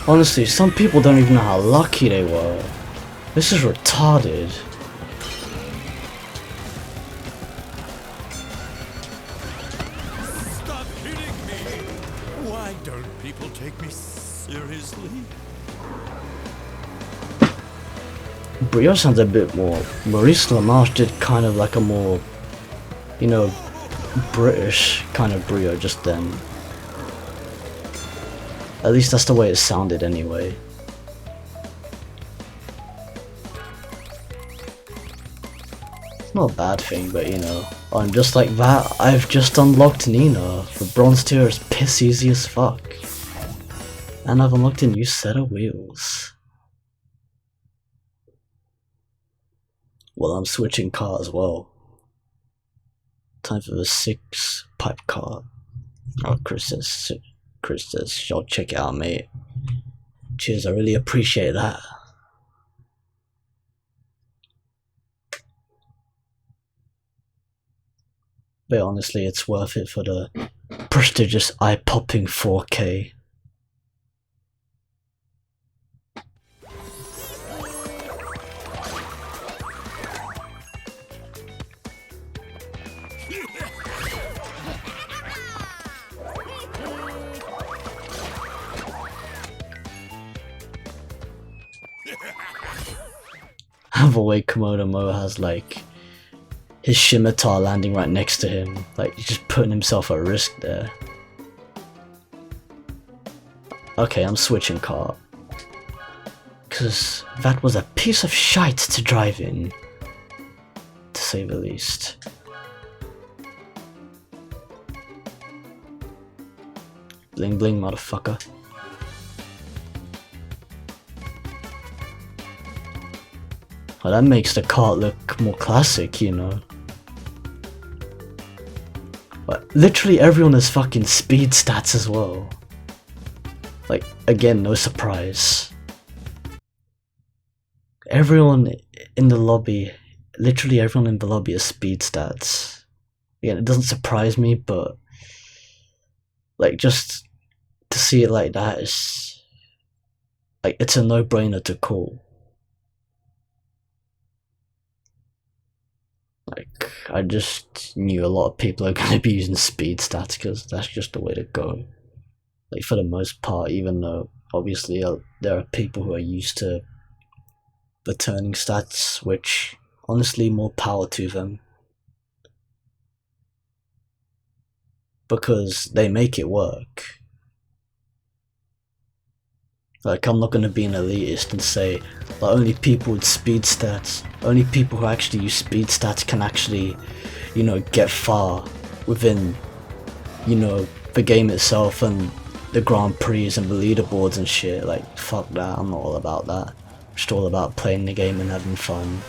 Honestly, some people don't even know how lucky they were. This is retarded. Stop hitting me! Why don't people take me seriously? Brio sounds a bit more. Maurice LaMarche did kind of like a more, you know, British kind of Brio just then. At least that's the way it sounded anyway. It's not a bad thing, but you know, I'm just like that. I've just unlocked Nina. The bronze tier is piss easy as fuck. And I've unlocked a new set of wheels. Well, I'm switching car as well. Time for the 6-pipe car. Oh, Chris says, y'all check it out, mate. Cheers, I really appreciate that. But honestly, it's worth it for the prestigious eye-popping 4K. The way Komodo Mo has like his Scimitar landing right next to him, like he's just putting himself at risk there. Okay, I'm switching car. Cause that was a piece of shite to drive in, to say the least. Bling bling, motherfucker. Well, that makes the car look more classic, you know. But literally everyone has fucking speed stats as well. Like, again, no surprise. Everyone in the lobby, literally everyone in the lobby has speed stats. Again, it doesn't surprise me, but like, just to see it like that is like, it's a no-brainer to call. Like, I just knew a lot of people are going to be using speed stats because that's just the way to go. Like, for the most part, even though obviously there are people who are used to the turning stats, which honestly, more power to them. Because they make it work. Like, I'm not going to be an elitist and say that only people with speed stats, only people who actually use speed stats can actually, you know, get far within, you know, the game itself and the Grand Prix and the leaderboards and shit. Like, fuck that, I'm not all about that. I'm just all about playing the game and having fun.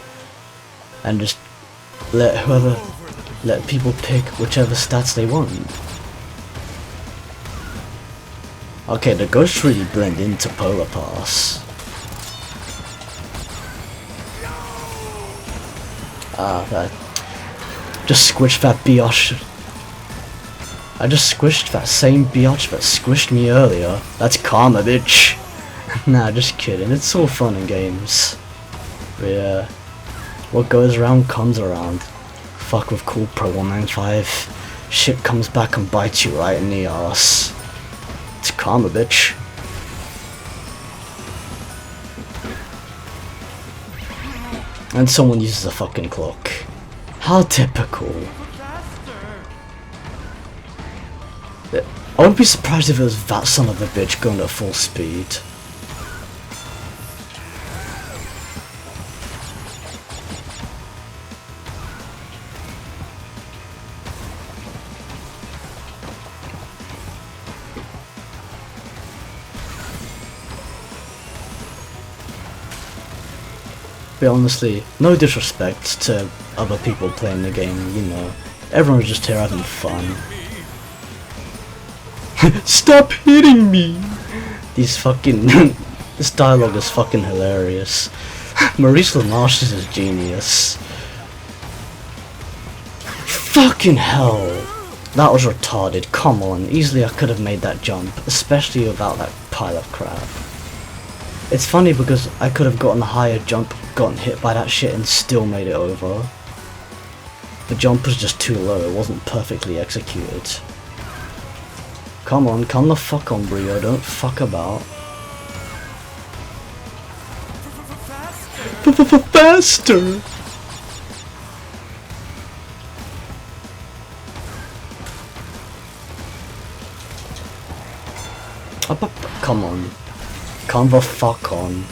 And just let people pick whichever stats they want. Okay, the ghosts really blend into Polar Pass. That just squished that biatch. I just squished that same biatch that squished me earlier. That's karma, bitch. Nah, just kidding. It's all fun and games. But yeah, what goes around comes around. fuck with Cool Pro 195. Shit comes back and bites you right in the ass. It's karma, bitch. And someone uses a fucking clock. How typical. I wouldn't be surprised if it was that son of a bitch going at full speed. But honestly, no disrespect to other people playing the game, you know. Everyone's just here having fun. Stop hitting me! These fucking... this dialogue is fucking hilarious. Maurice LaMarche is a genius. Fucking hell! That was retarded, come on. Easily I could have made that jump, especially without that pile of crap. It's funny because I could have gotten a higher jump, gotten hit by that shit and still made it over. The jump was just too low, it wasn't perfectly executed. Come on, come the fuck on, Brio, don't fuck about. Faster! Come on. Come the fuck on.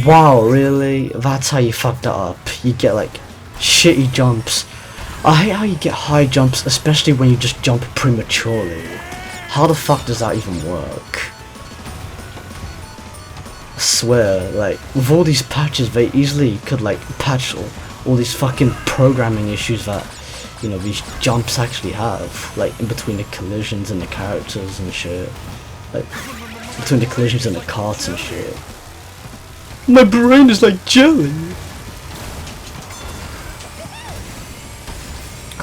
Wow, really? That's how you fucked that up. You get like shitty jumps. I hate how you get high jumps, especially when you just jump prematurely. How the fuck does that even work? I swear, like, with all these patches, they easily could like patch all these fucking programming issues that, you know, these jumps actually have. Like, in between the collisions and the characters and shit. Like, between the collisions and the carts and shit. My brain is like jelly.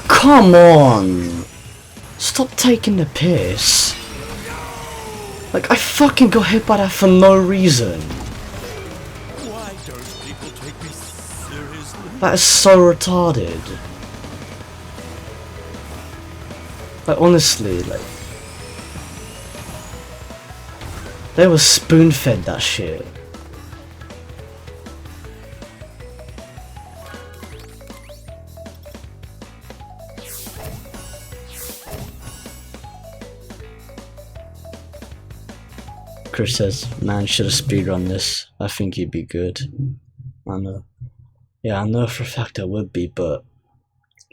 Come on! Stop taking the piss. Like, I fucking got hit by that for no reason. Why don't people take me seriously? That is so retarded. Like, honestly, like... they were spoon-fed that shit. Chris says, man, should have speedrun this. I think he'd be good. I know. Yeah, I know for a fact I would be, but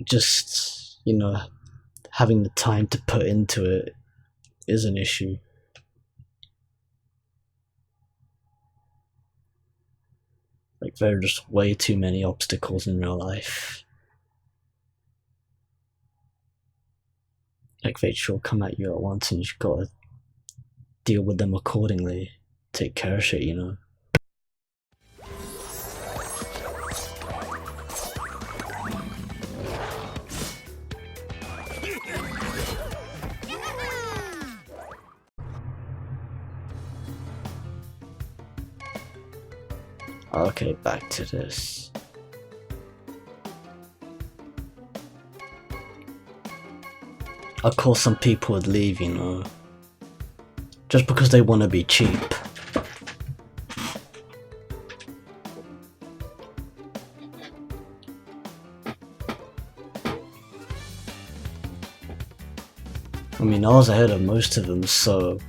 just, you know, having the time to put into it is an issue. Like, there are just way too many obstacles in real life. Like, they'd sure come at you at once and you've got to deal with them accordingly. Take care of shit, you know. Okay, back to this. Of course some people would leave, you know. Just because they want to be cheap. I mean, I was ahead of most of them, so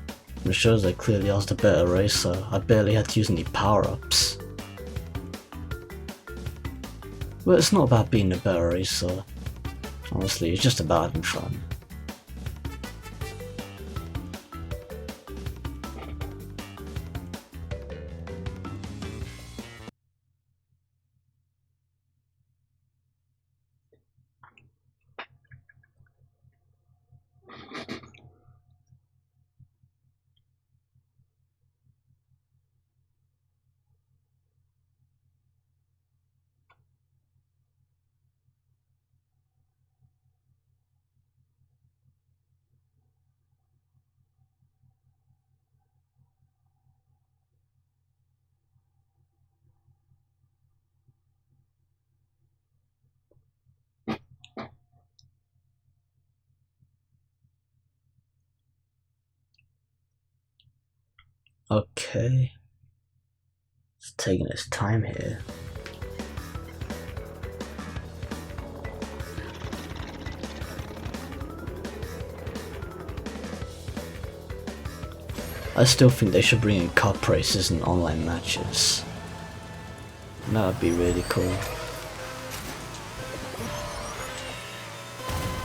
it shows that clearly I was the better racer. I barely had to use any power-ups. But it's not about being a better racer. Honestly, it's just about having fun. Okay. It's taking its time here. I still think they should bring in cup races and online matches. That would be really cool.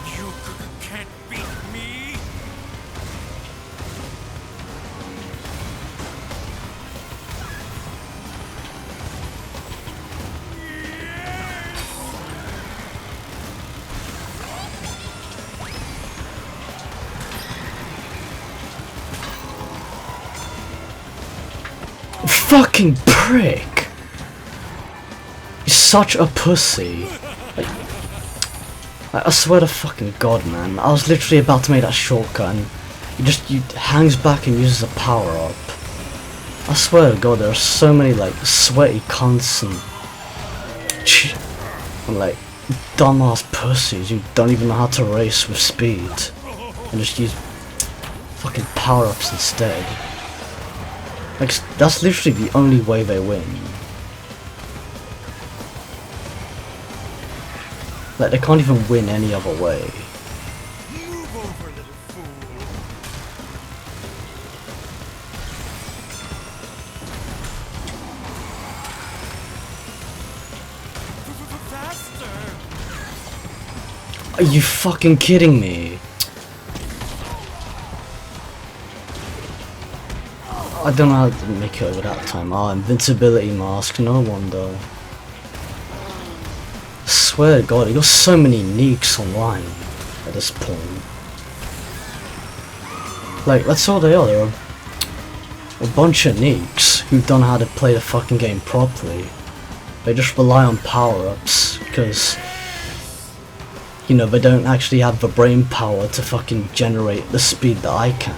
You can't beat me. Fucking prick! You're such a pussy. Like, I swear to fucking god, man. I was literally about to make that shortcut and he hangs back and uses a power up. I swear to god, there are so many like sweaty cunts and like dumbass pussies who don't even know how to race with speed and just use fucking power ups instead. Like, that's literally the only way they win. Like, they can't even win any other way. Move over, little fool. Faster. Are you fucking kidding me? I don't know how to make it over that time. Oh, invincibility mask, no wonder. I swear to god, you got so many neeks online at this point. Like, that's all they are. They're a bunch of neeks who don't know how to play the fucking game properly. They just rely on power-ups because, you know, they don't actually have the brain power to fucking generate the speed that I can.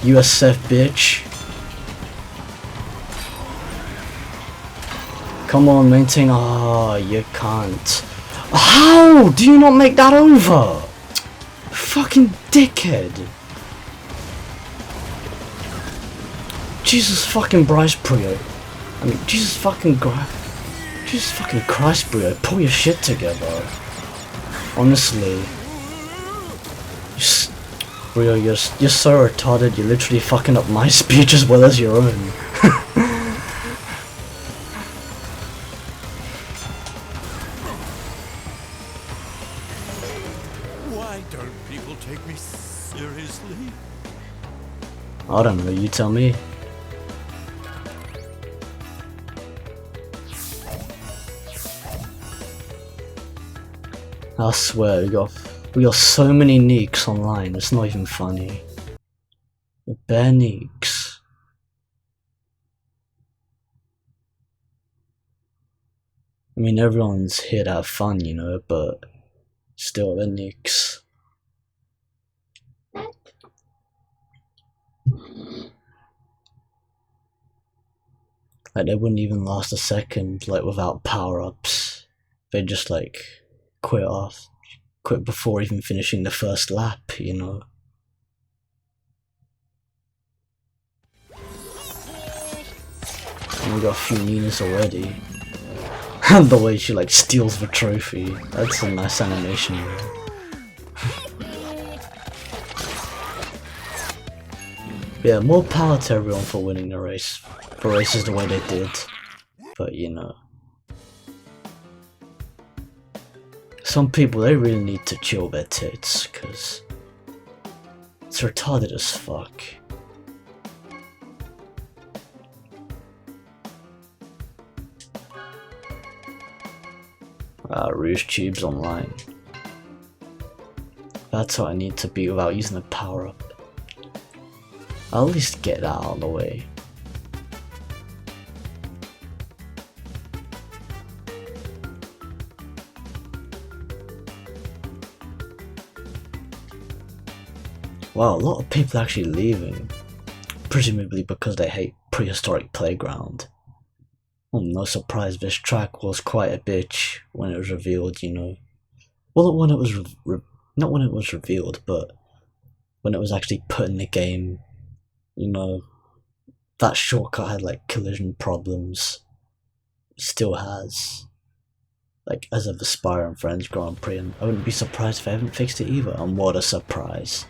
USF bitch. Come on, maintain. Ah, oh, you can't. How do you not make that over? Fucking dickhead. Jesus fucking Christ, Prix. I mean, Jesus fucking Christ, Prix. Pull your shit together. Honestly. Bro, you're so retarded, you're literally fucking up my speech as well as your own. Why don't people take me seriously? I don't know, you tell me. I swear, we got so many neeks online, it's not even funny. Bare neeks. I mean, everyone's here to have fun, you know, but still, they're neeks. Like, they wouldn't even last a second, like, without power-ups. They'd just, like, quit before even finishing the first lap, you know. And we got a few Ninas already. And the way she like steals the trophy, that's a nice animation. Yeah, more power to everyone for winning the race. For races the way they did. But you know. Some people, they really need to chill their tits, cause it's retarded as fuck. Rouge Tubes online. That's what I need to beat without using a power up. I'll at least get that out of the way. Wow, a lot of people actually leaving. Presumably because they hate Prehistoric Playground. Well, no surprise, this track was quite a bitch when it was revealed, you know. Well, not when it was not when it was revealed, but when it was actually put in the game, you know, that shortcut had like collision problems. Still has. Like, as of the Spyro and Friends Grand Prix, and I wouldn't be surprised if they haven't fixed it either, and what a surprise.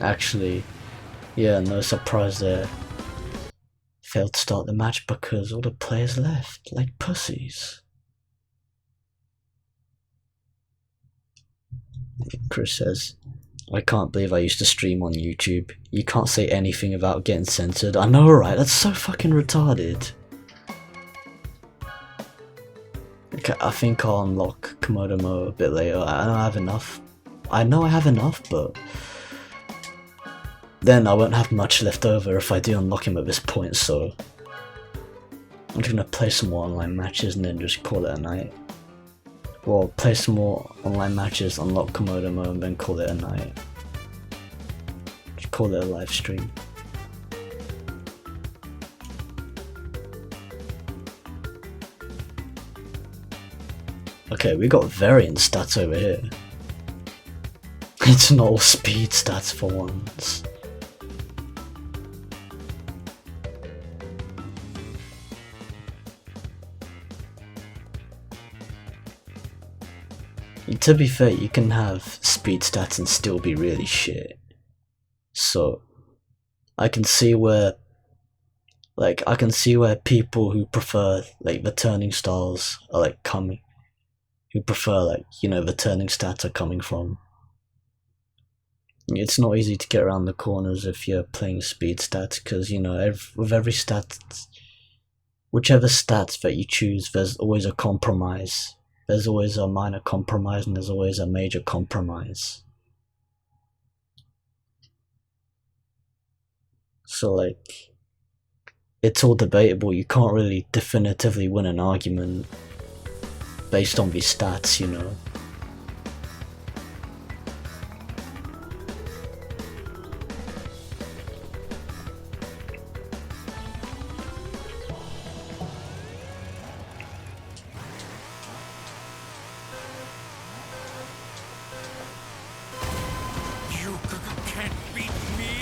Actually, yeah, no surprise there. Failed to start the match because all the players left, like pussies. Chris says, I can't believe I used to stream on YouTube. You can't say anything without getting censored. I know, right? That's so fucking retarded. Okay, I think I'll unlock Komodomo a bit later. I don't have enough. I know I have enough, but then I won't have much left over if I do unlock him at this point, so I'm just gonna play some more online matches and then just call it a night. Well, play some more online matches, unlock Komodomo, and then call it a night. Just call it a live stream. Okay, we got variant stats over here. It's not all speed stats for once. To be fair, you can have speed stats and still be really shit. So, I can see where, people who prefer, like, the turning styles are, like, coming. Who prefer, like, you know, the turning stats are coming from. It's not easy to get around the corners if you're playing speed stats, because, you know, with every stat, whichever stats that you choose, there's always a compromise. There's always a minor compromise and there's always a major compromise. So, like, it's all debatable. You can't really definitively win an argument based on these stats, you know. Can't beat me.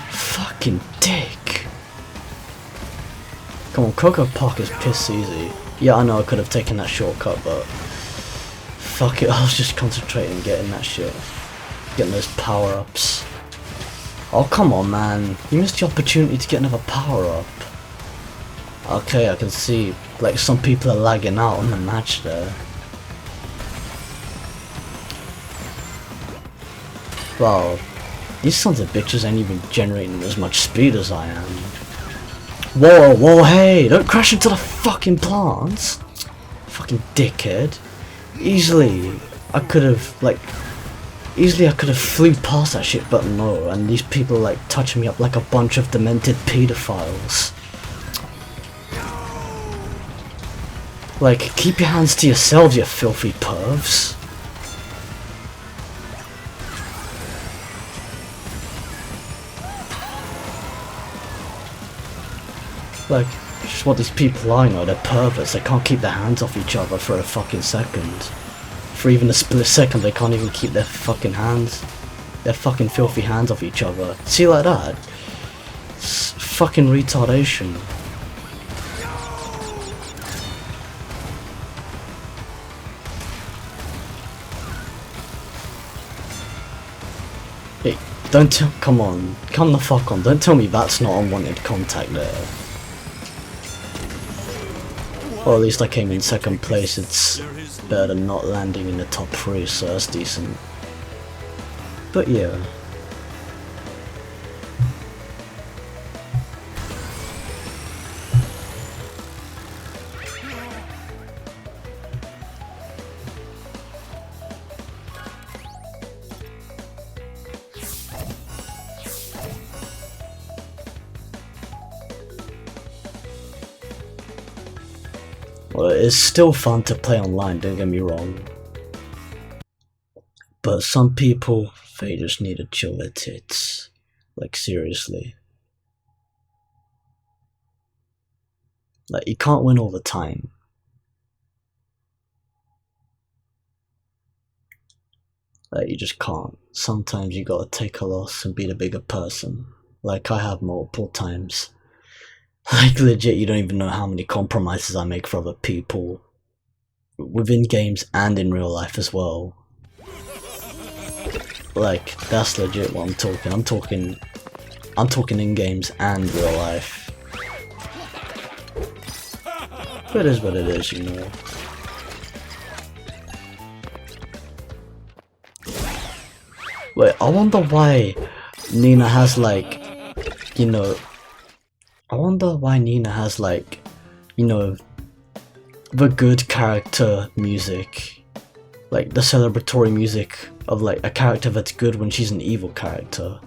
Fucking dick. Come on, Coco Park is piss easy. Yeah, I know I could have taken that shortcut, but fuck it, I was just concentrating on getting that shit. Getting those power-ups. Oh, come on, man. You missed the opportunity to get another power-up. Okay, I can see, like, some people are lagging out on the match there. Wow, these sons of bitches ain't even generating as much speed as I am. Whoa, whoa, hey, don't crash into the fucking plants. Fucking dickhead. Easily, I could have flew past that shit, but no, and these people are like touching me up like a bunch of demented pedophiles. Like, keep your hands to yourselves, you filthy pervs. Like, just what these people are, you know, they're perverts, they can't keep their hands off each other for a fucking second. For even a split second, they can't even keep their fucking filthy hands off each other. See, like that? It's fucking retardation. Hey, come on, come the fuck on, don't tell me that's not unwanted contact there. Or at least I came in second place. It's better than not landing in the top 3, so that's decent. But yeah. Well, it's still fun to play online, don't get me wrong. But some people, they just need to chill their tits. Like, seriously. Like, you can't win all the time. Like, you just can't. Sometimes you gotta take a loss and be the bigger person. Like I have multiple times. Like, legit, you don't even know how many compromises I make for other people. Within games and in real life as well. Like, that's legit what I'm talking. I'm talking in games and real life. But it is what it is, you know. Wait, I wonder why Nina has like, you know, I wonder why Nina has like, you know, the good character music. Like the celebratory music of like a character that's good when she's an evil character.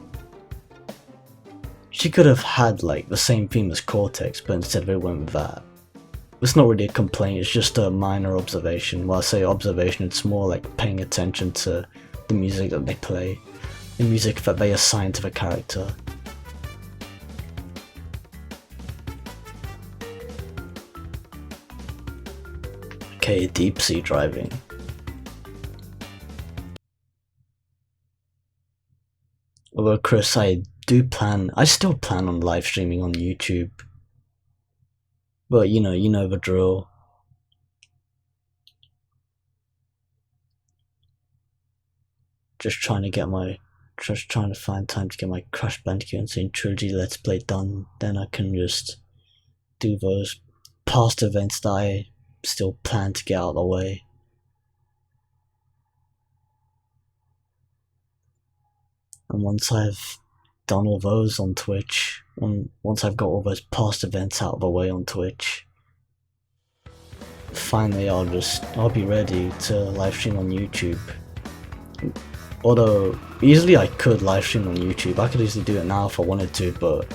She could have had like the same theme as Cortex, but instead they went with that. It's not really a complaint, it's just a minor observation. When I say observation, it's more like paying attention to the music that they play, the music that they assign to the character. Okay, deep sea driving. Although Chris, I still plan on live streaming on YouTube. But you know the drill. Just trying to find time to get my Crash Bandicoot Insane Trilogy Let's Play done. Then I can just do those past events that I still plan to get out of the way. And once I've done all those on Twitch, once I've got all those past events out of the way on Twitch, finally I'll be ready to live stream on YouTube. Although easily I could live stream on YouTube, I could easily do it now if I wanted to, but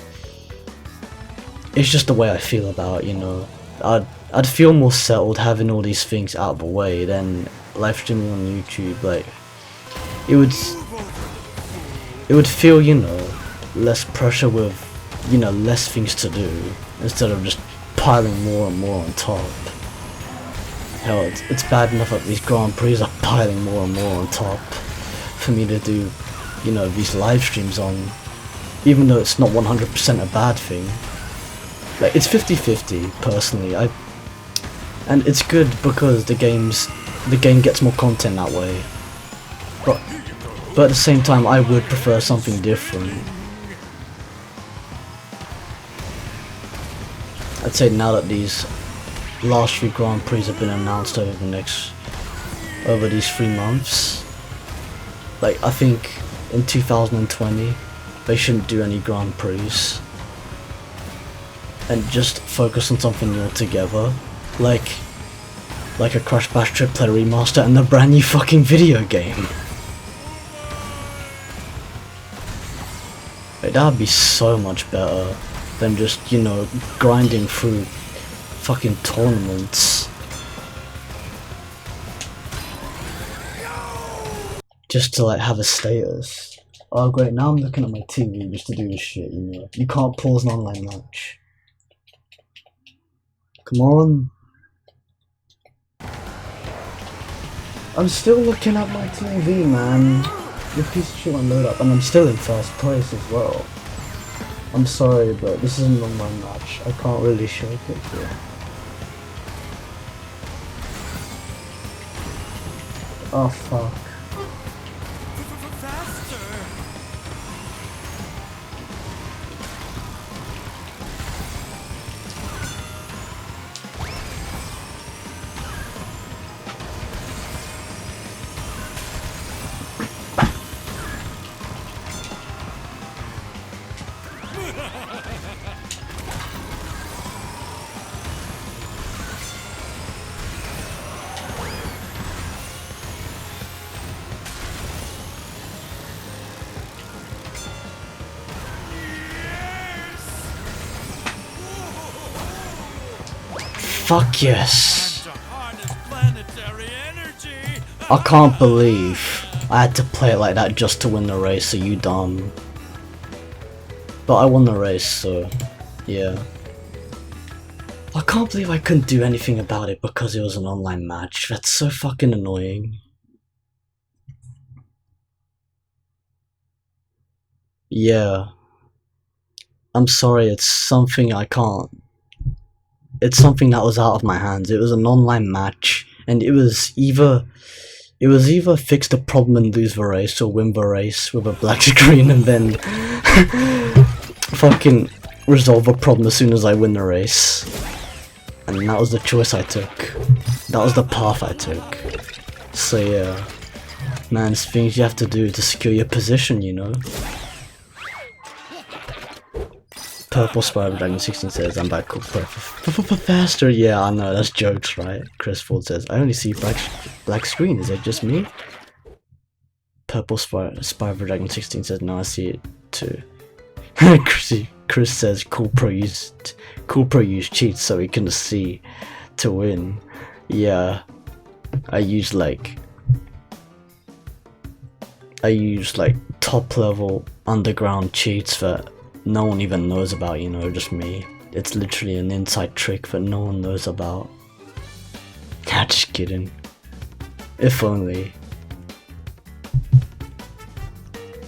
it's just the way I feel about it, you know. I'd feel more settled having all these things out of the way than live streaming on YouTube. Like, it would feel, you know, less pressure with, you know, less things to do instead of just piling more and more on top. Hell, it's bad enough that these Grand Prix are piling more and more on top for me to do, you know, these live streams on, even though it's not 100% a bad thing. Like, it's 50-50 personally. And it's good because the game gets more content that way. But at the same time, I would prefer something different. I'd say now that these last 3 Grand Prix have been announced over these 3 months, like, I think in 2020 they shouldn't do any Grand Prix and just focus on something new altogether, like a Crash Bash Triple remaster and a brand new fucking video game. Like, that'd be so much better than just, you know, grinding through fucking tournaments just to like have a status. Oh great, now I'm looking at my TV just to do this shit, you know. You can't pause an online match. Come on. I'm still looking at my TV, man. Your piece of shit won't load up, and I'm still in first place as well. I'm sorry, but this is an online match. I can't really shake it here. Oh fuck. Fuck yes. I can't believe I had to play it like that just to win the race. Are you dumb? But I won the race, so yeah. I can't believe I couldn't do anything about it because it was an online match. That's so fucking annoying. Yeah. I'm sorry, it's something I can't. It's something that was out of my hands. It was an online match, and it was either fix the problem and lose the race, or win the race with a black screen and then fucking resolve a problem as soon as I win the race. And that was the choice I took. That was the path I took. So yeah, man, it's things you have to do to secure your position, you know. Purple Spyro Dragon 16 says, I'm back, cool, faster. Yeah, I know, that's jokes, right? Cresoir says, I only see black screen, is it just me? Purple Spyro Dragon 16 says, no, I see it too. Chris says, Cool Pro used cheats so he can see to win. Yeah, I use like top level underground cheats that no one even knows about, you know, just me. It's literally an inside trick that no one knows about. Just kidding. If only.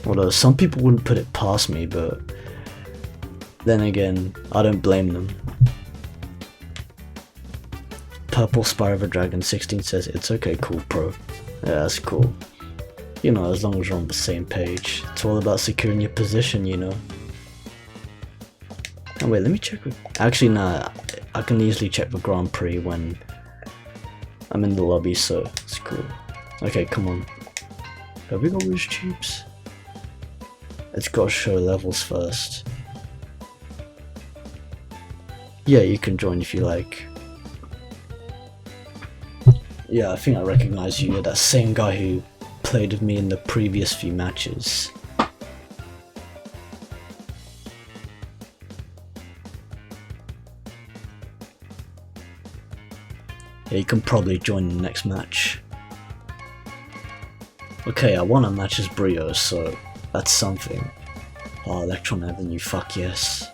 Although some people wouldn't put it past me, but then again, I don't blame them. Purple Spyro Dragon 16 says, it's okay, Cool Pro. Yeah, that's cool. You know, as long as you're on the same page. It's all about securing your position, you know. Oh wait, let me check. Actually, nah, I can easily check the Grand Prix when I'm in the lobby, so it's cool. Okay, come on. Have we got Rouge Tubes? It's got to show levels first. Yeah, you can join if you like. Yeah, I think I recognize you. You're that same guy who played with me in the previous few matches. Yeah, you can probably join the next match. Okay, I won a match as Brio, so that's something. Oh, Electron Avenue, fuck yes.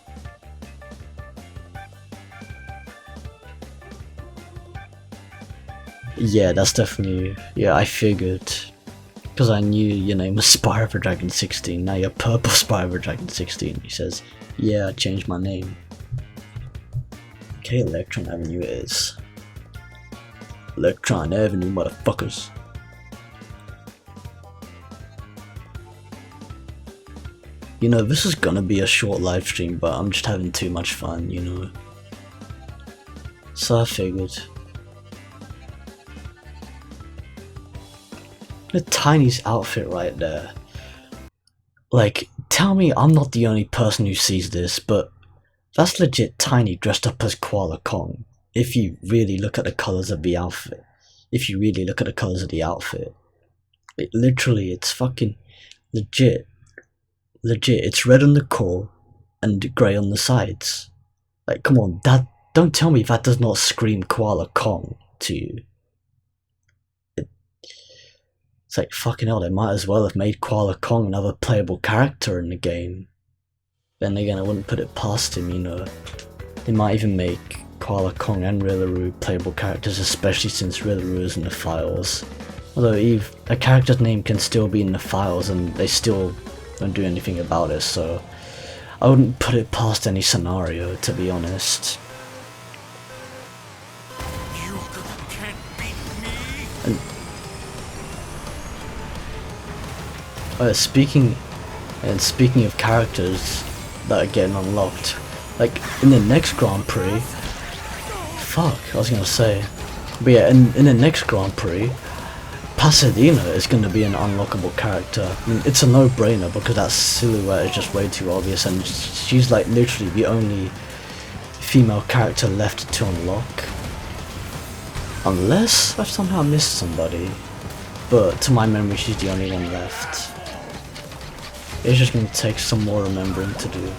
Yeah, that's definitely... Yeah, I figured. Because I knew your name was Spyro Dragon 16, now you're Purple Spyro Dragon 16. He says, yeah, I changed my name. Okay, Electron Avenue it is. Electron Avenue, motherfuckers. You know, this is gonna be a short live stream, but I'm just having too much fun, you know. So I figured. The Tiny's outfit right there. Like, tell me I'm not the only person who sees this, but that's legit Tiny dressed up as Koala Kong. If you really look at the colours of the outfit. If you really look at the colours of the outfit. It literally, it's fucking legit. Legit, it's red on the core and grey on the sides. Like, come on, don't tell me that does not scream Koala Kong to you. It's like, fucking hell, they might as well have made Koala Kong another playable character in the game. Then again, I wouldn't put it past him, you know. They might even make Koala Kong and Rillaroo playable characters, especially since Rillaroo is in the files. Although a character's name can still be in the files and they still don't do anything about it, so I wouldn't put it past any scenario, to be honest. You can't beat me. And speaking of characters that are getting unlocked, like in the next Grand Prix, fuck, I was gonna say, but yeah, in the next Grand Prix, Pasadena is going to be an unlockable character. I mean, it's a no-brainer because that silhouette is just way too obvious, and she's like literally the only female character left to unlock. Unless I've somehow missed somebody, but to my memory she's the only one left. It's just going to take some more remembering to do.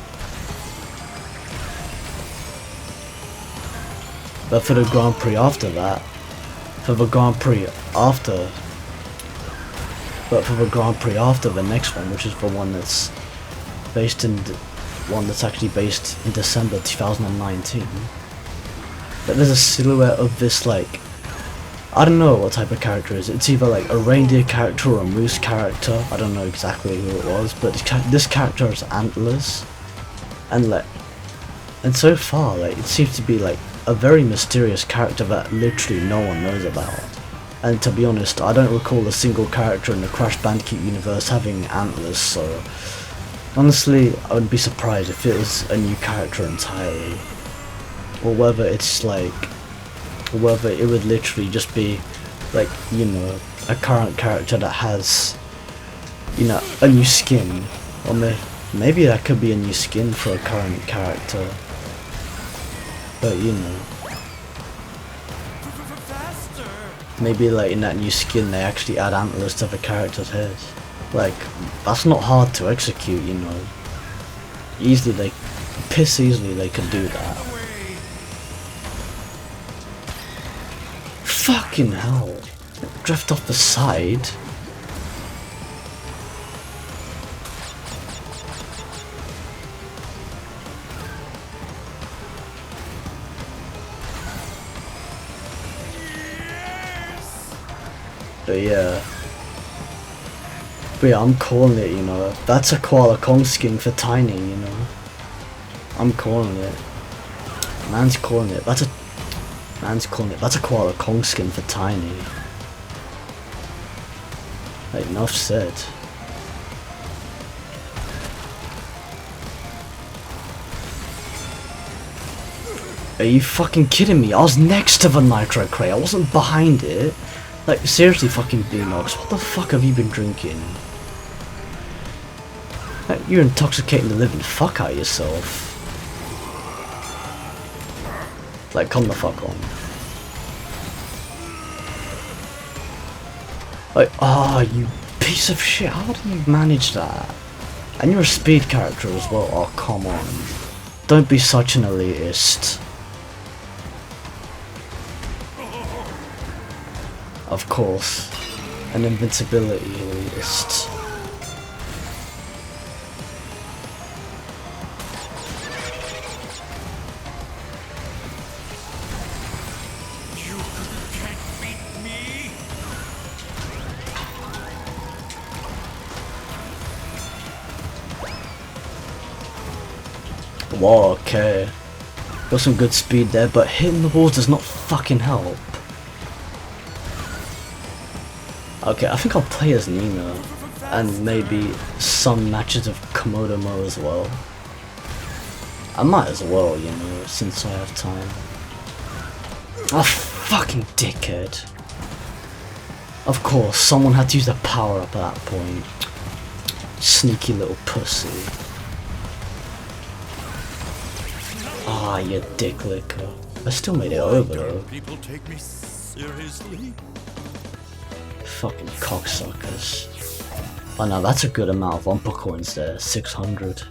But for the Grand Prix after that, for the Grand Prix after the next one, which is the one that's actually based in December 2019, But there's a silhouette of this, like, I don't know what type of character it is. It's either like a reindeer character or a moose character. I don't know exactly who it was, but this character has antlers, and so far, like, it seems to be like a very mysterious character that literally no one knows about. And to be honest, I don't recall a single character in the Crash Bandicoot universe having antlers, so honestly, I would be surprised if it was a new character entirely. Or whether it's like, whether it would literally just be like, you know, a current character that has, you know, a new skin. Or maybe that could be a new skin for a current character. But you know, maybe like in that new skin they actually add antlers to the character's head. Like, that's not hard to execute, you know. Easily piss easily they could do that. Fucking hell. Drift off the side. But yeah, I'm calling it, you know. That's a Koala Kong skin for Tiny, you know. I'm calling it. Man's calling it. That's a Koala Kong skin for Tiny. Like, enough said. Are you fucking kidding me? I was next to the Nitro crate. I wasn't behind it. Like, seriously, fucking Beanox, what the fuck have you been drinking? Like, you're intoxicating the living fuck out of yourself. Like, come the fuck on. Like, ah, you piece of shit, how do you manage that? And you're a speed character as well, oh come on. Don't be such an elitist. Of course, an invincibility elitist. You can't beat me. Whoa, okay. Got some good speed there, but hitting the walls does not fucking help. Okay, I think I'll play as Nina, and maybe some matches of Komodomo as well. I might as well, you know, since I have time. Oh, fucking dickhead. Of course, someone had to use the power up at that point. Sneaky little pussy. Ah, you dick licker. I still made it over though. People take me seriously. Fucking cocksuckers. Oh no, that's a good amount of Umpa coins there, 600.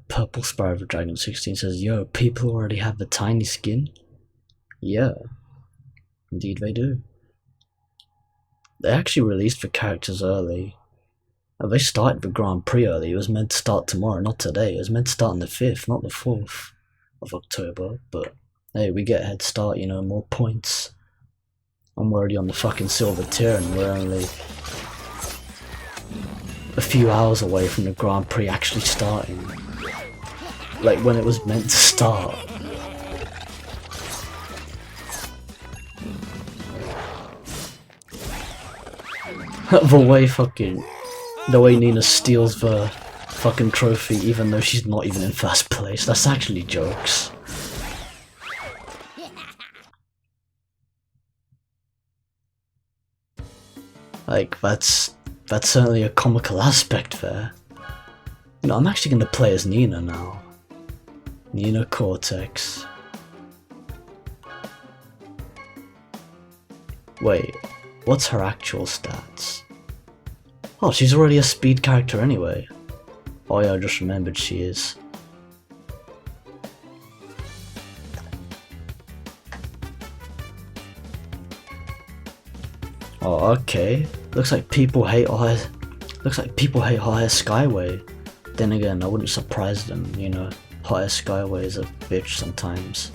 Purple Spyro the Dragon 16 says, yo, people already have the tiny skin? Yeah, indeed they do. They actually released the characters early. They started the Grand Prix early. It was meant to start tomorrow, not today. It was meant to start on the 5th, not the 4th of October. But hey, we get a head start, you know, more points. I'm already on the fucking silver tier and we're only a few hours away from the Grand Prix actually starting. Like when it was meant to start. The way Nina steals the fucking trophy even though she's not even in first place. That's actually jokes. Like, that's certainly a comical aspect there. You know, I'm actually gonna play as Nina now. Nina Cortex. Wait, what's her actual stats? Oh, she's already a speed character anyway. Oh yeah, I just remembered she is. Oh, okay. Looks like people hate High Skyway. Then again, I wouldn't surprise them, you know. High Skyway is a bitch sometimes.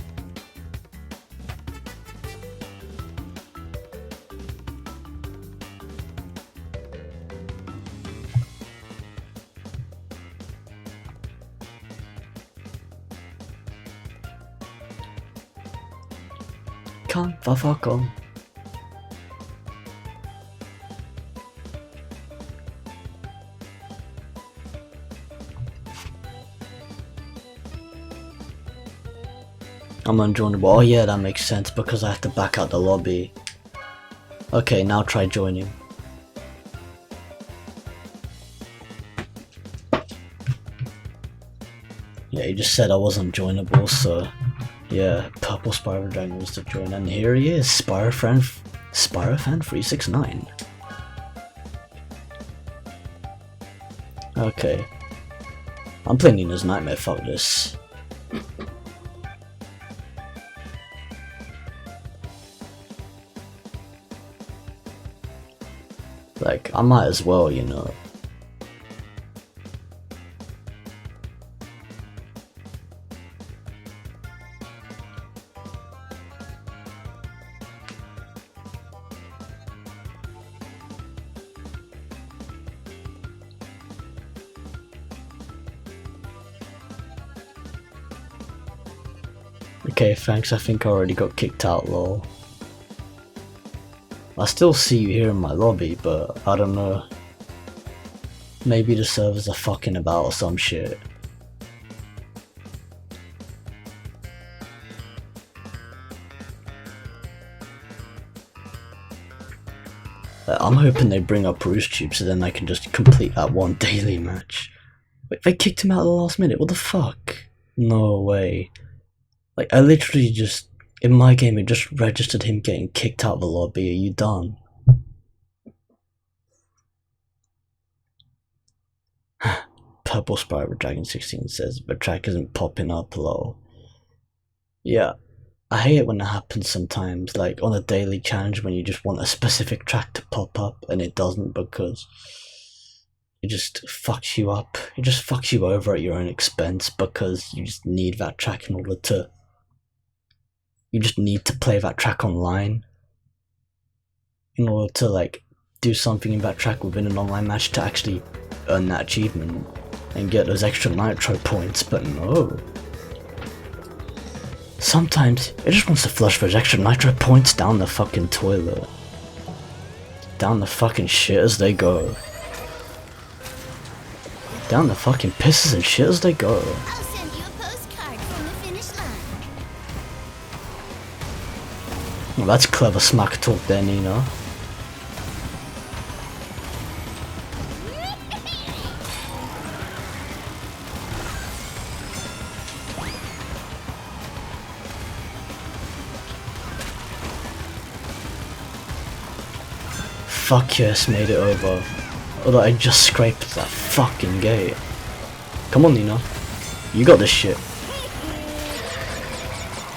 Can't fuck on. I'm unjoinable. Oh yeah, that makes sense because I have to back out the lobby. Okay, now try joining. Yeah, he just said I wasn't joinable, so yeah, Purple Spyro Dragon was to join, and here he is, Spyro Fan 369. Okay. I'm playing Nina's Nightmare, fuck this. Like, I might as well, you know. Okay, thanks, I think I already got kicked out, lol. I still see you here in my lobby, but I don't know. Maybe the servers are fucking about or some shit. I'm hoping they bring up Roost Tube so then I can just complete that one daily match. Wait, they kicked him out at the last minute, what the fuck? No way. Like, I literally just, in my game, it just registered him getting kicked out of the lobby. Are you done? Purple Spyro Dragon 16 says, the track isn't popping up, lol. Yeah, I hate it when that happens sometimes, like on a daily challenge when you just want a specific track to pop up and it doesn't because it just fucks you up. It just fucks you over at your own expense because you just need that track in order to... You just need to play that track online in order to like do something in that track within an online match to actually earn that achievement and get those extra Nitro points, but no. Sometimes it just wants to flush those extra Nitro points down the fucking toilet. Down the fucking shit as they go. Down the fucking pisses and shit as they go. Well, that's clever smack talk there, Nina. Fuck yes, made it over. Although I just scraped that fucking gate. Come on, Nina. You got this shit.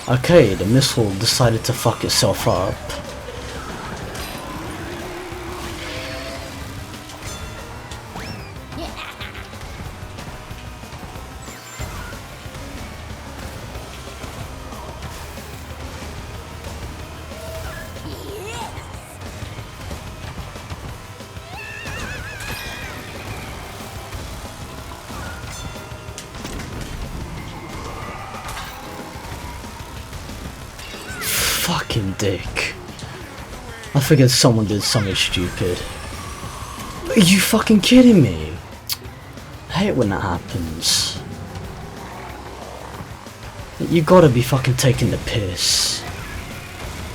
Okay, the missile decided to fuck itself up. Fucking dick. I figured someone did something stupid. Are you fucking kidding me? I hate when that happens. You gotta be fucking taking the piss.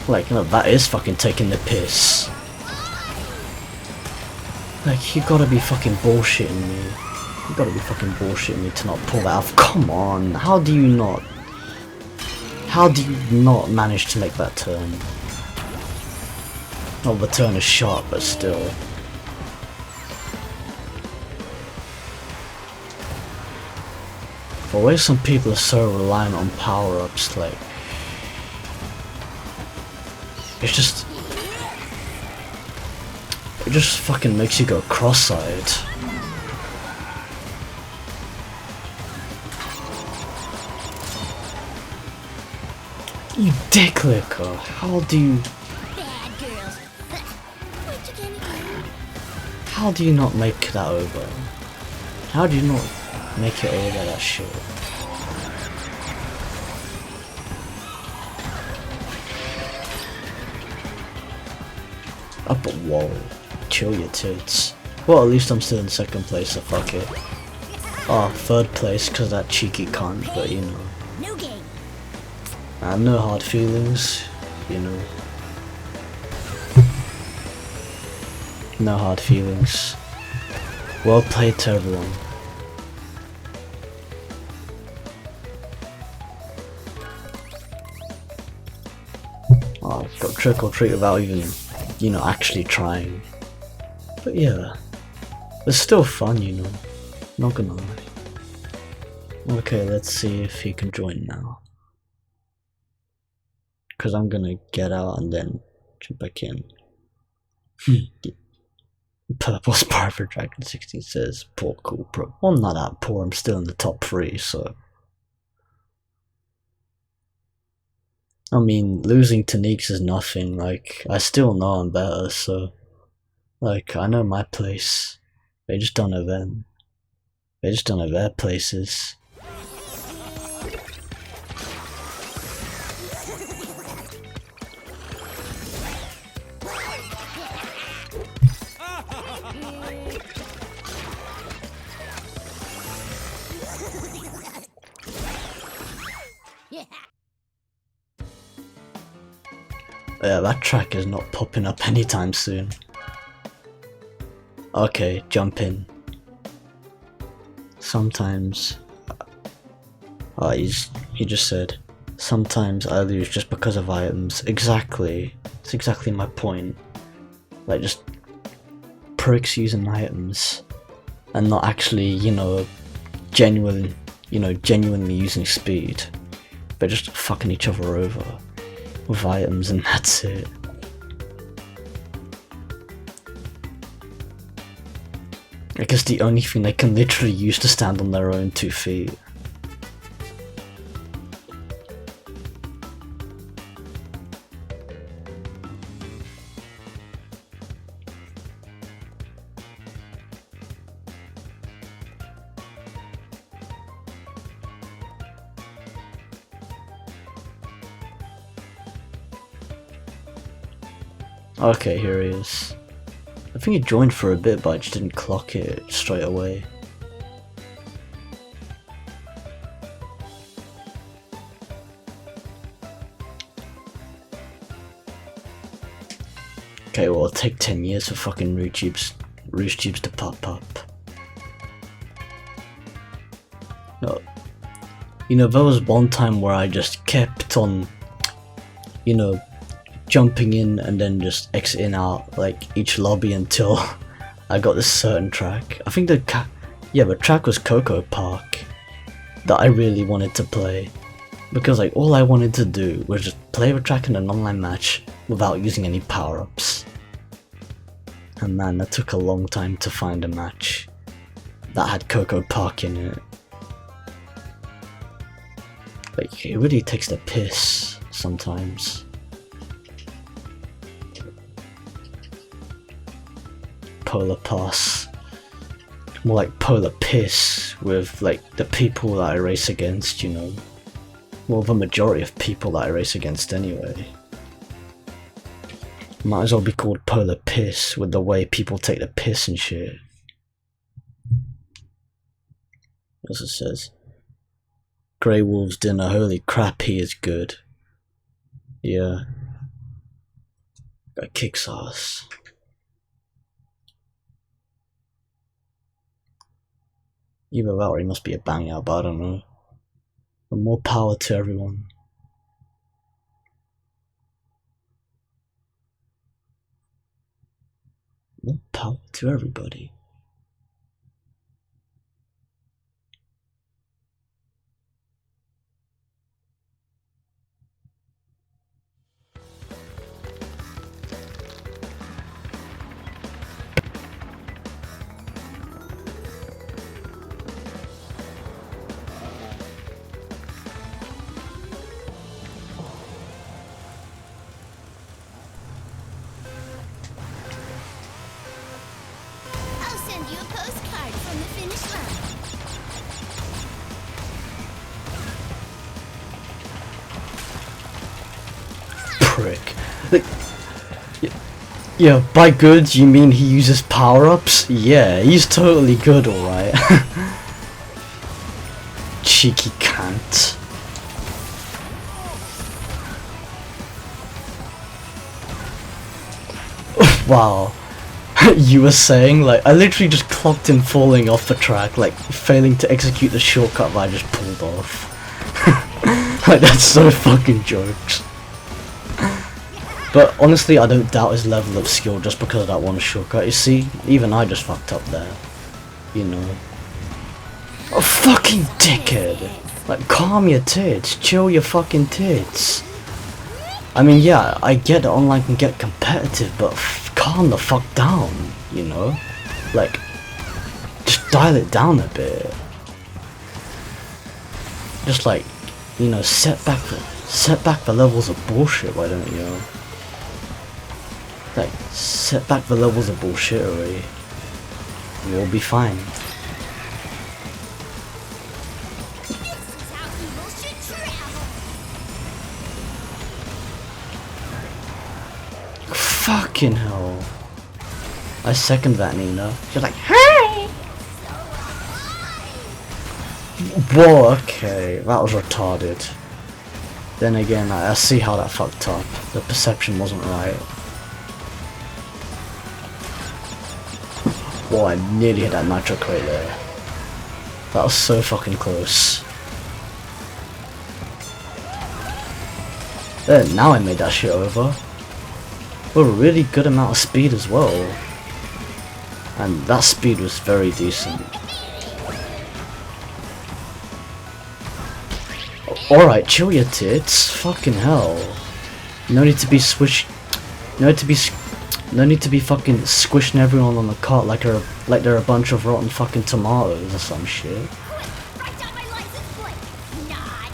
Like, no, that is fucking taking the piss. Like, you gotta be fucking bullshitting me. You gotta be fucking bullshitting me to not pull that off. Come on, how do you not? How do you not manage to make that turn? Well, the turn is sharp, but still. The way some people are so reliant on power-ups, like... It's just... It just fucking makes you go cross-eyed. You dicklicker! How do you... Bad girls. What you gonna do? How do you not make that over? How do you not make it over that shit? Up, whoa. Chill your tits. Well, at least I'm still in second place, so fuck it. Oh, third place because that cheeky cunt, but you know. New game. I have no hard feelings, you know. No hard feelings. Well played to everyone. Oh, I've got trick or treat without even, you know, actually trying. But yeah, it's still fun, you know. Not gonna lie. Okay, let's see if he can join now. Cause I'm gonna get out and then jump back in. Purple Spyro Dragon 16 says, poor cool bro. Well, I'm not that poor, I'm still in the top 3, so. I mean, losing to Neeks is nothing, like, I still know I'm better, so. Like, I know my place. They just don't know them. They just don't know their places. Yeah, that track is not popping up anytime soon. Okay, jump in. Sometimes... he just said, sometimes I lose just because of items. Exactly. It's exactly my point. Like, just pricks using items and not actually, you know, genuinely using speed. But just fucking each other over with items and that's it. I guess the only thing they can literally use to stand on their own 2 feet. Okay, here he is. I think he joined for a bit, but I just didn't clock it straight away. Okay, well, it'll take 10 years for fucking Rouge Tubes to pop up. No. You know, there was one time where I just kept on, you know, jumping in and then just exiting out like each lobby until I got this certain track. I think the track was Coco Park that I really wanted to play because like all I wanted to do was just play the track in an online match without using any power-ups. And man, that took a long time to find a match that had Coco Park in it. Like, it really takes the piss sometimes. Polar Pass. More like Polar Piss with like the people that I race against, you know. Well, the majority of people that I race against anyway. Might as well be called Polar Piss with the way people take the piss and shit. As it says. Grey Wolf's dinner, holy crap, he is good. Yeah. That kicks ass. Either that or he must be a banger, but I don't know. But more power to everyone. More power to everybody. on the finish line. Prick. Like, yeah, by good you mean he uses power-ups? Yeah, he's totally good, alright. Cheeky cunt. Wow. You were saying, like, I literally just clocked him falling off the track, like, failing to execute the shortcut that I just pulled off. Like, that's so fucking jokes. But honestly, I don't doubt his level of skill just because of that one shortcut. You see, even I just fucked up there. You know. Oh, fucking dickhead! Like, calm your tits, chill your fucking tits. I mean, yeah, I get that online can get competitive, but calm the fuck down, you know? Like, just dial it down a bit. Just like, you know, set back the levels of bullshit, why don't you? Like, set back the levels of bullshittery. We'll be fine. Fucking hell. I second that, Nina. You're like, hey! Whoa, okay. That was retarded. Then again, I see how that fucked up. The perception wasn't right. Whoa, I nearly hit that nitro crate there. That was so fucking close. There, now I made that shit over. With a really good amount of speed as well. And that speed was very decent. Alright, chill your tits. Fucking hell. No need to be no need to be fucking squishing everyone on the cart like they're a bunch of rotten fucking tomatoes or some shit. Write down my license plate. Not.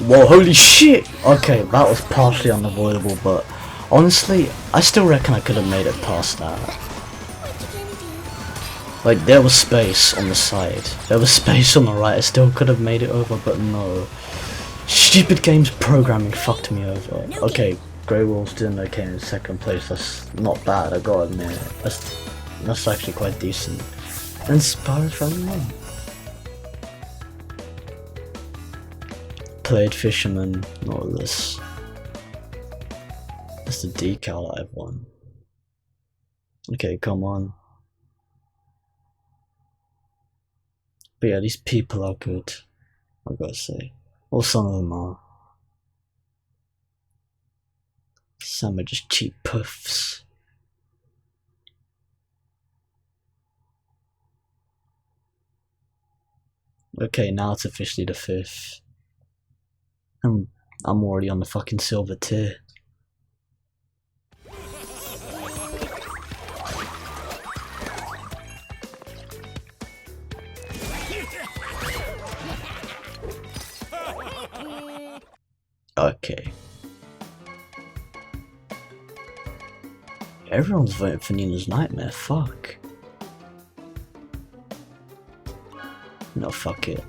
Whoa, holy shit! Okay, that was partially unavoidable, but honestly, I still reckon I could have made it past that. What you gonna do? Like, there was space on the side. There was space on the right. I still could have made it over, but no. Stupid game's programming fucked me over. Okay, Grey Wolves doing okay in second place. That's not bad, I gotta admit. That's actually quite decent. And Spyro found one. Played Fisherman, not this. That's the decal that I've won. Okay, come on. But yeah, these people are good, I gotta say. Or some of them are. Some are just cheap puffs. Okay, now it's officially the 5th. I'm already on the fucking silver tier. Okay. Everyone's voting for Nina's Nightmare, fuck. No, fuck it.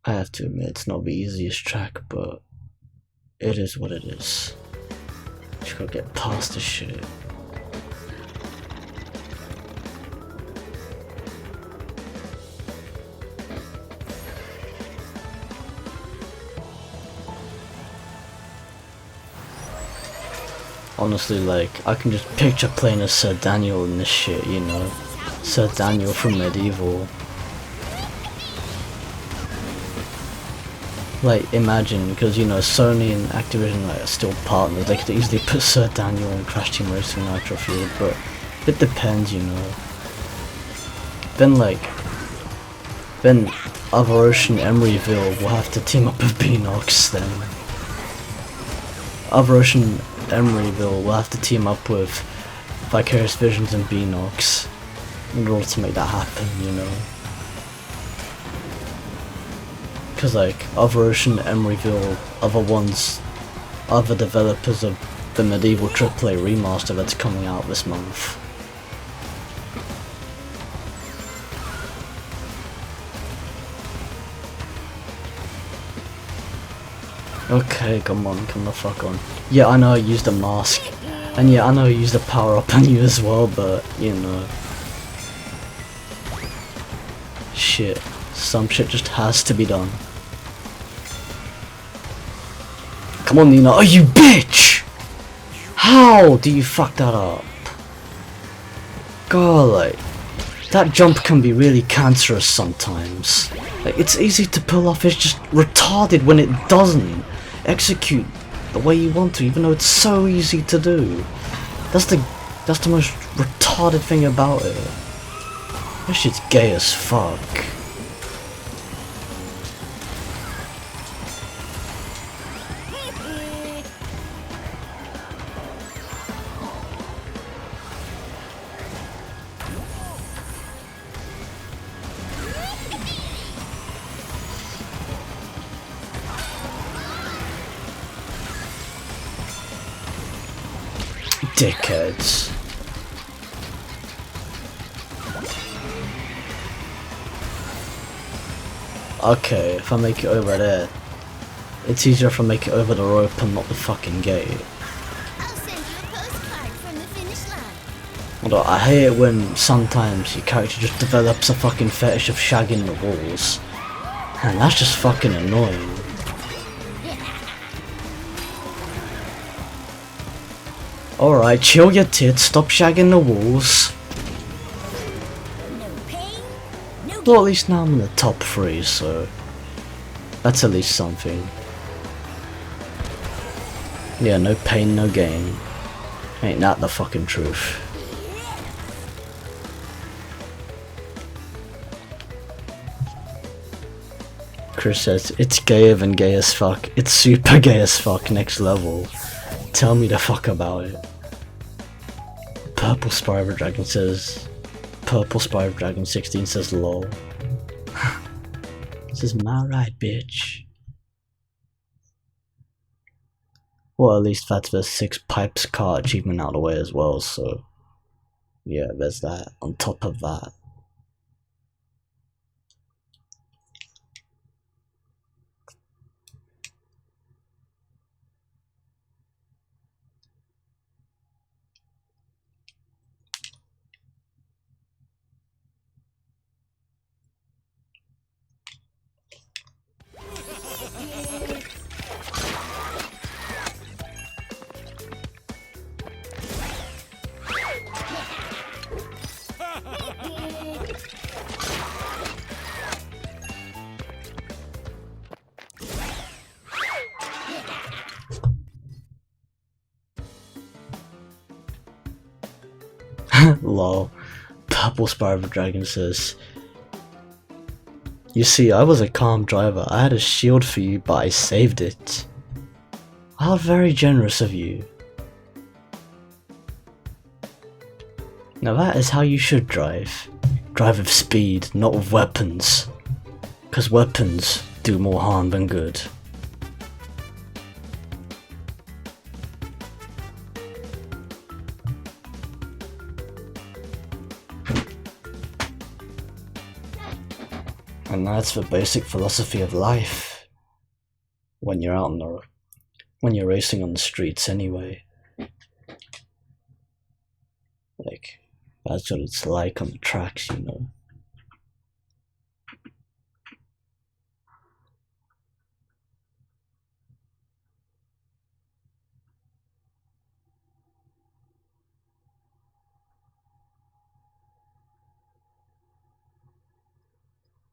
I have to admit, it's not the easiest track, but it is what it is. Just gotta get past this shit. Honestly, like, I can just picture playing as Sir Daniel in this shit, you know? Sir Daniel from Medieval. Like, imagine, because, you know, Sony and Activision like, are still partners, they could easily put Sir Daniel in Crash Team Racing Nitro-Fueled, but it depends, you know. Then, like, then Other Ocean Emeryville will have to team up with Beanox, then. Other Ocean Emeryville will have to team up with Vicarious Visions and Beanox in order to make that happen, you know. Because like Other Ocean Emeryville, other developers of the Medieval AAA remaster that's coming out this month. Okay, come on, come the fuck on. Yeah, I know I used a mask, and yeah, I know I used a power up on you as well, but you know. Shit. Some shit just has to be done. Come on, Nina. Oh, you bitch! How do you fuck that up? God, like, that jump can be really cancerous sometimes. Like, it's easy to pull off, it's just retarded when it doesn't execute the way you want to, even though it's so easy to do. That's the most retarded thing about it. That shit's gay as fuck. Dickheads. Okay, if I make it over there, it's easier if I make it over the rope and not the fucking gate. I'll send you a postcard from the finish line. Although I hate it when sometimes your character just develops a fucking fetish of shagging the walls. And that's just fucking annoying. Alright, chill your tits, stop shagging the walls. No pain, no Well, at least now I'm in the top 3, so that's at least something. Yeah, no pain, no gain. Ain't that the fucking truth? Chris says, it's gayer than gay as fuck. It's super gay as fuck, next level. Tell me the fuck about it. Purple Spyro Dragon says, Purple Spyro Dragon 16 says lol. This is my right, bitch. Well, at least that's the 6 pipes car achievement out of the way as well, so yeah, there's that on top of that. Lol. Purple Spyro Dragon says, you see, I was a calm driver. I had a shield for you, but I saved it. How very generous of you. Now that is how you should drive. Drive with speed, not with weapons. Because weapons do more harm than good. And that's the basic philosophy of life. When you're out on the, when you're racing on the streets anyway. Like, that's what it's like on the tracks, you know.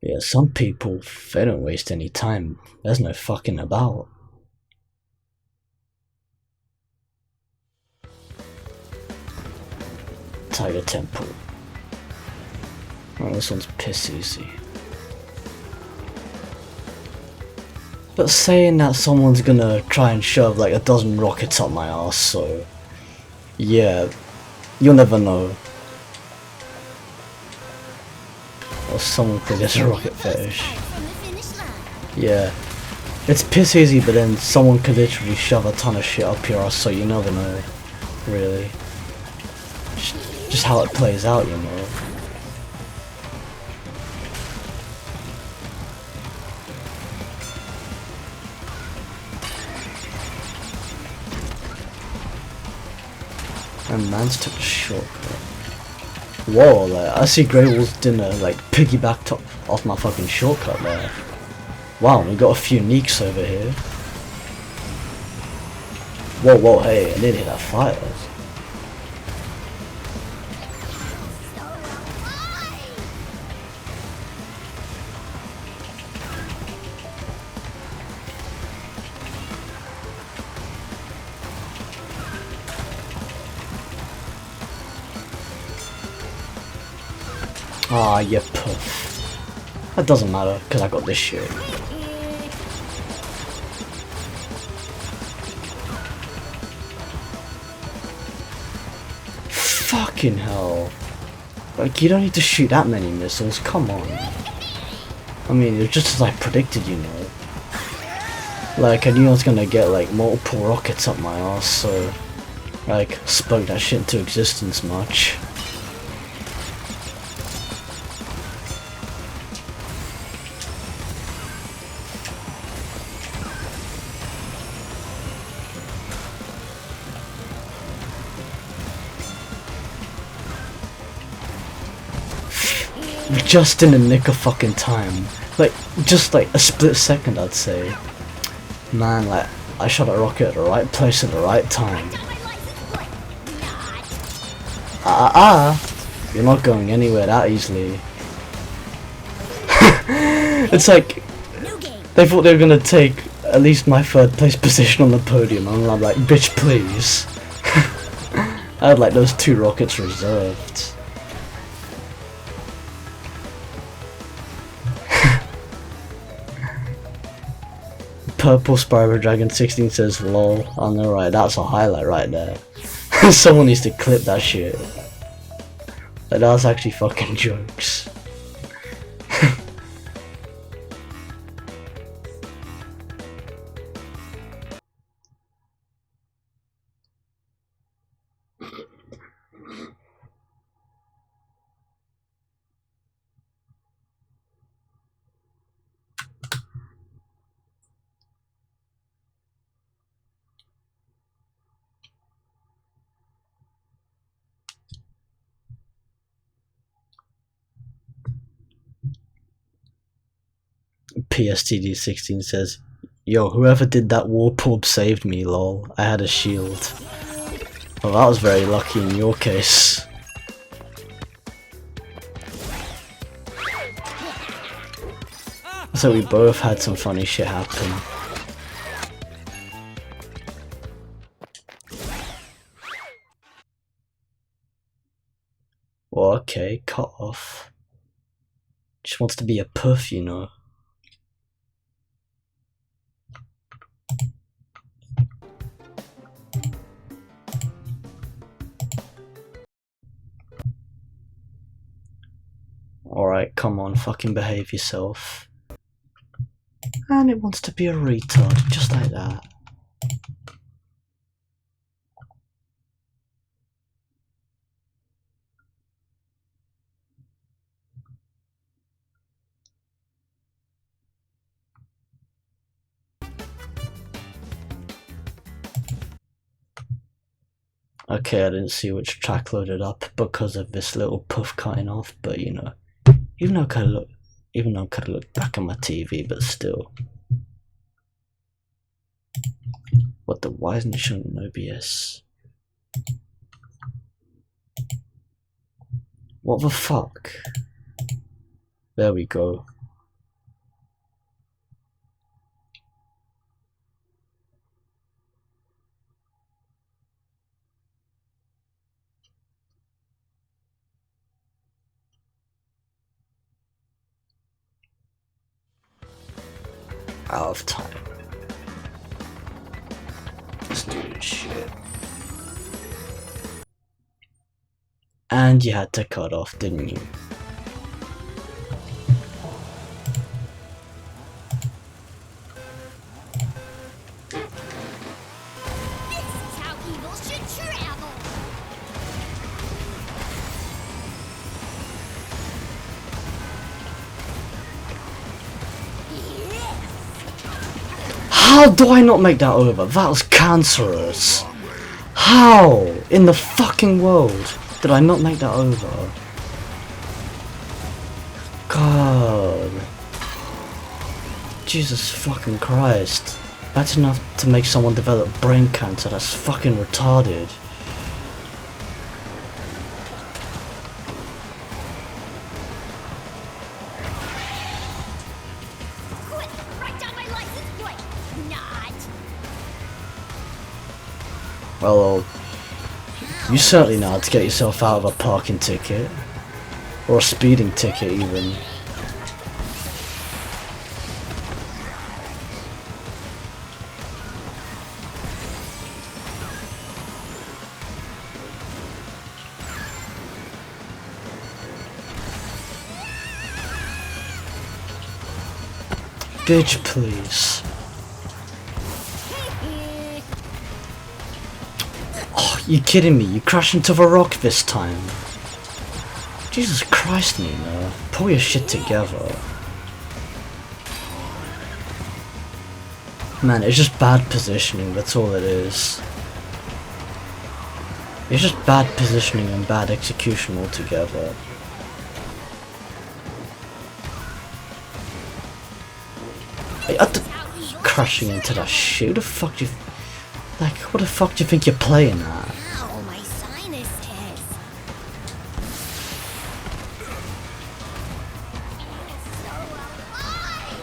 Yeah, some people, they don't waste any time. There's no fucking about. Tiger Temple. Oh, this one's piss easy. But saying that someone's gonna try and shove like a dozen rockets up my ass, so yeah, you'll never know. Or someone could get a rocket fetish. Yeah, it's piss easy, but then someone could literally shove a ton of shit up your ass, so you never know, really. Just how it plays out, you know. And man's took a shortcut. Whoa, like, I see Grey Wolf's dinner like piggybacked off my fucking shortcut there. Wow, we got a few neeks over here. Whoa, whoa, hey, I did hit that fire. Ah, you puff. That doesn't matter, because I got this shit. Fucking hell. Like, you don't need to shoot that many missiles, come on. I mean, it's just as I predicted, you know. Like, I knew I was gonna get, like, multiple rockets up my ass, so... like, spoke that shit into existence much. Just in the nick of fucking time. Like, just like a split second, I'd say. Man, like, I shot a rocket at the right place at the right time. You're not going anywhere that easily. It's like, they thought they were gonna take at least my third place position on the podium, and I'm like, bitch please. I had like those 2 rockets reserved. Purple Spyro Dragon 16 says lol. I know, right, that's a highlight right there. Someone needs to clip that shit. Like, that was actually fucking jokes. PSTD16 says, yo, whoever did that warp orb saved me, lol. I had a shield. Well, that was very lucky in your case. So we both had some funny shit happen. Well, okay, cut off. Just wants to be a puff, you know. Alright, come on, fucking behave yourself. And it wants to be a retard, just like that. Okay, I didn't see which track loaded up because of this little puff cutting off, but you know, even though I could look back at my TV, but still. What the? Why isn't it showing OBS? What the fuck? There we go. Out of time. Let's do this shit. And you had to cut off, didn't you? This is how evil should travel. How do I not make that over? That was cancerous. How in the fucking world did I not make that over? God. Jesus fucking Christ. That's enough to make someone develop brain cancer. That's fucking retarded. Quick, write down my license plate. Not. Well, you certainly know how to get yourself out of a parking ticket. Or a speeding ticket even. Bitch, please. Oh, you kidding me? You crashed into the rock this time. Jesus Christ, Nina. Pull your shit together. Man, it's just bad positioning, that's all it is. It's just bad positioning and bad execution altogether. Hey, crashing into that shit. Who the fuck do you... Like, what the fuck do you think you're playing at? Ow, my sinus test. So alive.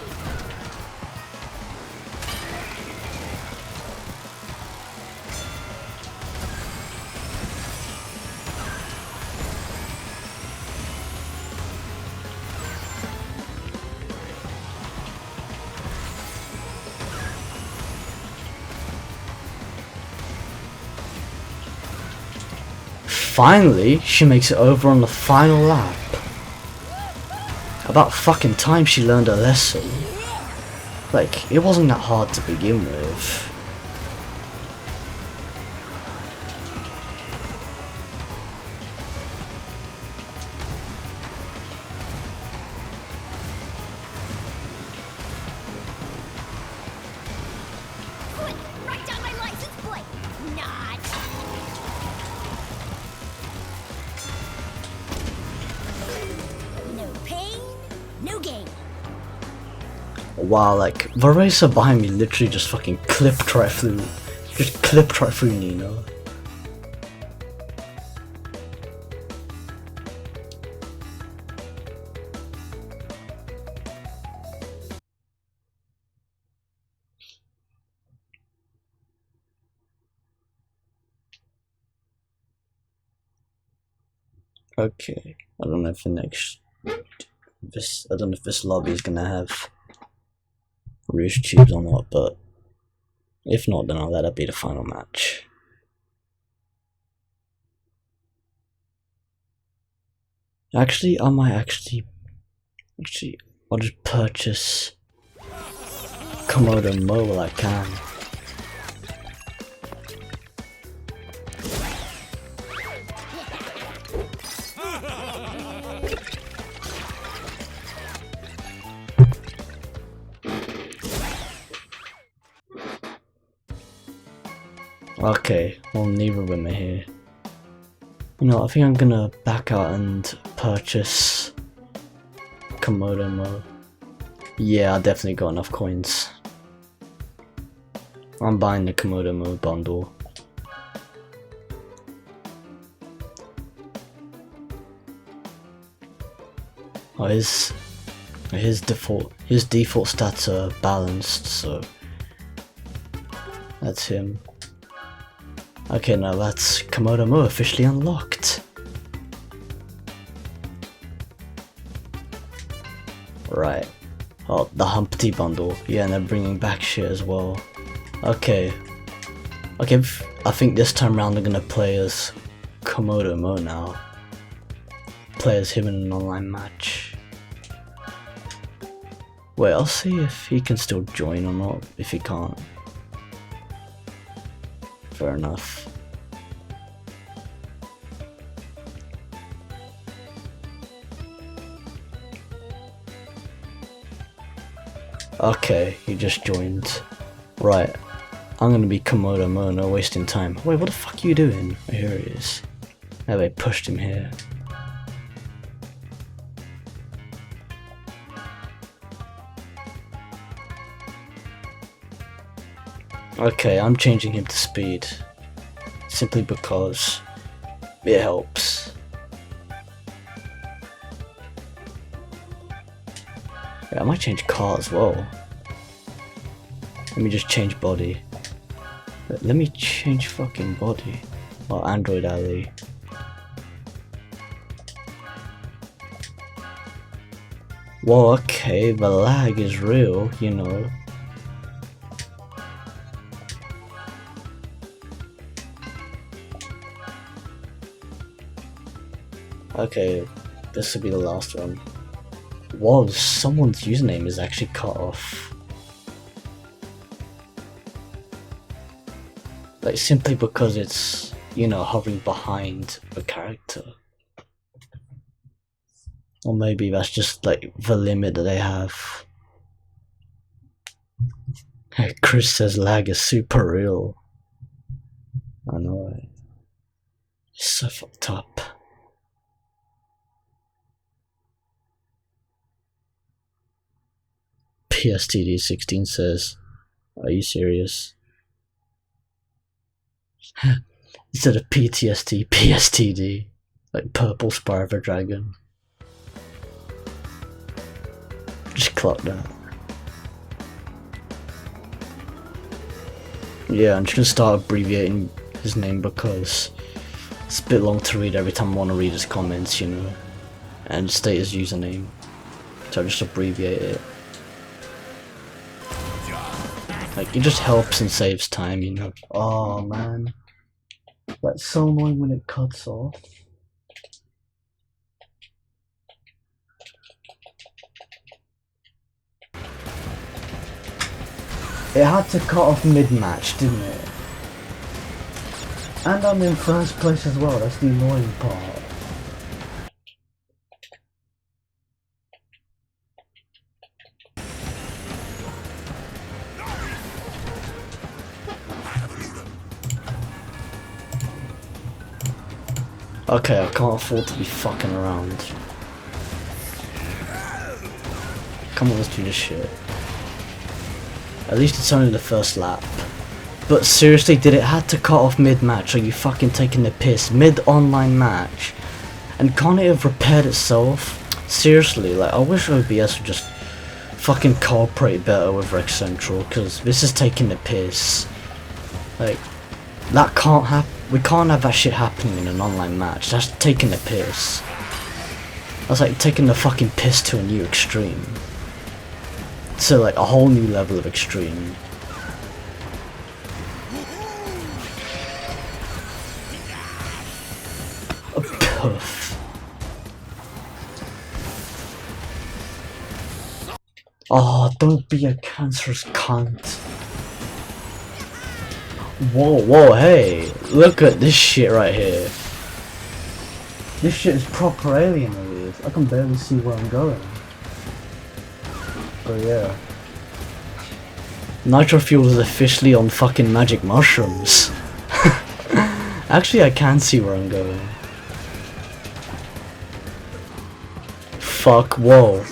Finally, she makes it over on the final lap. About fucking time she learned her lesson. Like, it wasn't that hard to begin with. Quick, write down my license plate. Not. No pain, no gain. Wow, like, the racer behind me literally just fucking clipped right through. Just clipped right through Nino. Okay, I don't know if the next... I don't know if this lobby is gonna have Rouge tubes or not, but if not, then I'll let it be the final match. Actually, I might actually Actually, I'll just purchase Komodo Mo while I can. Okay, well neither of them are here. You know, I think I'm gonna back out and purchase Komodo Mo. Yeah, I definitely got enough coins. I'm buying the Komodo Mo bundle. Oh, his default stats are balanced, so that's him. Okay, now that's Komodo Mo officially unlocked. Right. Oh, the Humpty bundle. Yeah, and they're bringing back shit as well. Okay. Okay, I think this time round I'm gonna play as Komodo Mo now. Play as him in an online match. Wait, I'll see if he can still join or not, if he can't. Fair enough. Okay, he just joined. Right, I'm gonna be Komodo Mo, no wasting time. Wait, what the fuck are you doing? Oh, here he is. Oh, they pushed him here. Okay, I'm changing him to speed. Simply because it helps. Yeah, I might change car as well. Let me just change body. Let me change fucking body. Oh, Android Alley. Whoa, okay, the lag is real, you know. Okay, this will be the last one. Whoa, someone's username is actually cut off. Like, simply because it's, you know, hovering behind a character. Or maybe that's just like the limit that they have. Hey, Chris says lag is super real. I know, right? It's so fucked up. PSTD16 says, are you serious? Instead of PTSD, PSTD. Like purple Spyro the Dragon. Just clock that. Yeah, I'm just gonna start abbreviating his name because it's a bit long to read every time I want to read his comments, you know. And state his username. So I just abbreviate it. Like, it just helps and saves time, you know. Oh man. That's so annoying when it cuts off. It had to cut off mid-match, didn't it? And I'm in first place as well, that's the annoying part. Okay, I can't afford to be fucking around. Come on, let's do this shit. At least it's only the first lap. But seriously, did it have to cut off mid-match? Are you fucking taking the piss? Mid-online match? And can't it have repaired itself? Seriously, like, I wish OBS would just fucking cooperate better with Rex Central, because this is taking the piss. Like, that can't happen. We can't have that shit happening in an online match. That's taking the piss. That's like taking the fucking piss to a new extreme. So like a whole new level of extreme. A puff. Oh, don't be a cancerous cunt. Whoa, whoa, hey, look at this shit right here. This shit is proper alien aliens. I can barely see where I'm going. But yeah. Nitro-Fueled is officially on fucking magic mushrooms. Actually, I can see where I'm going. Fuck, whoa.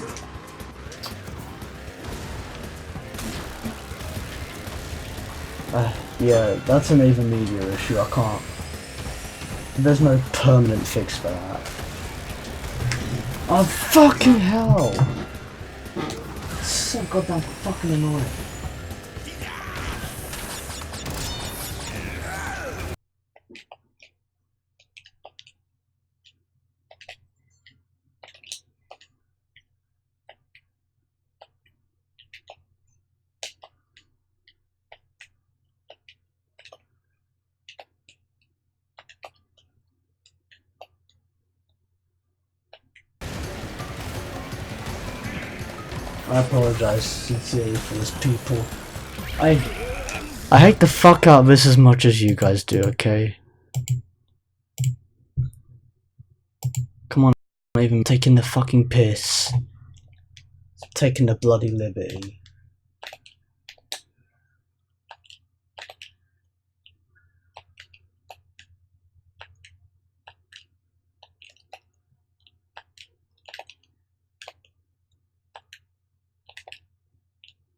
Yeah, that's an even media issue, I can't. There's no permanent fix for that. Oh fucking hell! It's so goddamn fucking annoying. I apologize sincerely for this, people. I hate the fuck out of this as much as you guys do, okay? Come on, I'm not even taking the fucking piss. Taking the bloody liberty.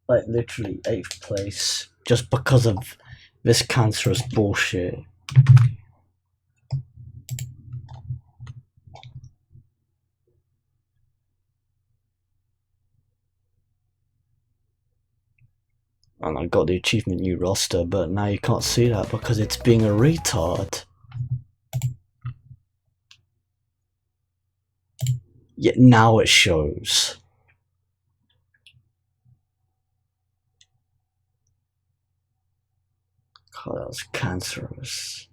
Like literally 8th place just because of this cancerous bullshit. And I got the achievement new roster, but now you can't see that because it's being a retard. Yet now it shows. God, that was cancerous.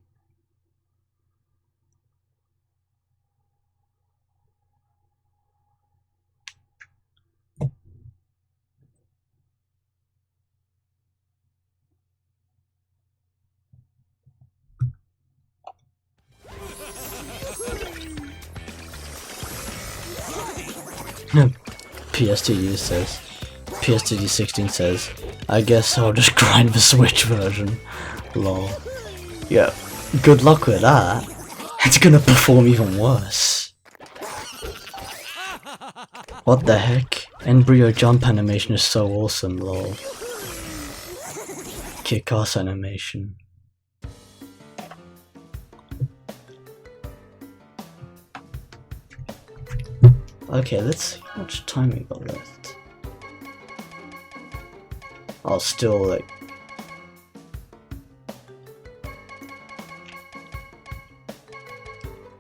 PSTD says. PSTD16 says, I guess I'll just grind the Switch version. Lol. Yeah, good luck with that. It's gonna perform even worse. What the heck? Embryo jump animation is so awesome, lol. Kick-ass animation. Okay, let's see how much time we got left. I'll still like...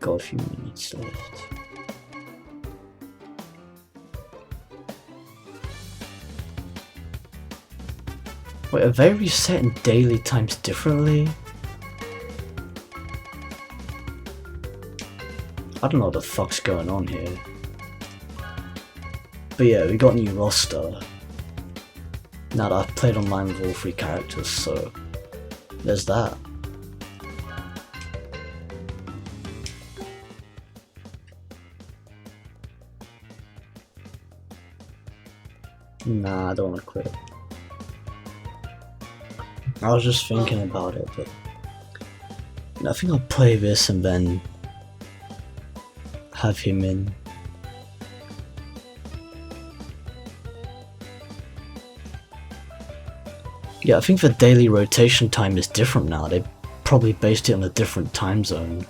got a few minutes left. Wait, are they resetting daily times differently? I don't know what the fuck's going on here. But yeah, we got a new roster. Now that I've played online with all 3 characters, so there's that. Nah, I don't want to quit. I was just thinking about it, but I think I'll play this and then have him in. Yeah, I think the daily rotation time is different now. They probably based it on a different time zone.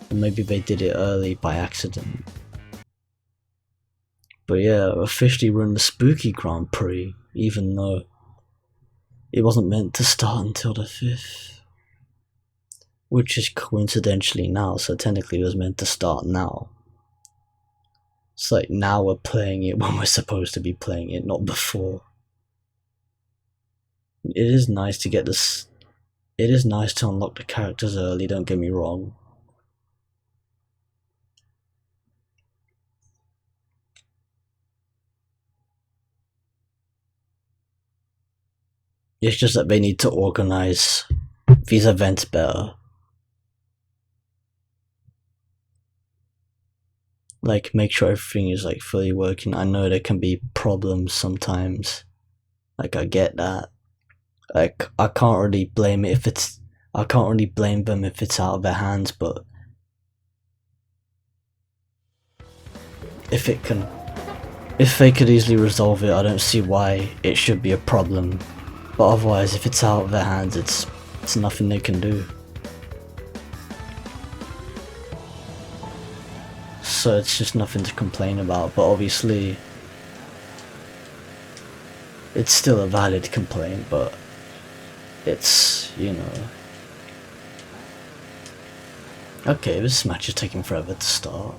Or maybe they did it early by accident. But yeah, officially run the Spooky Grand Prix, even though it wasn't meant to start until the 5th. Which is coincidentally now, so technically it was meant to start now. It's like now we're playing it when we're supposed to be playing it, not before. It is nice to get this. It is nice to unlock the characters early, don't get me wrong. It's just that they need to organize these events better. Like, make sure everything is like fully working. I know there can be problems sometimes. Like, I get that. Like, I can't really blame them if it's out of their hands, but if they could easily resolve it, I don't see why it should be a problem. But otherwise, if it's out of their hands, it's nothing they can do. So it's just nothing to complain about, but obviously it's still a valid complaint, but it's, you know. Okay, this match is taking forever to start.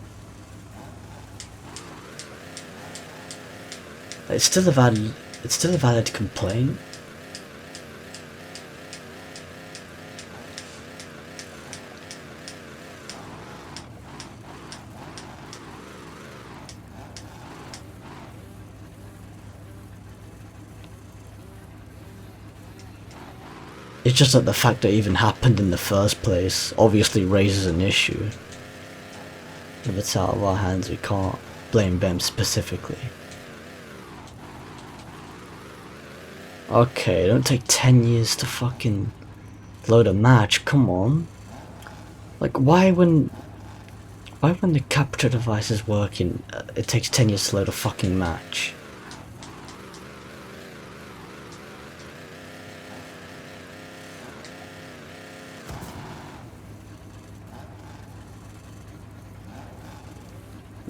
It's still a valid complaint. It's just that the fact that it even happened in the first place obviously raises an issue. If it's out of our hands, we can't blame them specifically. Okay, don't take 10 years to fucking load a match, come on. Like, why when the capture device is working, it takes 10 years to load a fucking match?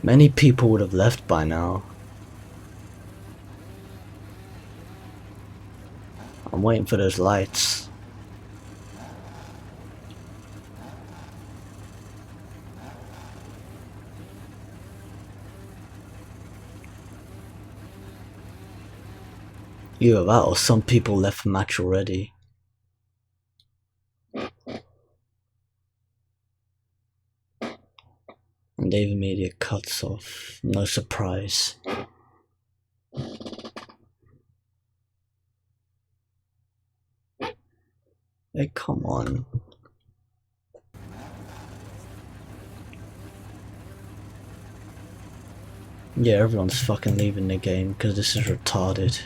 Many people would have left by now. I'm waiting for those lights. Either that or some people left the match already. And they even made it cuts off. No surprise. Hey, come on. Yeah, everyone's fucking leaving the game because this is retarded.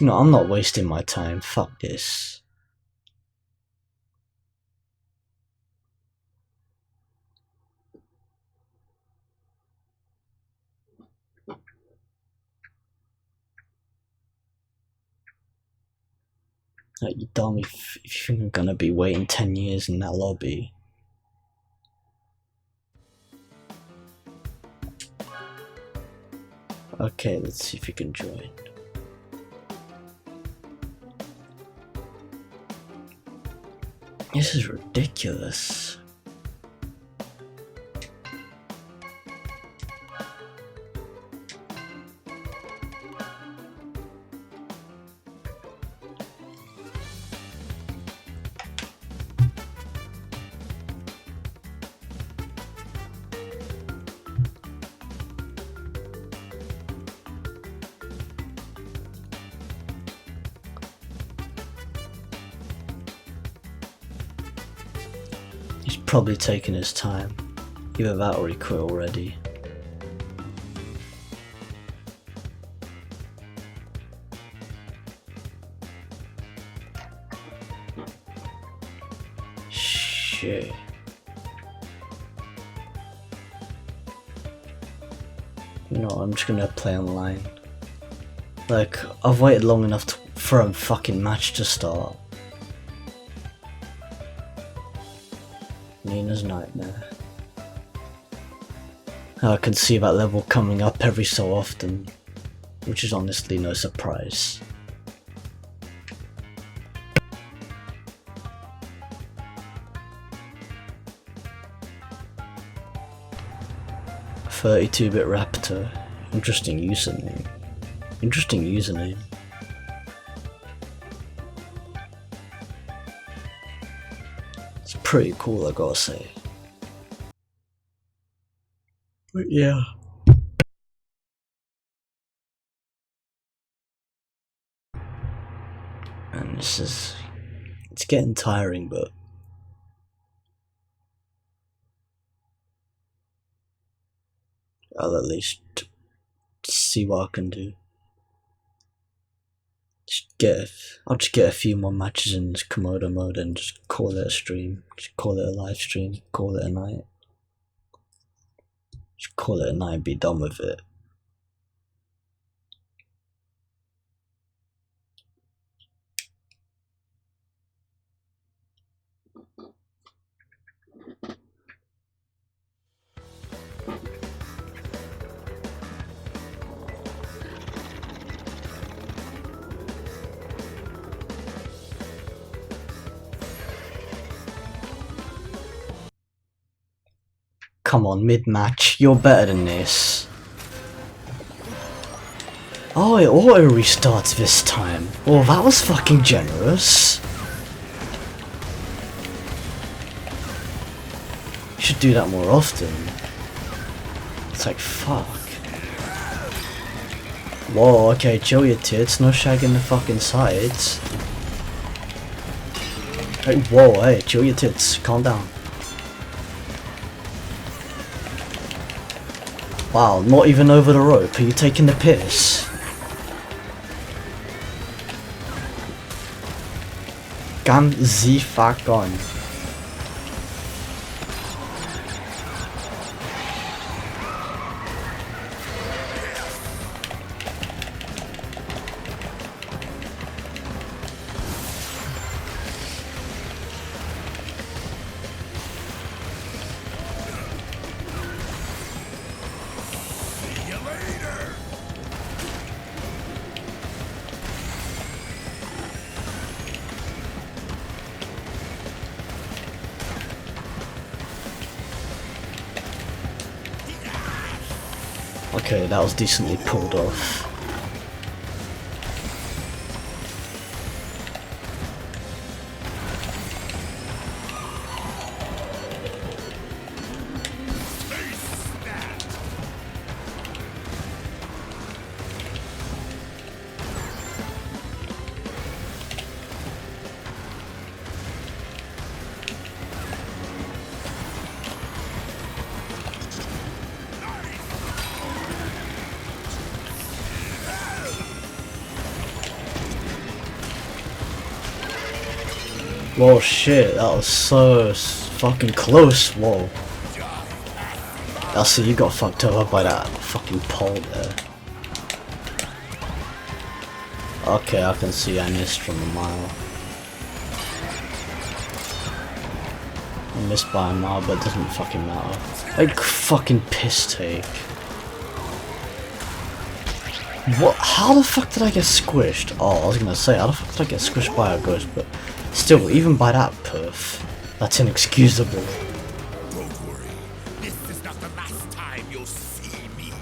No, I'm not wasting my time. Fuck this. Like, you dumb if you think I'm gonna be waiting 10 years in that lobby. Okay, let's see if you can join. This is ridiculous. He's probably taking his time. Either that or he quit already. Shit. You know, I'm just gonna play online. Like, I've waited long enough for a fucking match to start. Nina's nightmare. I can see that level coming up every so often, which is honestly no surprise. "32-bit Raptor." Interesting username. Interesting username. It's pretty cool, I gotta say. But yeah. And it's getting tiring, but I'll at least see what I can do. I'll just get a few more matches in Komodo mode and just call it a stream. Just call it a live stream. Call it a night. Just call it a night and be done with it. Come on, mid-match, you're better than this. Oh, it auto restarts this time. Oh, that was fucking generous. You should do that more often. It's like, fuck. Whoa, okay, chill your tits, no shagging the fucking sides. Hey, whoa, hey, chill your tits, calm down. Wow, not even over the rope, are you taking the piss? Gam the fuck on. Okay, that was decently pulled off. Whoa, shit, that was so fucking close, whoa. I see you got fucked over by that fucking pole there. Okay, I can see I missed from a mile. I missed by a mile, but it doesn't fucking matter. Like, fucking piss take. What? How the fuck did I get squished? Oh, I was gonna say, how the fuck did I get squished by a ghost, but still, even by that perf, that's inexcusable. Don't worry. This is not the last time you'll see me.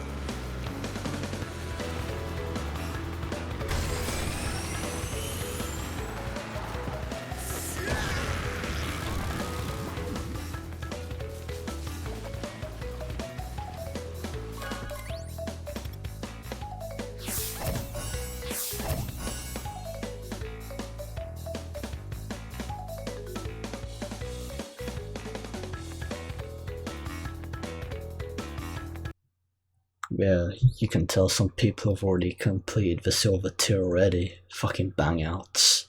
Yeah, you can tell some people have already completed the silver tier already. Fucking bang outs.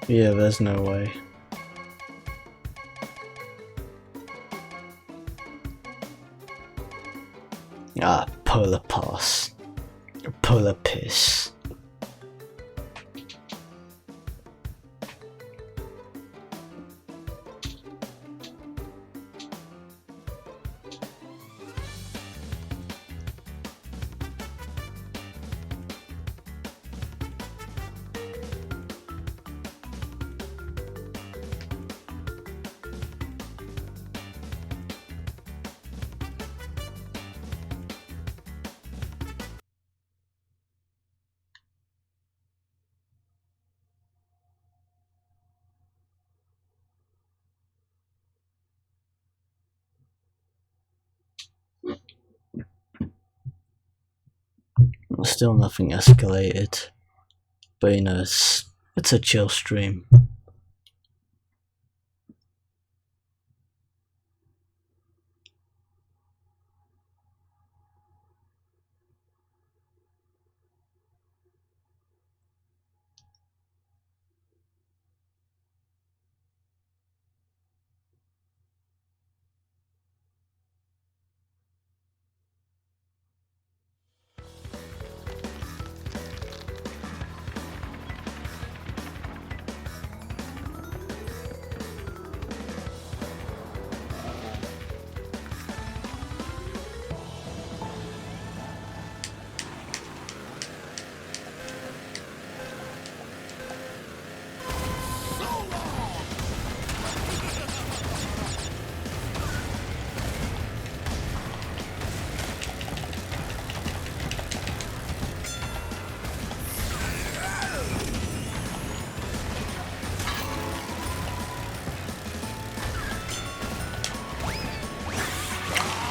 Yeah, there's no way. Ah, polar pass. Polar piss. Still nothing escalated, but you know, it's a chill stream.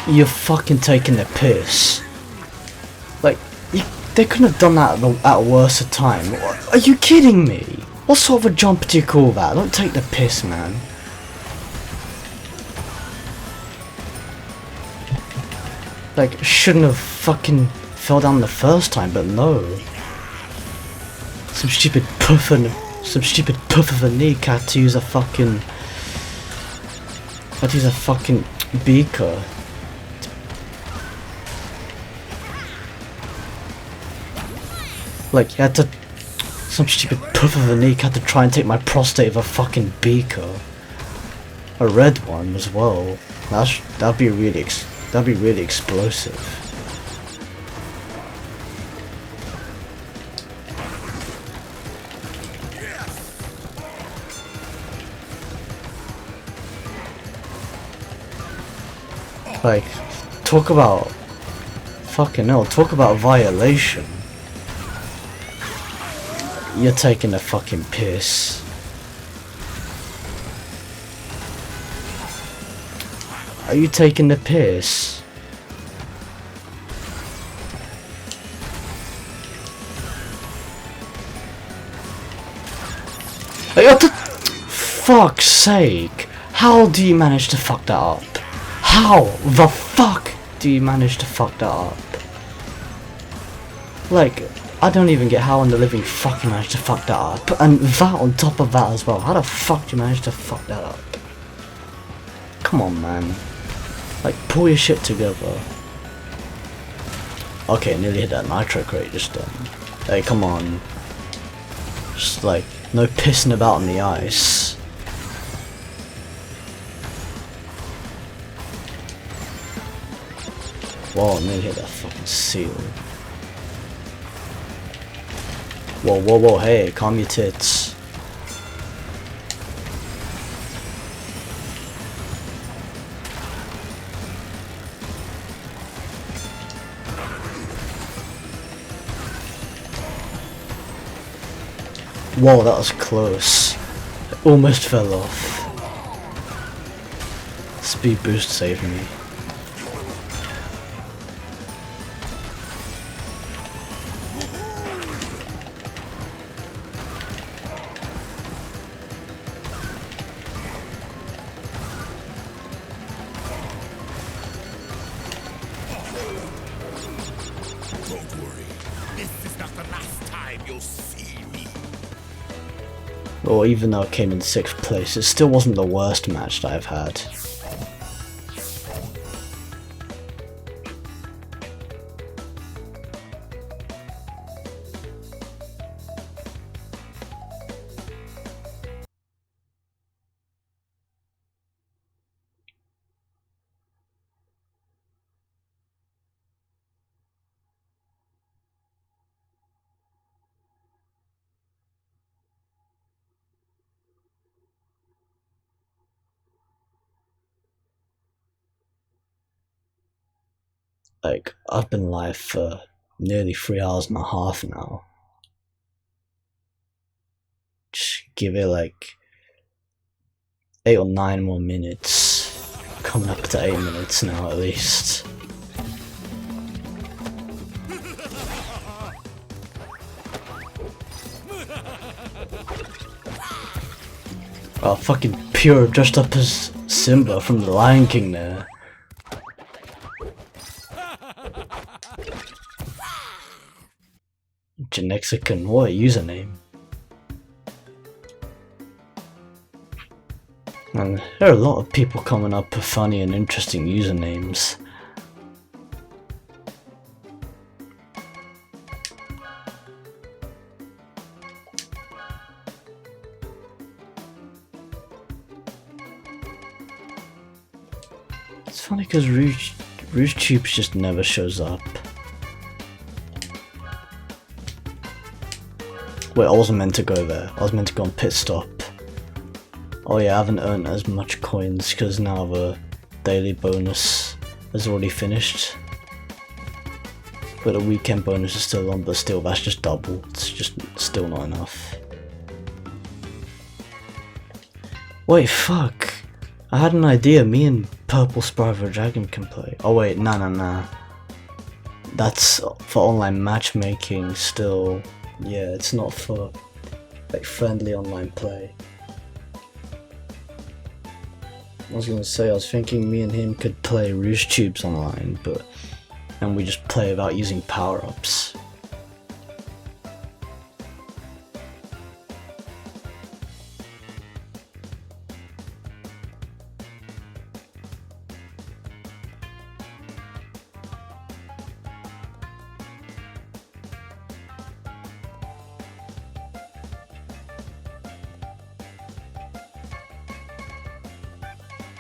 You're fucking taking the piss. Like, they couldn't have done that at a worse time. Are you kidding me? What sort of a jump do you call that? Don't take the piss, man. Like, shouldn't have fucking fell down the first time, but no. Some stupid puff of a Nick had to use a fucking beaker. Like, some stupid puff of a Nick had to try and take my prostate with a fucking beaker. A red one as well. That'd be really explosive. Like, talk about fucking hell, talk about violation. You're taking a fucking piss. Are you taking the piss? Fuck's sake! How do you manage to fuck that up? How the fuck do you manage to fuck that up? Like, I don't even get how in the living fuck you managed to fuck that up. And that on top of that as well. How the fuck do you manage to fuck that up? Come on, man. Like, pull your shit together. Okay, nearly hit that nitro crate just then. Hey, come on. Just like, no pissing about on the ice. Whoa, nearly hit that fucking seal. Whoa, hey, calm your tits. Whoa, that was close. It almost fell off. Speed boost saved me. Or even though I came in 6th place, it still wasn't the worst match that I've had. Like, I've been live for nearly 3 hours and a half now. Just give it like 8 or 9 more minutes. Coming up to 8 minutes now at least. Oh, fucking Pure dressed up as Simba from The Lion King there. Genexican, what a username. And there are a lot of people coming up with funny and interesting usernames. It's funny because Rouge Tubes just never shows up. Wait, I wasn't meant to go there. I was meant to go on pit stop. Oh yeah, I haven't earned as much coins because now the daily bonus has already finished. But the weekend bonus is still on, but still, that's just double. It's just still not enough. Wait, fuck. I had an idea. Me and Purple Spyro Dragon can play. Oh wait, nah. That's for online matchmaking still. Yeah, it's not for like friendly online play. I was gonna say, I was thinking me and him could play Rouge Tubes online, and we just play without using power-ups.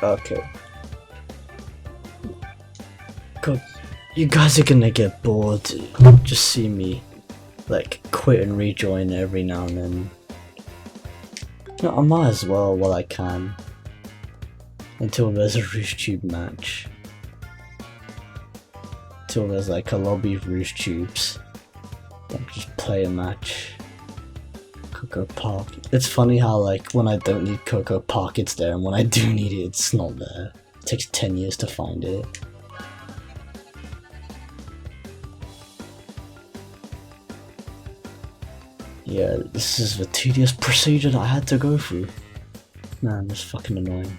Okay. God, you guys are gonna get bored. Just see me, like, quit and rejoin every now and then. No, I might as well while I can. Until there's a Rouge Tube match. Until there's like a lobby of Rouge Tubes. Like, just play a match. Coco Park. It's funny how, like, when I don't need Coco Park, it's there, and when I do need it, it's not there. It takes 10 years to find it. Yeah, this is the tedious procedure that I had to go through. Man, that's fucking annoying.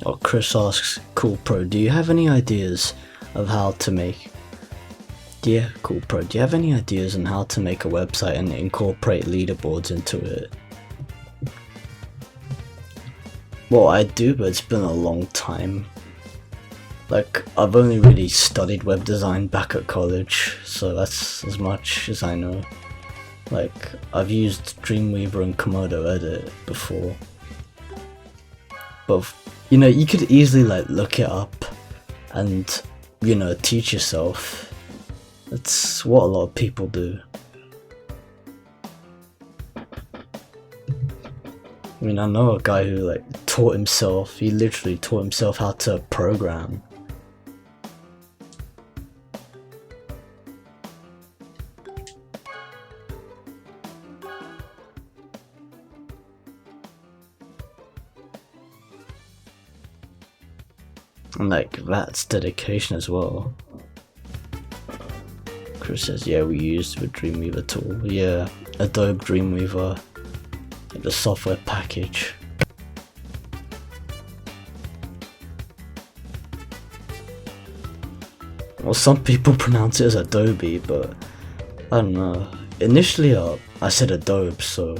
Oh, Chris asks, cool pro, do you have any ideas of how to make... Dear cool pro, do you have any ideas on how to make a website and incorporate leaderboards into it? Well, I do, but it's been a long time. Like, I've only really studied web design back at college, so that's as much as I know. Like, I've used Dreamweaver and Komodo Edit before. But, you know, you could easily, like, look it up and, you know, teach yourself. That's what a lot of people do. I mean, I know a guy who, like, taught himself, he literally taught himself how to program. And, like, that's dedication as well. Chris says, yeah, we used the Dreamweaver tool. Yeah, Adobe Dreamweaver, the software package. Well, some people pronounce it as Adobe, but I don't know. Initially, I said Adobe, so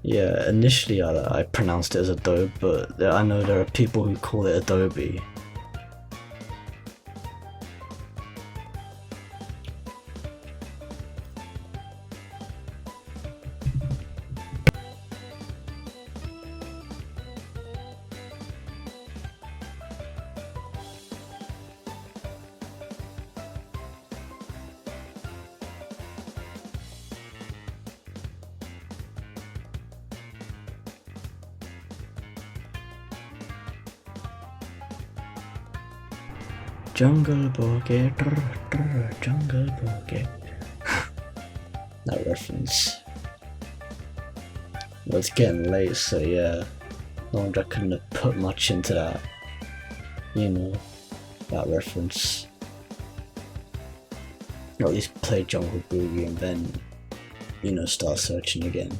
yeah, initially I pronounced it as Adobe, but I know there are people who call it Adobe. Jungle Boogie, Jungle Boogie. That reference. Well, it's getting late, so yeah, no wonder I couldn't have put much into that, you know, that reference. Or at least play Jungle Boogie and then, you know, start searching again.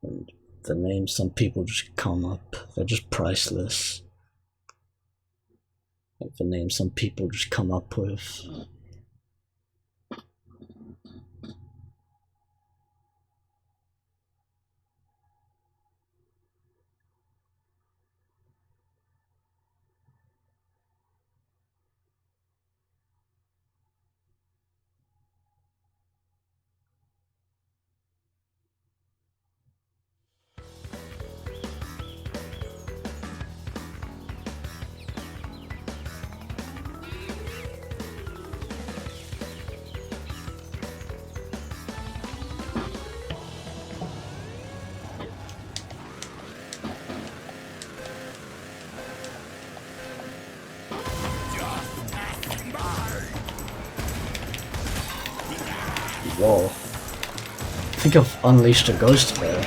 And the names some people just come up, they're just priceless. Like the names some people just come up with. Whoa. I think I've unleashed a ghost there.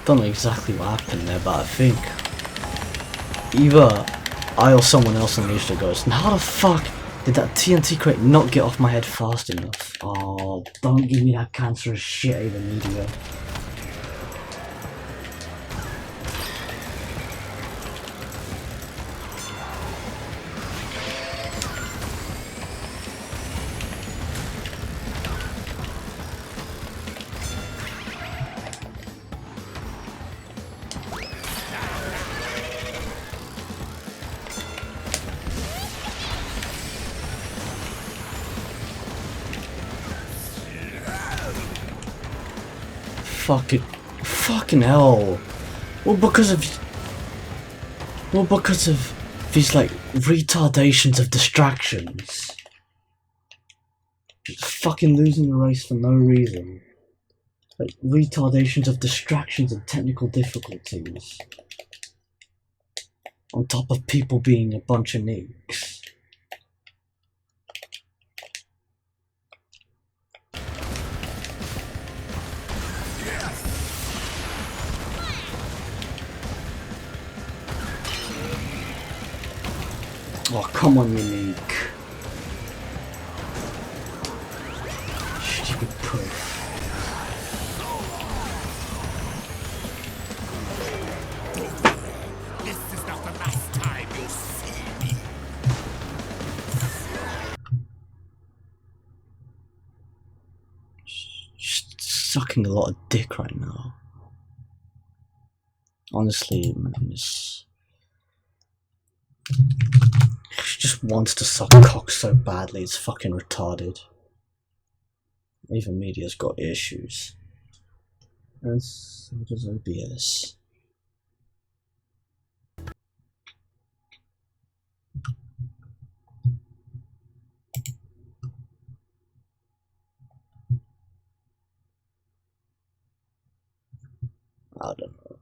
Don't know exactly what happened there, but I think either I or someone else unleashed a ghost. And how the fuck did that TNT crate not get off my head fast enough? Oh, don't give me that cancerous shit over media. Fucking hell. Well, because of these like retardations of distractions. Just fucking losing the race for no reason. Like retardations of distractions and technical difficulties. On top of people being a bunch of neeks. Oh, come on, Unique. Stupid prick. This is not the last time you'll see me. Just sucking a lot of dick right now. Honestly, man, she just wants to suck cock so badly, it's fucking retarded. Even media's got issues. And so does OBS. I don't know.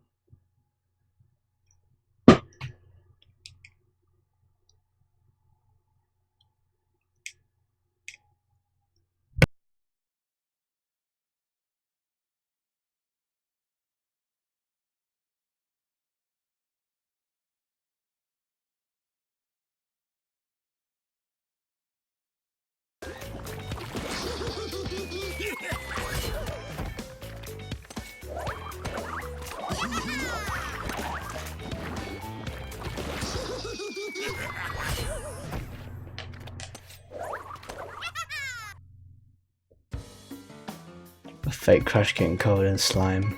A fake crash getting covered in slime.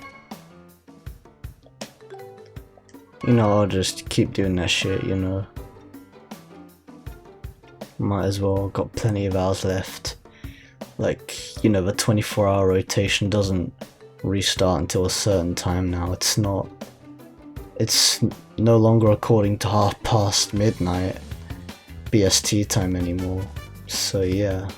You know, I'll just keep doing that shit, you know. Might as well, got plenty of hours left. Like, you know, the 24-hour rotation doesn't restart until a certain time now. It's no longer according to midnight BST time anymore. So yeah.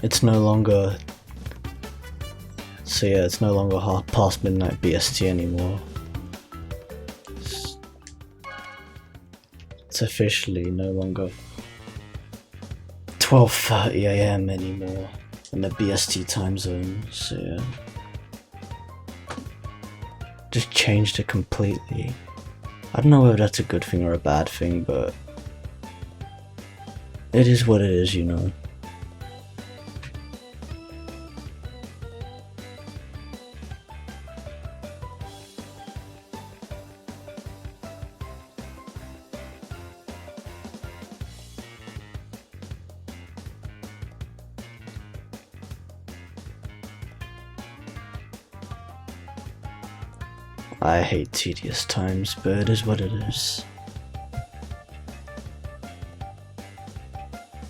It's no longer. So yeah, it's no longer past midnight BST anymore. It's officially no longer 12:30 AM anymore in the BST time zone, so yeah. Just changed it completely. I don't know whether that's a good thing or a bad thing, but it is what it is, you know. I hate tedious times, but it is what it is.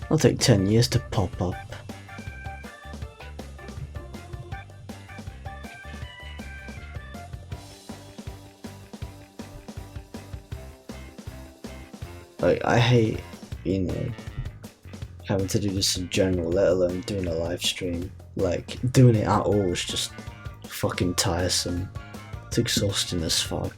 It'll take 10 years to pop up. Like, I hate, you know, having to do this in general, let alone doing a live stream. Like, doing it at all is just fucking tiresome. It's exhausting as fuck.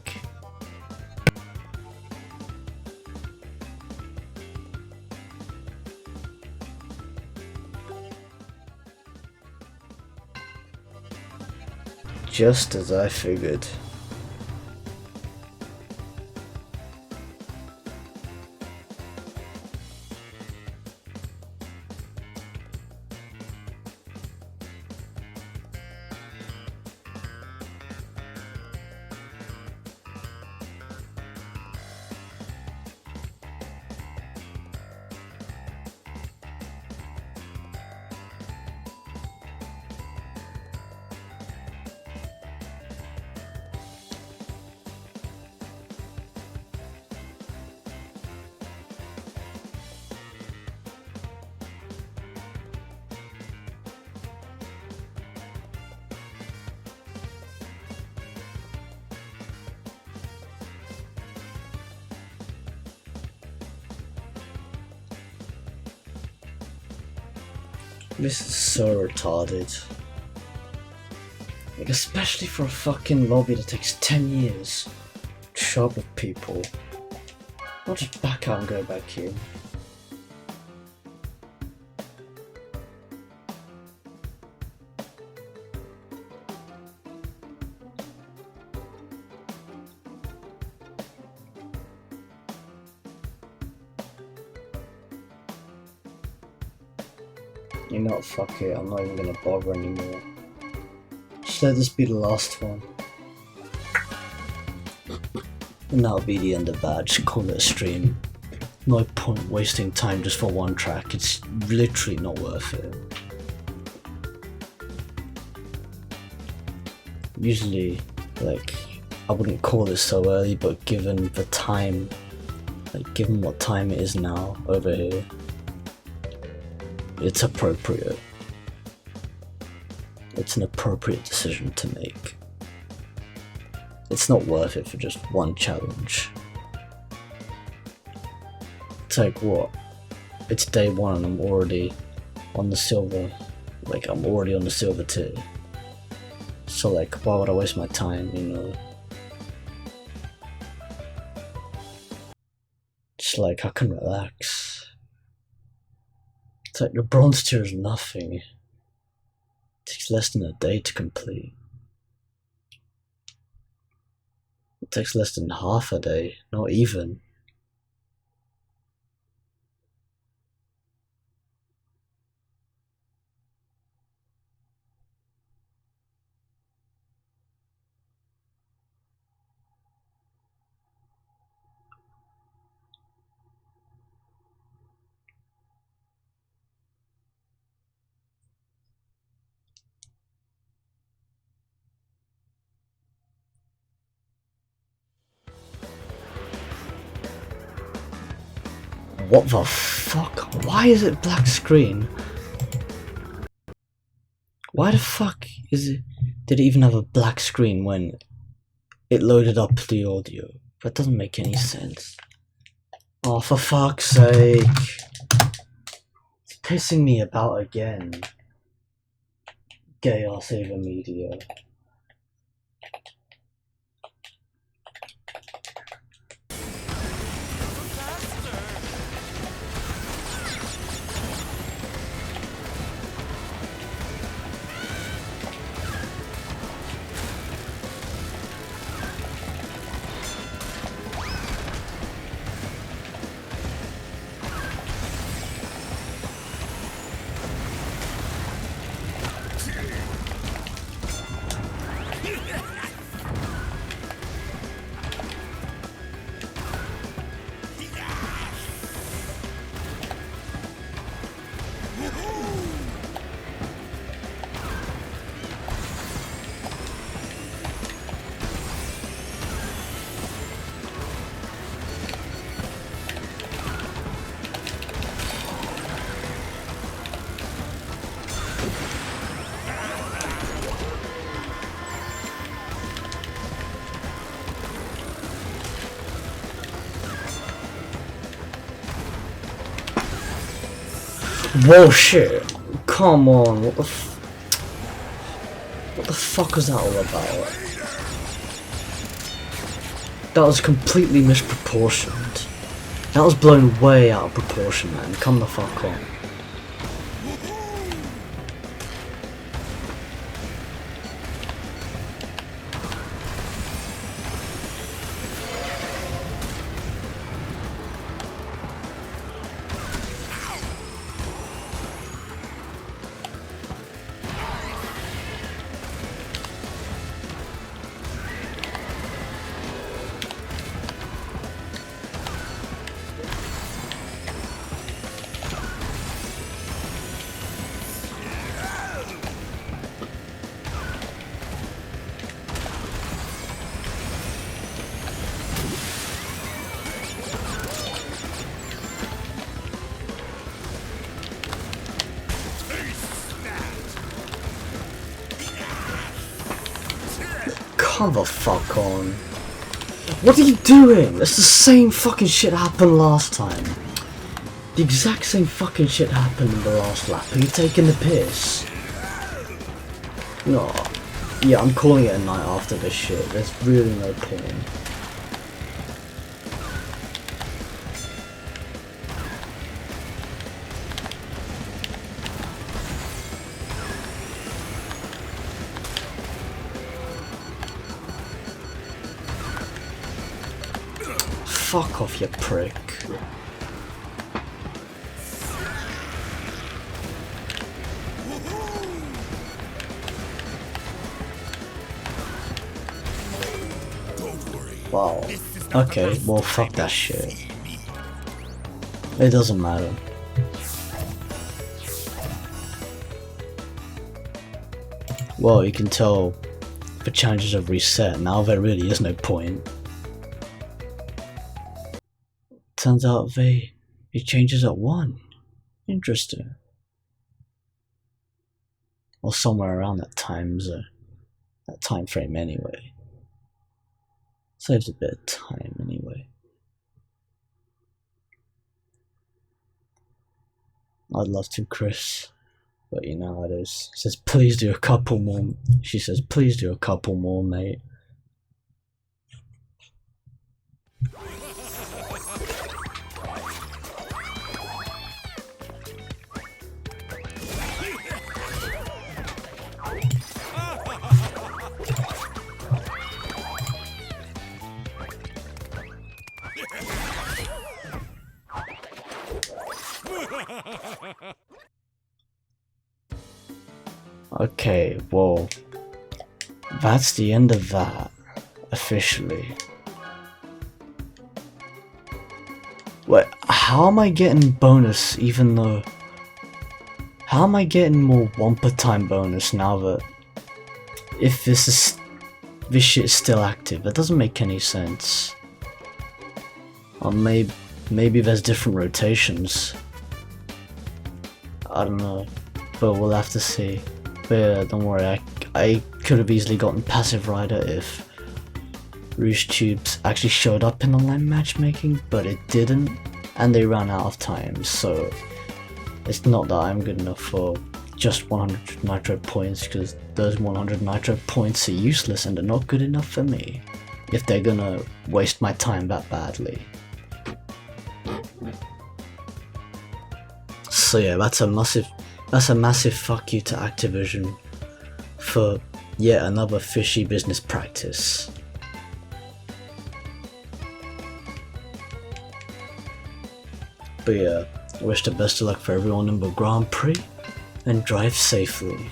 Just as I figured. This is so retarded. Like, especially for a fucking lobby that takes 10 years to show up with people. I'll just back out and go back in. You know what, fuck it, I'm not even gonna bother anymore. Just let this be the last one. And that'll be the end of that, just call it a stream. No point wasting time just for one track, it's literally not worth it. Usually, like, I wouldn't call this so early, but given the time, like, given what time it is now over here, it's appropriate. It's an appropriate decision to make. It's not worth it for just one challenge. It's like, what? It's day one and I'm already on the silver. Like, I'm already on the silver tier. So, like, why would I waste my time, you know? Just like, I can relax. It's like the bronze tier is nothing. It takes less than a day to complete. It takes less than half a day, not even. What the fuck? Why is it black screen? Why the fuck is it? Did it even have a black screen when it loaded up the audio. That doesn't make any sense. Oh, for fuck's sake. It's pissing me about again. Gay ass Ava Media. Whoa, shit. Come on, what the fuck was that all about? That was completely misproportioned. That was blown way out of proportion, man. Come the fuck on. Come the fuck on. What are you doing? It's the same fucking shit happened last time. The exact same fucking shit happened in the last lap. Are you taking the piss? No. Yeah, I'm calling it a night after this shit. There's really no point. Fuck off, you prick. Wow. Okay, well fuck that shit. It doesn't matter. Well, you can tell the challenges have reset. Now there really is no point. Turns out it changes at 1. Interesting. Or somewhere around that time frame anyway. Saves a bit of time anyway. I'd love to, Chris, but you know how it is. She says, please do a couple more. She says, please do a couple more, mate. Okay, well, that's the end of that, officially. Wait, how am I getting bonus even though... How am I getting more Wumpa time bonus now that... If this shit's still active? That doesn't make any sense. Or maybe there's different rotations. I don't know, but we'll have to see. But yeah, don't worry, I could have easily gotten Passive Rider if Rouge Tubes actually showed up in online matchmaking, but it didn't, and they ran out of time, so it's not that I'm good enough for just 100 Nitro points, because those 100 Nitro points are useless and they're not good enough for me if they're gonna waste my time that badly. So yeah, that's a massive fuck you to Activision for yet another fishy business practice. But yeah, I wish the best of luck for everyone in the Grand Prix, and drive safely.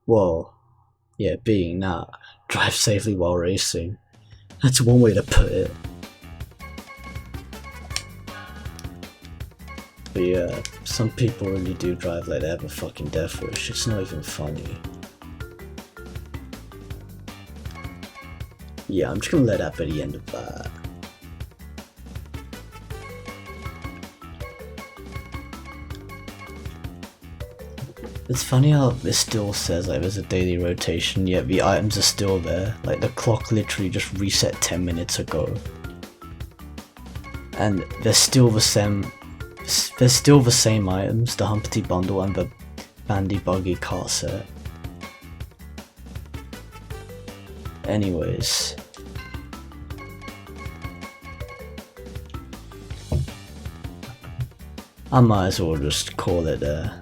Well, yeah, being that, drive safely while racing. That's one way to put it. But yeah, some people really do drive like they have a fucking death wish. It's not even funny. Yeah, I'm just gonna let that be the end of that. It's funny how this still says like there's a daily rotation, yet the items are still there. Like the clock literally just reset 10 minutes ago. And they're still the same. There's still the same items, the Humpty Bundle and the Bandy Buggy car set. Anyways. I might as well just call it there.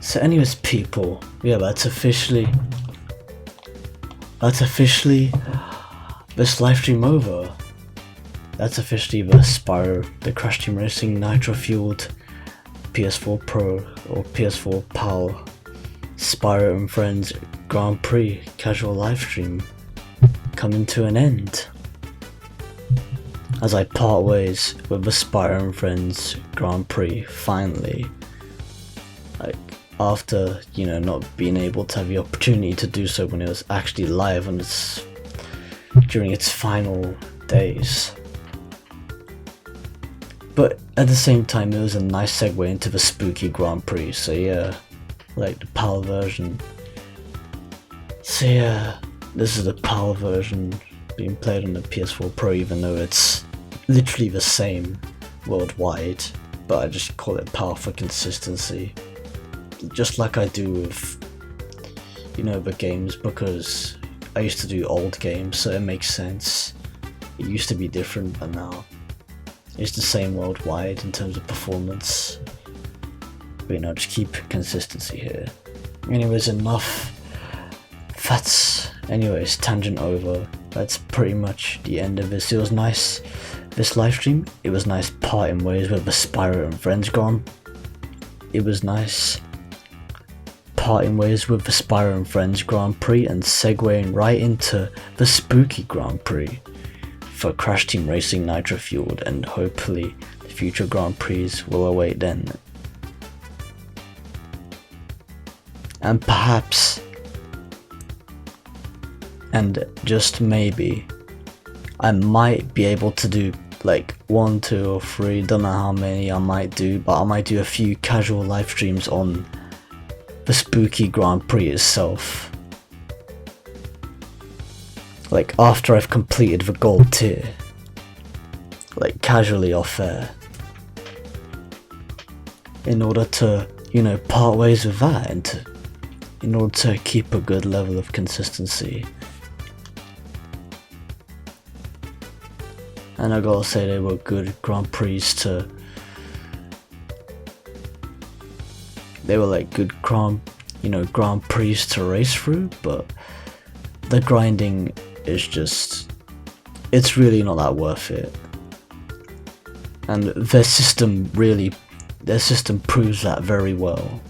So anyways people, yeah, that's officially this livestream over. That's officially the Spyro, the Crash Team Racing Nitro-Fueled PS4 Pro or PS4 PAL Spyro and Friends Grand Prix casual livestream coming to an end. As I part ways with the Spyro and Friends Grand Prix finally. Like, after, you know, not being able to have the opportunity to do so when it was actually live on its during its final days. But at the same time, it was a nice segue into the spooky Grand Prix, so yeah, like the PAL version. So yeah, this is the PAL version being played on the PS4 Pro, even though it's literally the same worldwide, but I just call it PAL for consistency. Just like I do with, you know, the games, because I used to do old games, so it makes sense. It used to be different, but now it's the same worldwide in terms of performance. But you know, just keep consistency here. Anyways, enough. Anyways, tangent over. That's pretty much the end of this. It was nice, this livestream. It was nice parting ways with the Spyro and Friends Grand. It was nice parting ways with the Spyro and Friends Grand Prix and segueing right into the spooky Grand Prix for Crash Team Racing Nitro-Fueled, and hopefully the future Grand Prix will await then. And perhaps, and just maybe, I might be able to do like 1, 2 or 3, don't know how many I might do, but I might do a few casual live streams on the spooky Grand Prix itself. Like after I've completed the gold tier, like casually off air, in order to, you know, part ways with that, and in order to keep a good level of consistency. And I gotta say, they were good Grand Prix to, they were like good Grand Prix to race through, but the grinding is just, it's really not that worth it. And their system proves that very well.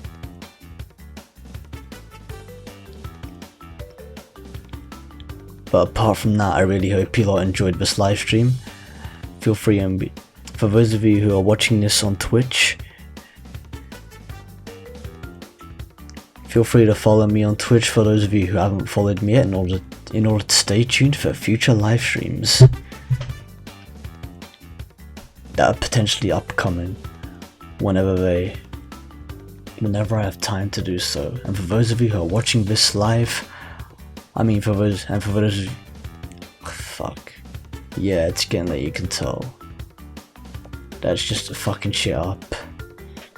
But apart from that, I really hope you lot enjoyed this live stream. Feel free, and for those of you who are watching this on Twitch, Feel free to follow me on Twitch for those of you who haven't followed me yet in order to stay tuned for future live streams that are potentially upcoming whenever I have time to do so. And for those of you who are watching this live, fuck. Yeah, it's getting late, you can tell. That's just a fucking shit up.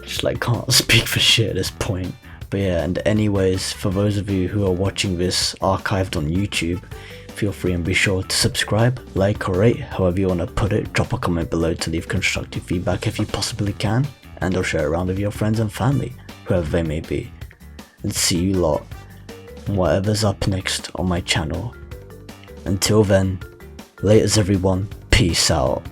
Just like can't speak for shit at this point. But yeah, and anyways, for those of you who are watching this archived on YouTube, feel free and be sure to subscribe, like or rate, however you want to put it. Drop a comment below to leave constructive feedback if you possibly can, and or share it around with your friends and family, whoever they may be. And see you lot in whatever's up next on my channel. Until then, laters everyone, peace out.